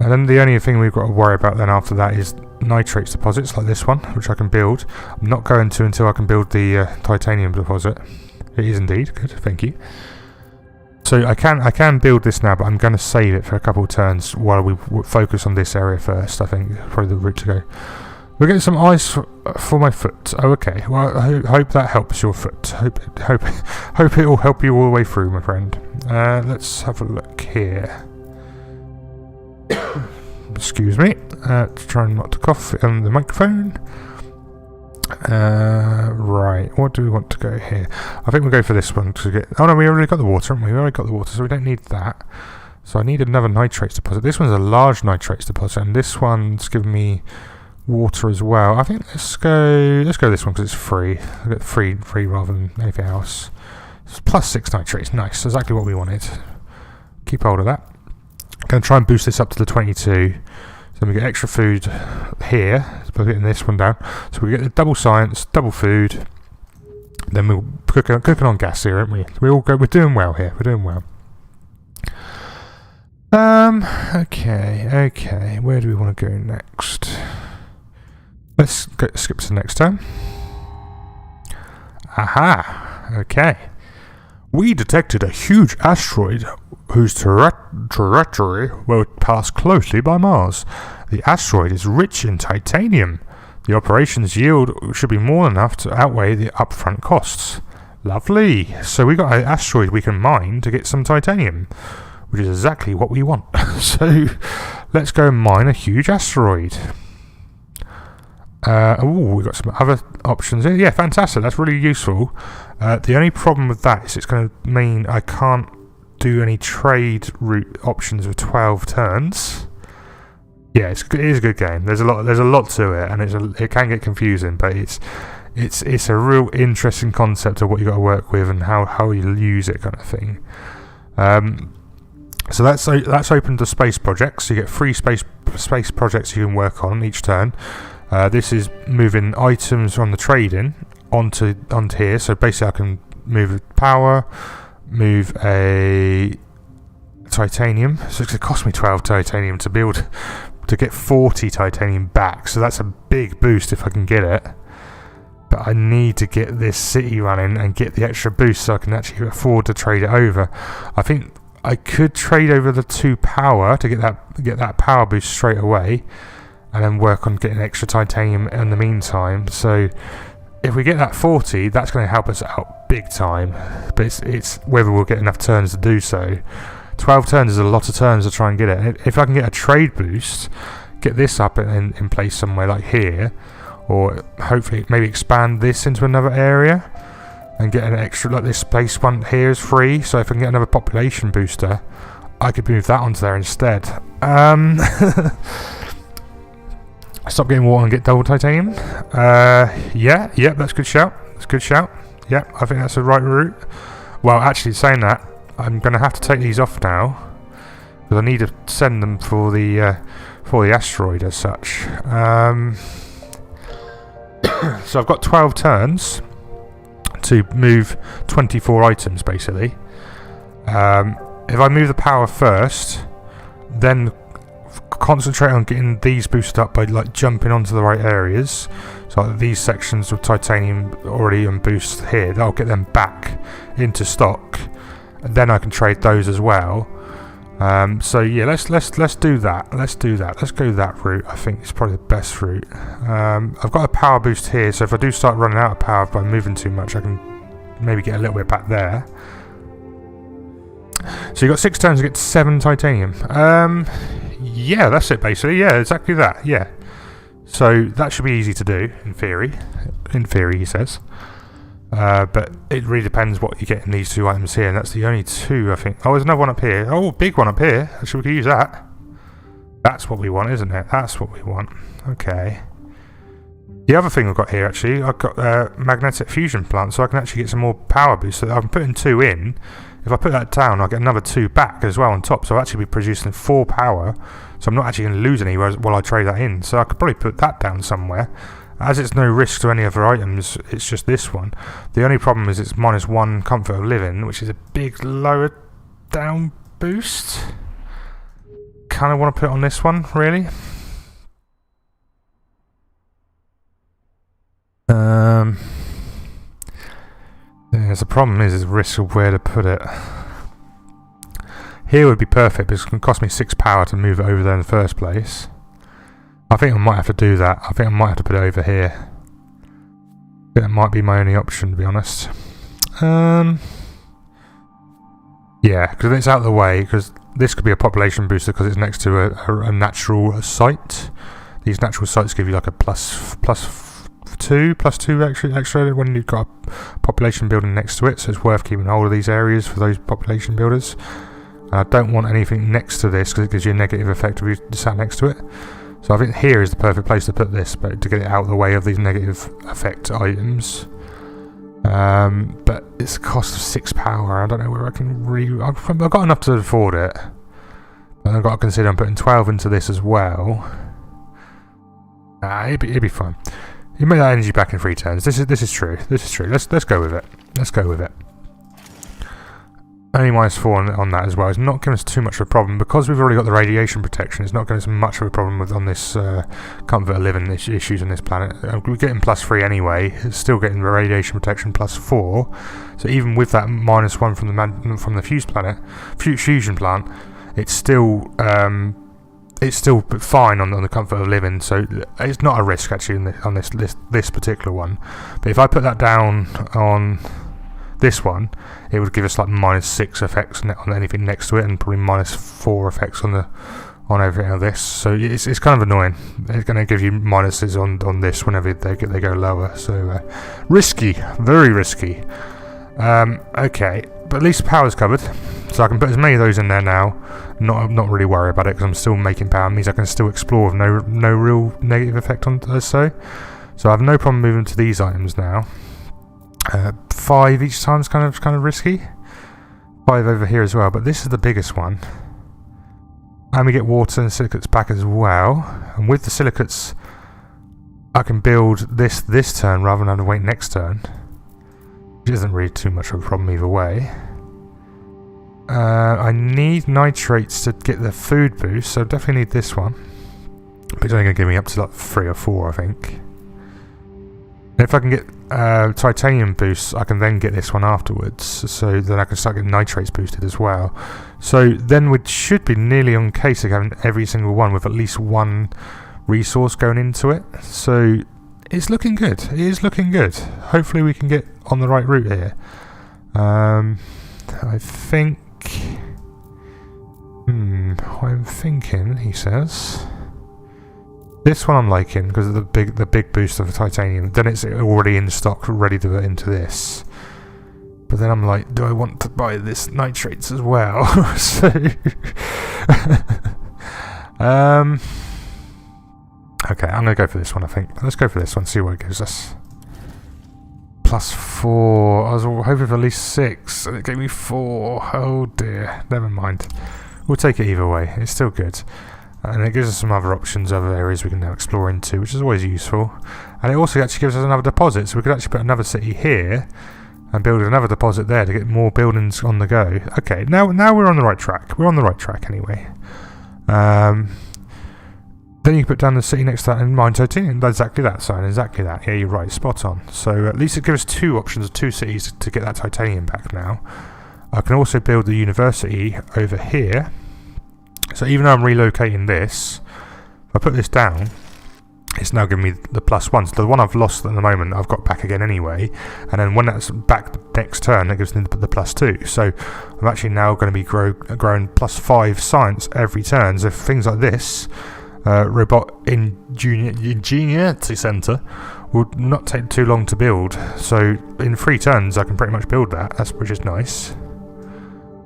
And then the only thing we've got to worry about then after that is nitrates deposits like this one, which I can build. I'm not going to until I can build the titanium deposit. It is indeed. Good, thank you. So I can build this now, but I'm going to save it for a couple of turns while we focus on this area first. I think probably the route to go. We're getting some ice for my foot. Oh, okay. Well, I hope that helps your foot. Hope it will help you all the way through, my friend. Let's have a look here. Excuse me. Trying not to cough on the microphone. Right, what do we want to go here? I think we'll go for this one to get... Oh no, we already got the water, haven't we? We already got the water, so we don't need that. So I need another nitrates deposit. This one's a large nitrates deposit, and this one's giving me water as well. I think let's go this one because it's free. I get free rather than anything else. It's +6 nitrates, nice, exactly what we wanted. Keep hold of that. Going to try and boost this up to the 22. So we get extra food here. So we're getting this one down. So we get the double science, double food. Then we're cooking on gas here, aren't we? We're doing well here. We're doing well. Okay. Where do we want to go next? Let's skip to the next turn. Aha! Okay. We detected a huge asteroid whose trajectory will pass closely by Mars. The asteroid is rich in titanium. The operations yield should be more than enough to outweigh the upfront costs. Lovely. So we got an asteroid we can mine to get some titanium, which is exactly what we want. So let's go mine a huge asteroid. We've got some other options here. Yeah, fantastic. That's really useful. The only problem with that is it's going to mean I can't do any trade route options with 12 turns. Yeah, it is a good game. There's a lot to it, and it can get confusing, but it's a real interesting concept of what you got to work with and how you use it, kind of thing. So that's open to space projects. So you get 3 space projects you can work on each turn. This is moving items from the trading onto here. So basically, I can move power, move a titanium. So it's going to cost me 12 titanium to build to get 40 titanium back. So that's a big boost if I can get it. But I need to get this city running and get the extra boost so I can actually afford to trade it over. I think I could trade over the 2 power to get that power boost straight away, and then work on getting extra titanium in the meantime. So if we get that 40, that's going to help us out big time. But it's whether we'll get enough turns to do so. 12 turns is a lot of turns to try and get it. And if I can get a trade boost, get this up in place somewhere like here, or hopefully maybe expand this into another area and get an extra, like this space one here is free. So if I can get another population booster, I could move that onto there instead. Stop getting water and get double titanium. Yeah, that's a good shout. Yeah, I think that's the right route. Well, actually, saying that, I'm going to have to take these off now because I need to send them for the asteroid as such. So I've got 12 turns to move 24 items, basically. If I move the power first, then concentrate on getting these boosted up by like jumping onto the right areas. So like these sections with titanium already on boost here, I'll get them back into stock, and then I can trade those as well. So yeah, let's do that. Let's go that route. I think it's probably the best route. I've got a power boost here, so if I do start running out of power by moving too much, I can maybe get a little bit back there. So you've got 6 turns to get 7 titanium. Yeah, that's it basically. Yeah, exactly that. Yeah. So that should be easy to do, in theory. In theory, he says. But it really depends what you get in these 2 items here, and that's the only 2, I think. Oh, there's another one up here. Oh, big one up here. Actually, we could use that. That's what we want, isn't it? That's what we want. Okay. The other thing I've got here, actually, I've got a magnetic fusion plant, so I can actually get some more power boost. So I'm putting 2 in. If I put that down, I'll get another 2 back as well on top. So I'll actually be producing 4 power. So I'm not actually going to lose any while I trade that in. So I could probably put that down somewhere. As it's no risk to any other items, it's just this one. The only problem is it's -1 comfort of living, which is a big lower down boost. Kind of want to put it on this one, really. Yeah, the problem is risk of where to put it. Here would be perfect, because it's going to cost me 6 power to move it over there in the first place. I think I might have to do that. I think I might have to put it over here. I think that might be my only option, to be honest. Yeah, because it's out of the way, because this could be a population booster because it's next to a natural site. These natural sites give you like a plus +2 extra when you've got a population building next to it, so it's worth keeping hold of these areas for those population builders. And I don't want anything next to this because it gives you a negative effect if you sat next to it. So I think here is the perfect place to put this, but to get it out of the way of these negative effect items. But it's a cost of 6 power. I don't know where I can I've got enough to afford it. And I've got to consider I'm putting 12 into this as well. It'd be fine. You make that energy back in 3 turns. This is true. This is true. Let's go with it. Let's go with it. Only -4 on that as well. It's not giving us too much of a problem because we've already got the radiation protection. It's not giving us much of a problem on this comfort of living issues on this planet. We're getting +3 anyway. It's still getting the radiation protection +4. So even with that -1 from the fusion plant, it's still fine on the comfort of living. So it's not a risk actually on this particular one. But if I put that down on this one, it would give us like -6 effects on anything next to it, and probably -4 effects on everything on this. So it's kind of annoying. It's going to give you minuses on this whenever they go lower. So risky, very risky. Okay, but at least power's covered, so I can put as many of those in there now. Not really worry about it because I'm still making power. It means I can still explore with no real negative effect on those. So I have no problem moving to these items now. 5 each time is kind of risky. 5 over here as well, but this is the biggest one. And we get water and silicates back as well. And with the silicates, I can build this turn rather than having to wait next turn, which isn't really too much of a problem either way. I need nitrates to get the food boost, so definitely need this one. But it's only going to give me up to like 3 or 4, I think. And if I can get titanium boosts, I can then get this one afterwards, so then I can start getting nitrates boosted as well. So then we should be nearly on case of having every single one with at least one resource going into it. So it's looking good. It is looking good. Hopefully we can get on the right route here. I think... I'm thinking, he says... This one I'm liking because of the big boost of the titanium. Then it's already in stock, ready to put into this. But then I'm like, do I want to buy this nitrates as well? So, okay, I'm gonna go for this one. I think let's go for this one. See what it gives us. +4. I was hoping for at least 6, and it gave me 4. Oh dear. Never mind. We'll take it either way. It's still good. And it gives us some other options, other areas we can now explore into, which is always useful. And it also actually gives us another deposit, so we could actually put another city here and build another deposit there to get more buildings on the go. Okay, now we're on the right track. We're on the right track anyway. Then you can put down the city next to that and mine titanium. Exactly that, sign. Exactly that. Yeah, you're right. Spot on. So at least it gives us 2 options of 2 cities to get that titanium back now. I can also build the university over here. So even though I'm relocating this, if I put this down, it's now giving me the +1. So the one I've lost at the moment, I've got back again anyway. And then when that's back next turn, it gives me the +2. So I'm actually now going to be growing +5 science every turn. So things like this, robot ingenuity center, would not take too long to build. So in 3 turns, I can pretty much build that, which is nice.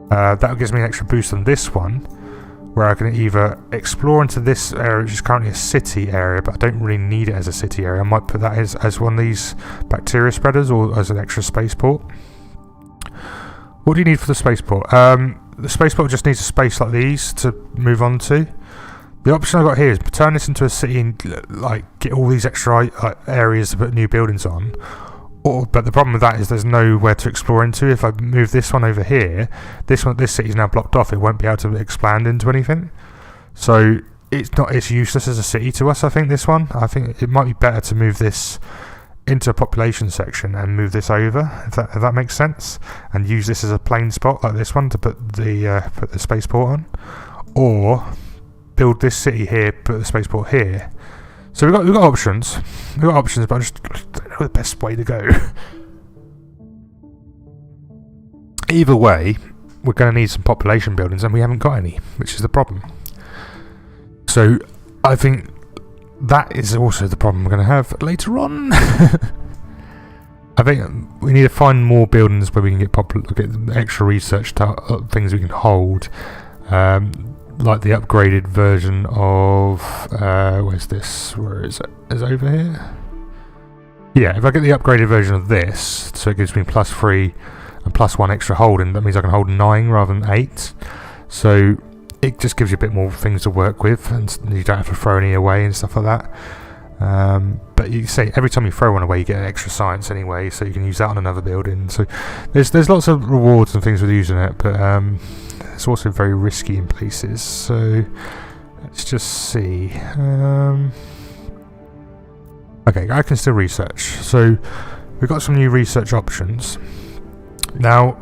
That gives me an extra boost on this one, where I can either explore into this area, which is currently a city area, but I don't really need it as a city area. I might put that as one of these bacteria spreaders or as an extra spaceport. What do you need for the spaceport? The spaceport just needs a space like these to move on to. The option I've got here is turn this into a city and get all these extra areas to put new buildings on. But the problem with that is there's nowhere to explore into. If I move this one over here, this city is now blocked off. It won't be able to expand into anything. So it's useless as a city to us, I think, this one. I think it might be better to move this into a population section and move this over, if that makes sense, and use this as a plain spot like this one to put the spaceport on, or build this city here, put the spaceport here. So we've got options. We've got options, but I just don't know the best way to go. Either way, we're going to need some population buildings, and we haven't got any, which is the problem. So I think that is also the problem we're going to have later on. I think we need to find more buildings where we can get extra research things we can hold, like the upgraded version of where's this? Where is it? Is it over here? Yeah, if I get the upgraded version of this, so it gives me +3 and +1 extra holding, that means I can hold 9 rather than 8. So it just gives you a bit more things to work with, and you don't have to throw any away and stuff like that. But you say every time you throw one away, you get extra science anyway, so you can use that on another building. So there's lots of rewards and things with using it, but it's also very risky in places. So let's just see. Okay, I can still research. So we've got some new research options. Now,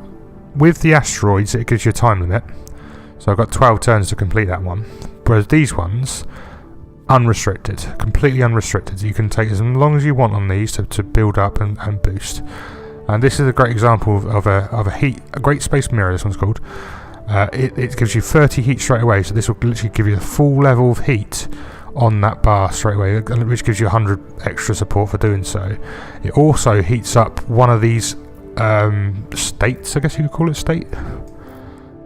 with the asteroids, it gives you a time limit. So I've got 12 turns to complete that one. Whereas these ones, unrestricted, completely unrestricted. You can take as long as you want on these to build up and boost. And this is a great example of a great space mirror. This one's called. It gives you 30 heat straight away. So this will literally give you the full level of heat on that bar straight away, which gives you 100 extra support for doing so. It also heats up one of these states, I guess you could call it state.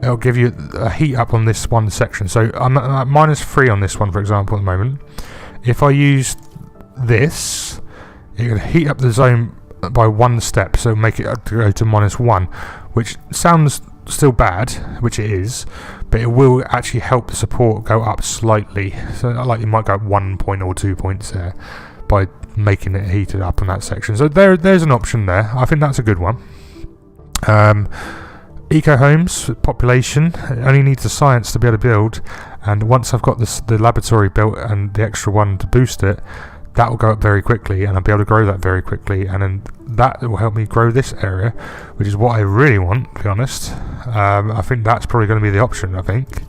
It'll give you a heat up on this one section. So I'm at -3 on this one, for example, at the moment. If I use this, it can heat up the zone by 1 step, so make it go to -1, which sounds still bad, which it is, but it will actually help the support go up slightly. So like you might go up 1 point or 2 points there by making it heated up on that section. So there's an option there. I think that's a good one. Eco homes population, it only needs the science to be able to build, and once I've got the laboratory built and the extra one to boost it, that will go up very quickly, and I'll be able to grow that very quickly, and then that will help me grow this area, which is what I really want, to be honest. I think that's probably going to be the option, I think,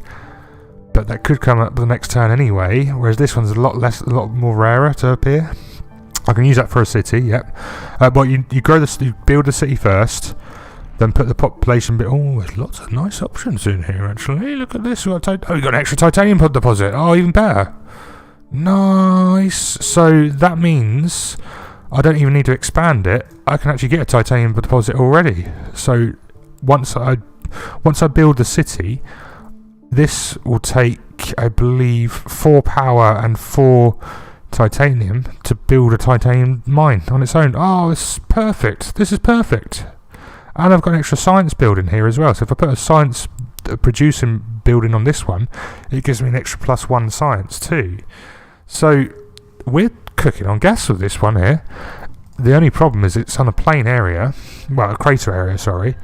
but that could come up the next turn anyway, whereas this one's a lot more rarer to appear. I can use that for a city, yep. But you build the city first, then put the population bit. Oh, there's lots of nice options in here, actually. Hey, look at this. We've got you got an extra titanium deposit. Oh, even better. Nice. So that means I don't even need to expand it. I can actually get a titanium deposit already. So once I build the city, this will take, I believe, 4 power and 4 titanium to build a titanium mine on its own. Oh, this is perfect. This is perfect. And I've got an extra science building here as well. So if I put a science producing building on this one, it gives me an extra +1 science too. So we're cooking on gas with this one here. The only problem is it's on a plain area, well, a crater area, sorry,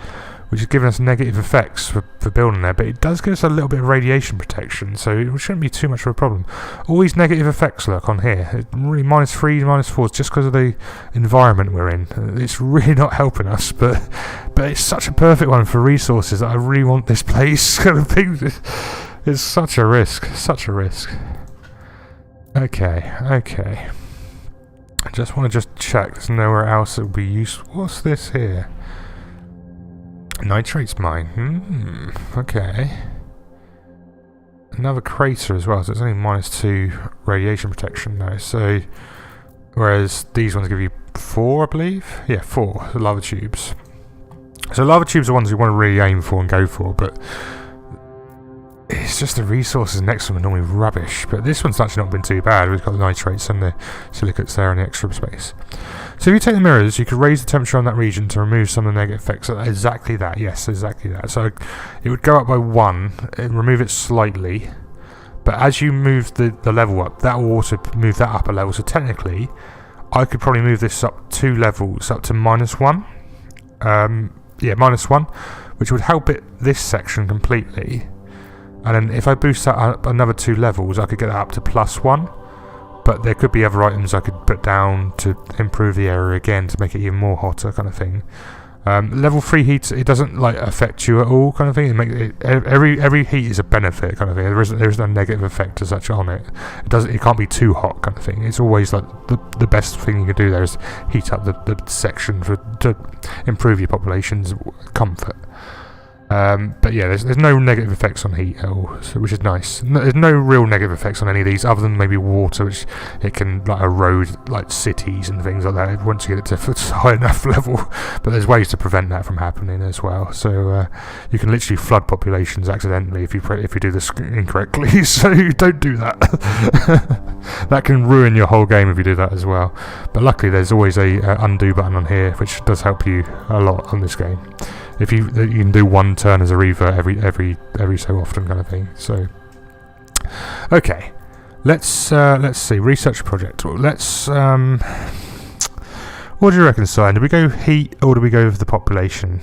which is giving us negative effects for building there, but it does give us a little bit of radiation protection, so it shouldn't be too much of a problem. All these negative effects, look, on here, it's really -3, -4, just because of the environment we're in. It's really not helping us, but it's such a perfect one for resources that I really want this place. It's such a risk, Okay. I just want to check there's nowhere else that would be useful. What's this here? Nitrates mine. Okay. Another crater as well, so it's only -2 radiation protection though. So, whereas these ones give you 4, I believe. Yeah, 4 lava tubes. So lava tubes are ones you want to really aim for and go for, but it's just the resources next to them are normally rubbish. But this one's actually not been too bad. We've got the nitrates and the silicates there and the extra space. So if you take the mirrors, you could raise the temperature on that region to remove some of the negative effects. Exactly that, yes, exactly that. So it would go up by 1, remove it slightly, but as you move the level up, that will also move that up a level. So technically, I could probably move this up 2 levels, up to -1. -1, which would help this section completely. And then if I boost that up another 2 levels, I could get that up to +1. But there could be other items I could put down to improve the area again to make it even more hotter, kind of thing. Level 3 heat, it doesn't like affect you at all, kind of thing. Every heat is a benefit, kind of thing. There is no negative effect as such on it. It can't be too hot, kind of thing. It's always like the best thing you can do there is heat up the section to improve your population's comfort. But yeah, there's no negative effects on heat at all, which is nice. There's no real negative effects on any of these, other than maybe water, which it can like erode like cities and things like that once you get it to a high enough level. But there's ways to prevent that from happening as well. So you can literally flood populations accidentally if you do this incorrectly. So don't do that. That can ruin your whole game if you do that as well. But luckily, there's always a undo button on here, which does help you a lot on this game. If you can do one turn as a reaver every so often, kind of thing. So, okay, let's see, research project. Let's what do you reckon, Simon? Do we go heat or do we go for the population?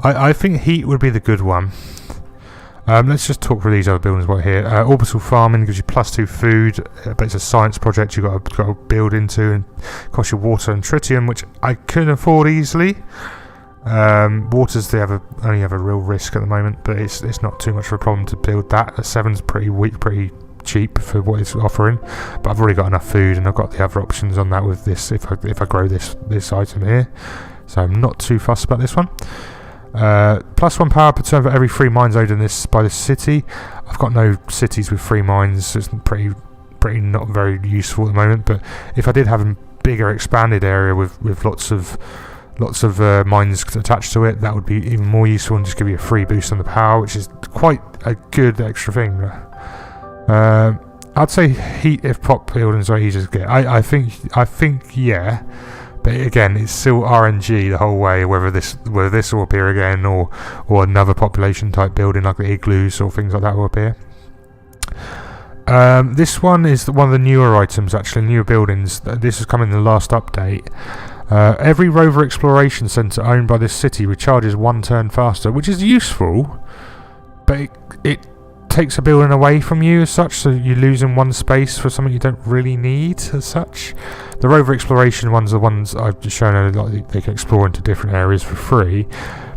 I think heat would be the good one. Let's just talk through these other buildings right here. Orbital farming gives you +2 food, but it's a science project you've got to build into, and costs you water and tritium, which I couldn't afford easily. Waters only have a real risk at the moment, but it's not too much of a problem to build that. A 7's pretty weak, pretty cheap for what it's offering, but I've already got enough food and I've got the other options on that with this if I grow this item here, so I'm not too fussed about this one. +1 power per turn for every 3 mines owned by this city. I've got no cities with 3 mines, so it's pretty not very useful at the moment, but if I did have a bigger expanded area with lots of mines attached to it, that would be even more useful and just give you a free boost on the power, which is quite a good extra thing. I'd say heat if pop buildings are easy to get. I think yeah, but again, it's still RNG the whole way, whether this will appear again or another population type building like the igloos or things like that will appear. This one is one of the newer items, actually, newer buildings. This has come in the last update. Every rover exploration centre owned by this city recharges 1 turn faster, which is useful, but it takes a building away from you as such, so you're losing 1 space for something you don't really need as such. The rover exploration ones are the ones I've just shown, like they can explore into different areas for free,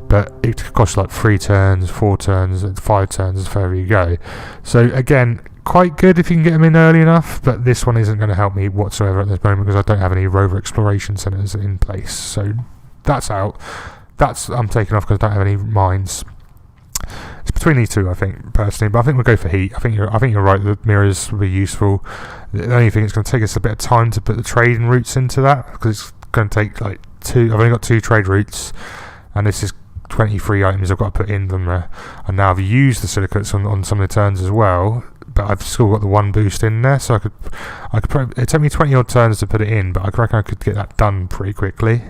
but it costs like 3 turns, 4 turns, and 5 turns as further you go. So again, quite good if you can get them in early enough, but this one isn't going to help me whatsoever at this moment because I don't have any rover exploration centres in place. So that's out. I'm taking off because I don't have any mines. It's between these two, I think, personally, but I think we'll go for heat. I think you're right. The mirrors will be useful. The only thing, it's going to take us a bit of time to put the trading routes into that because it's going to take like 2. I've only got 2 trade routes, and this is 23 items I've got to put in them there. And now I've used the silicates on some of the turns as well, but I've still got the 1 boost in there, so I could probably, it took me 20 odd turns to put it in, but I reckon I could get that done pretty quickly,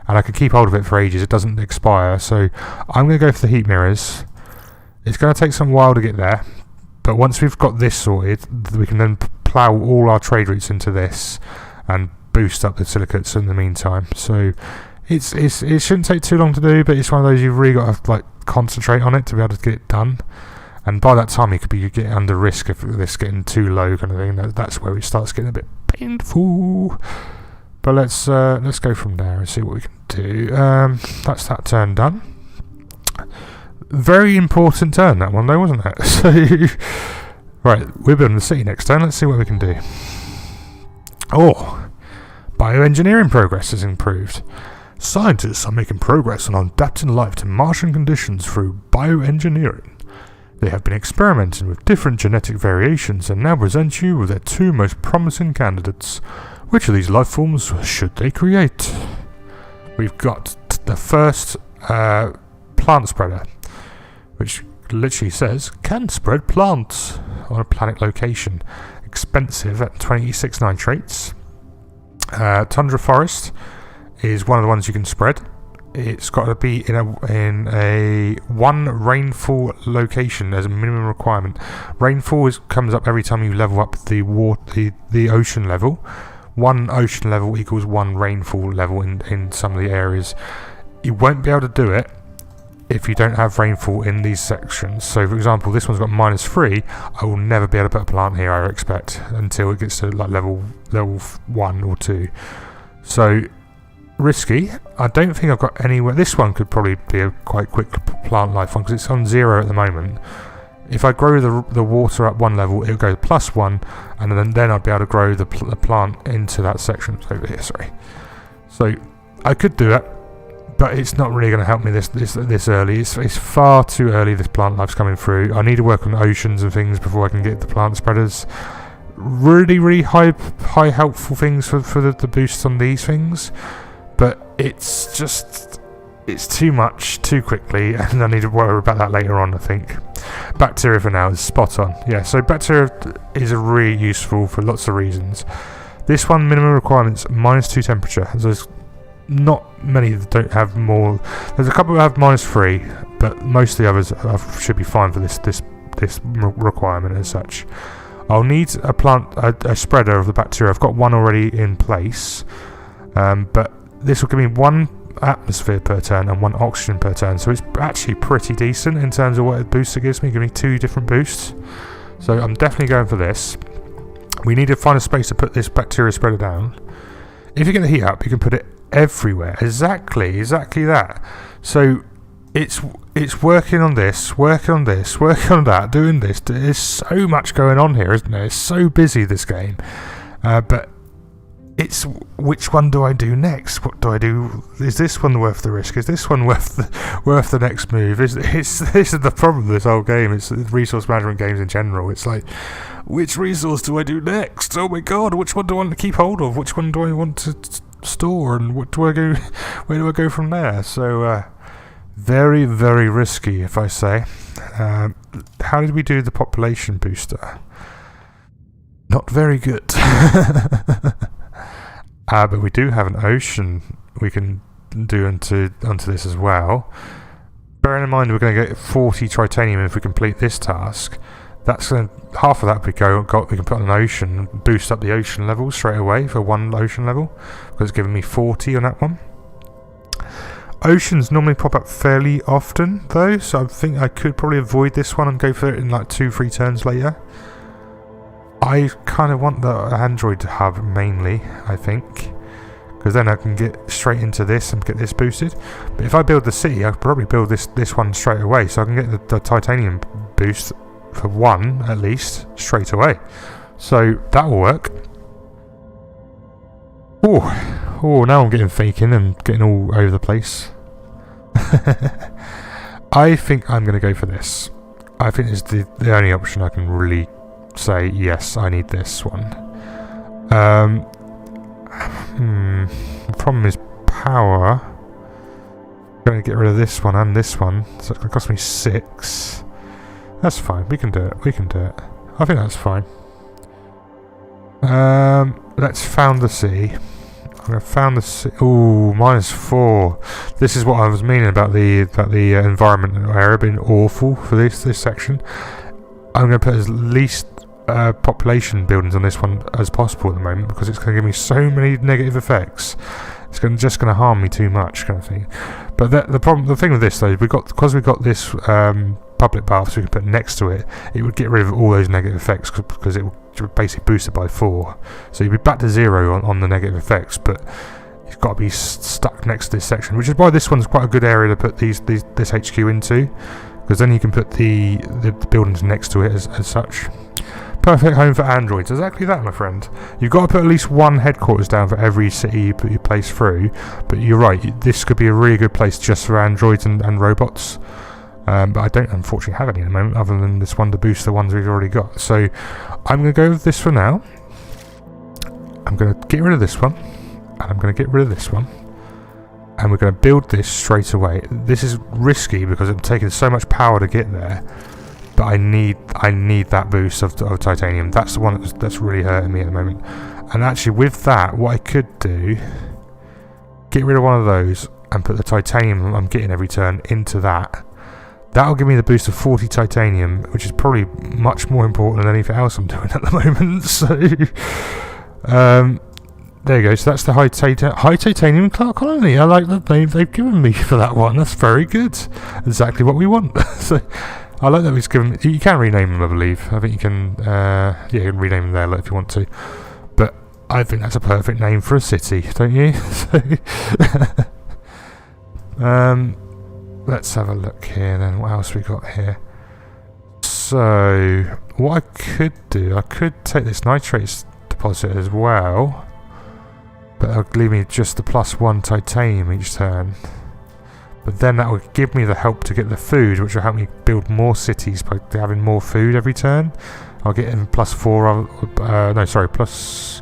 and I could keep hold of it for ages. It doesn't expire, so I'm going to go for the heat mirrors. It's going to take some while to get there, but once we've got this sorted, we can then plough all our trade routes into this and boost up the silicates in the meantime. So it shouldn't take too long to do, but it's one of those you've really got to like concentrate on it to be able to get it done. And by that time, you get under risk of this getting too low, kind of thing. That's where it starts getting a bit painful. But let's go from there and see what we can do. That's that turn done. Very important turn, that one though, wasn't it? So, right, we're building the city next turn. Let's see what we can do. Oh, bioengineering progress has improved. Scientists are making progress on adapting life to Martian conditions through bioengineering. They have been experimenting with different genetic variations and now present you with their 2 most promising candidates. Which of these life forms should they create? We've got the first plant spreader, which literally says, can spread plants on a planet location. Expensive at 26 nitrates. Tundra forest is one of the ones you can spread. It's got to be in a 1 rainfall location as a minimum requirement. Rainfall comes up every time you level up the ocean level. 1 ocean level equals 1 rainfall level in some of the areas. You won't be able to do it if you don't have rainfall in these sections. So for example, this one's got -3. I will never be able to put a plant here, I expect, until it gets to like level 1 or 2. So risky. I don't think I've got anywhere. This one could probably be a quite quick plant life one because it's on 0 at the moment. If I grow the water up 1 level, it'll go +1, and then I'd be able to grow the plant into that section over here. Sorry. So I could do it, but it's not really going to help me this early. It's far too early. This plant life's coming through. I need to work on oceans and things before I can get the plant spreaders. Really high helpful things for the boosts on these things, but it's too much too quickly, and I need to worry about that later on. I think bacteria for now is spot on. Yeah, so bacteria is really useful for lots of reasons. This one, minimum requirements -2 temperature. There's not many that don't have more. There's a couple that have -3, but most of the others should be fine for this requirement as such. I'll need a spreader of the bacteria. I've got one already in place, but this will give me 1 atmosphere per turn and 1 oxygen per turn, so it's actually pretty decent in terms of what boost it gives me. Give me 2 different boosts, so I'm definitely going for this. We need to find a space to put this bacteria spreader down. If you get the heat up, you can put it everywhere. Exactly that. So it's working on this, working on that, doing this. There's so much going on here, isn't there? It's so busy, this game, but it's which one do I do next? What do I do? Is this one worth the risk? Is this one worth the next move? This is the problem with this whole game. It's resource management games in general. It's like, which resource do I do next? Oh my god, which one do I want to keep hold of? Which one do I want to store? And what do I go? Where do I go from there? So very, very risky, if I say. How did we do the population booster? Not very good. But we do have an ocean we can do onto this as well. Bearing in mind we're going to get 40 titanium if we complete this task. That's half of that we can put on an ocean and boost up the ocean level straight away for 1 ocean level, because it's giving me 40 on that one. Oceans normally pop up fairly often though, so I think I could probably avoid this one and go for it in like 2-3 turns later. I kind of want the Android hub mainly, I think, because then I can get straight into this and get this boosted. But if I build the city, I could probably build this one straight away, so I can get the titanium boost for 1 at least straight away. So that will work. Oh, now I'm getting faking and getting all over the place. I think I'm going to go for this. I think it's the only option I can really say, yes, I need this one. The problem is power. I'm going to get rid of this one and this one, so it's going to cost me 6. That's fine, we can do it. I think that's fine. Let's found the sea. I'm going to found the sea. Ooh, -4. This is what I was meaning about the environment area being awful for this section. I'm going to put as least population buildings on this one as possible at the moment, because it's going to give me so many negative effects. It's just going to harm me too much, kind of thing. But the thing with this though, because we've got this public baths we can put next to it, it would get rid of all those negative effects, because it would basically boost it by 4. So you'd be back to 0 on the negative effects, but you've got to be stuck next to this section, which is why this one's quite a good area to put this HQ into, because then you can put the buildings next to it as such. Perfect home for androids. Exactly that, my friend. You've got to put at least 1 headquarters down for every city you put your place through, but you're right, this could be a really good place just for androids and robots. But I don't unfortunately have any at the moment, other than this one to boost the ones we've already got. So I'm going to go with this for now. I'm going to get rid of this one, and I'm going to get rid of this one, and we're going to build this straight away. This is risky because I'm taking so much power to get there, but I need that boost of titanium. That's the one that's really hurting me at the moment. And actually with that, what I could do, get rid of one of those and put the titanium I'm getting every turn into that. That'll give me the boost of 40 titanium, which is probably much more important than anything else I'm doing at the moment. So there you go. So that's the high titanium colony. I like the name they've given me for that one. That's very good. Exactly what we want. So I like that it's given. You can rename them, I believe. I think you can. You can rename them there if you want to. But I think that's a perfect name for a city, don't you? Let's have a look here then. What else we got here? So what I could do, I could take this nitrates deposit as well, but that'll leave me just the +1 titanium each turn. but then that will give me the help to get the food, which will help me build more cities by having more food every turn. I'll get in +4, no sorry, plus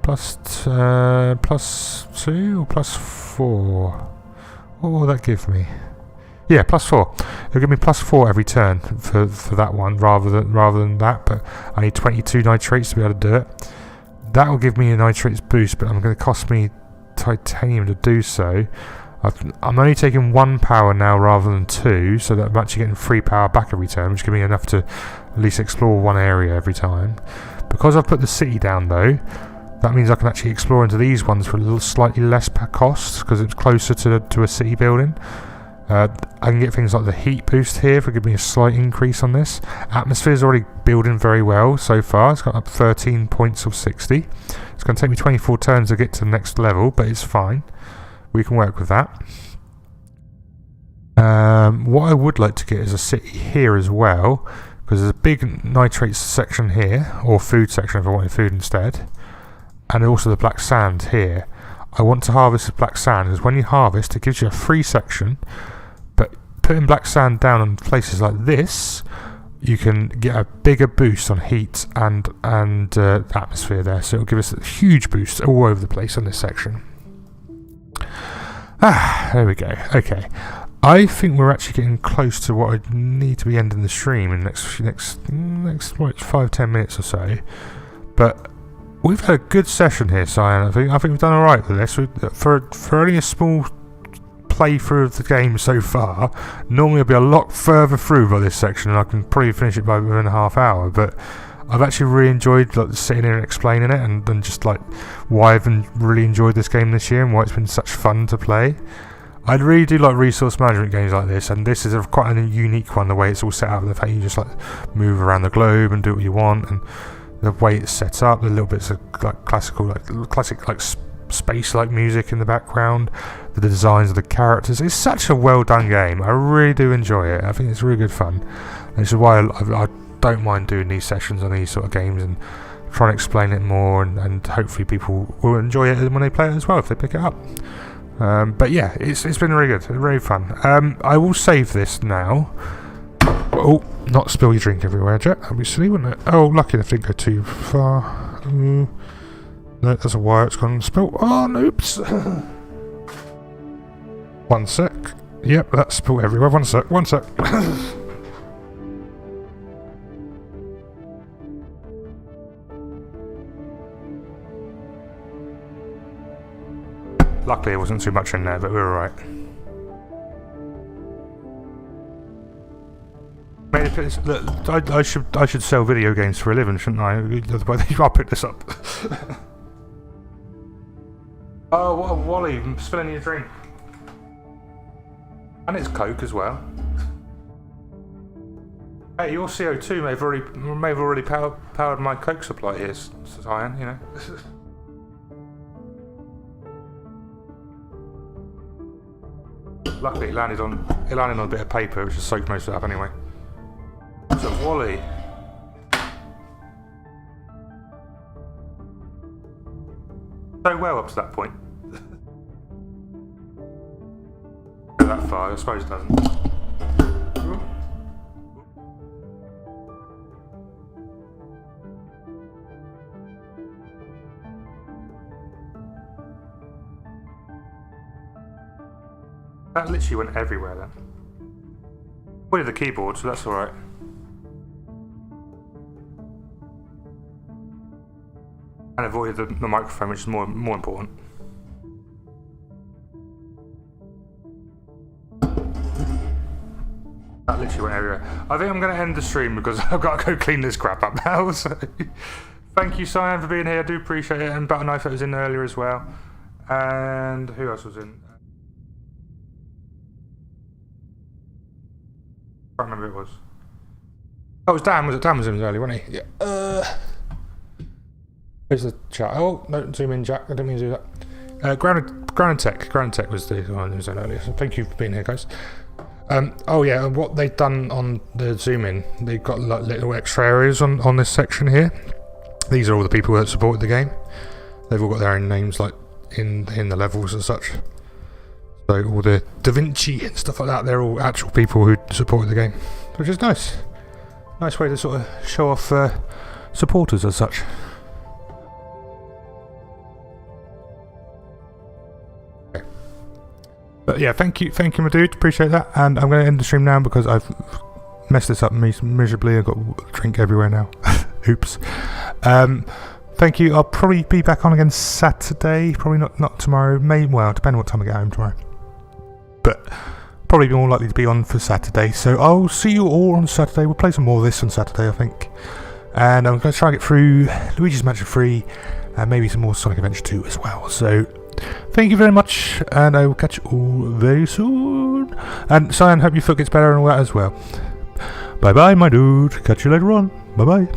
2 or +4. What will that give me? Yeah, +4. It'll give me +4 every turn for that one, rather than that. But I need 22 nitrates to be able to do it. That will give me a nitrates boost, but I'm going to cost me titanium to do so. I'm only taking 1 power now rather than 2, so that I'm actually getting 3 power back every turn, which gives me enough to at least explore one area every time. Because I've put the city down though, that means I can actually explore into these ones for a little slightly less per cost, because it's closer to a city building. I can get things like the heat boost here for giving me a slight increase on this. Atmosphere's already building very well so far. It's got up 13 points of 60. It's going to take me 24 turns to get to the next level, but it's fine. We can work with that. What I would like to get is a city here as well, because there's a big nitrates section here, or food section if I wanted food instead, and also the black sand here. I want to harvest the black sand, because when you harvest it gives you a free section, but putting black sand down on places like this, you can get a bigger boost on heat and atmosphere there, so it'll give us a huge boost all over the place on this section. There we go. Okay, I think we're actually getting close to what I need to be ending the stream in the next 5-10 minutes or so. But we've had a good session here, Cyan. I think we've done all right with this. For only a small playthrough of the game so far. Normally I'll be a lot further through by this section, and I can probably finish it by within a half hour. But I've actually really enjoyed sitting here and explaining it, and just why I've really enjoyed this game this year and why it's been such fun to play. I really do like resource management games like this, and this is quite a unique one, the way it's all set up, and the fact you just move around the globe and do what you want, and the way it's set up, the little bits of classic space music in the background, the designs of the characters. It's such a well done game. I really do enjoy it. I think it's really good fun, and this is why I don't mind doing these sessions on these sort of games and trying to explain it more, and hopefully people will enjoy it when they play it as well if they pick it up. But yeah, it's been really good, really fun. I will save this now. Oh, not spill your drink everywhere, Jack. That'd be silly, wouldn't it? Oh, lucky enough didn't go too far. No, that's a wire. It's gone spill. Oh, noops. 1 sec. Yep, that's spilled everywhere. 1 sec. Luckily, there wasn't too much in there, but we were alright. Look, I should sell video games for a living, shouldn't I? I'll pick this up. Oh, what a Wally! Spilling your drink, and it's Coke as well. Hey, your CO2 may have already powered my Coke supply here, Cyan. You know. Luckily, it landed on a bit of paper, which has soaked most of it up anyway. What's up, Wally? So well up to that point. Go that far, I suppose it doesn't. That literally went everywhere then. Pointed the keyboard, so that's alright. And avoided the microphone, which is more important. That literally went everywhere. I think I'm going to end the stream because I've got to go clean this crap up now. So thank you, Cyan, for being here. I do appreciate it. And Butter Knife was in earlier as well. And who else was in? I can't remember who it was. Oh, it was Dan. Dan was in earlier, wasn't he? Yeah. Where's the chat? Oh, no, zoom in, Jack. I didn't mean to do that. Ground Tech was the one who was in earlier. So thank you for being here, guys. Oh yeah, and what they've done on the zoom in, they've got little extra areas on this section here. These are all the people that support the game. They've all got their own names, in the levels and such. So all the Da Vinci and stuff like that, they're all actual people who supported the game, which is nice. Nice way to sort of show off supporters as such. Okay. But yeah, thank you my dude, appreciate that. And I'm going to end the stream now because I've messed this up miserably. I've got drink everywhere now. Oops. Thank you. I'll probably be back on again Saturday. Probably not tomorrow. Well, depending what time I get home tomorrow. But probably more likely to be on for Saturday. So I'll see you all on Saturday. We'll play some more of this on Saturday, I think. And I'm going to try and get through Luigi's Mansion 3 and maybe some more Sonic Adventure 2 as well. So thank you very much, and I will catch you all very soon. And Cyan, hope your foot gets better and all that as well. Bye bye, my dude. Catch you later on. Bye bye.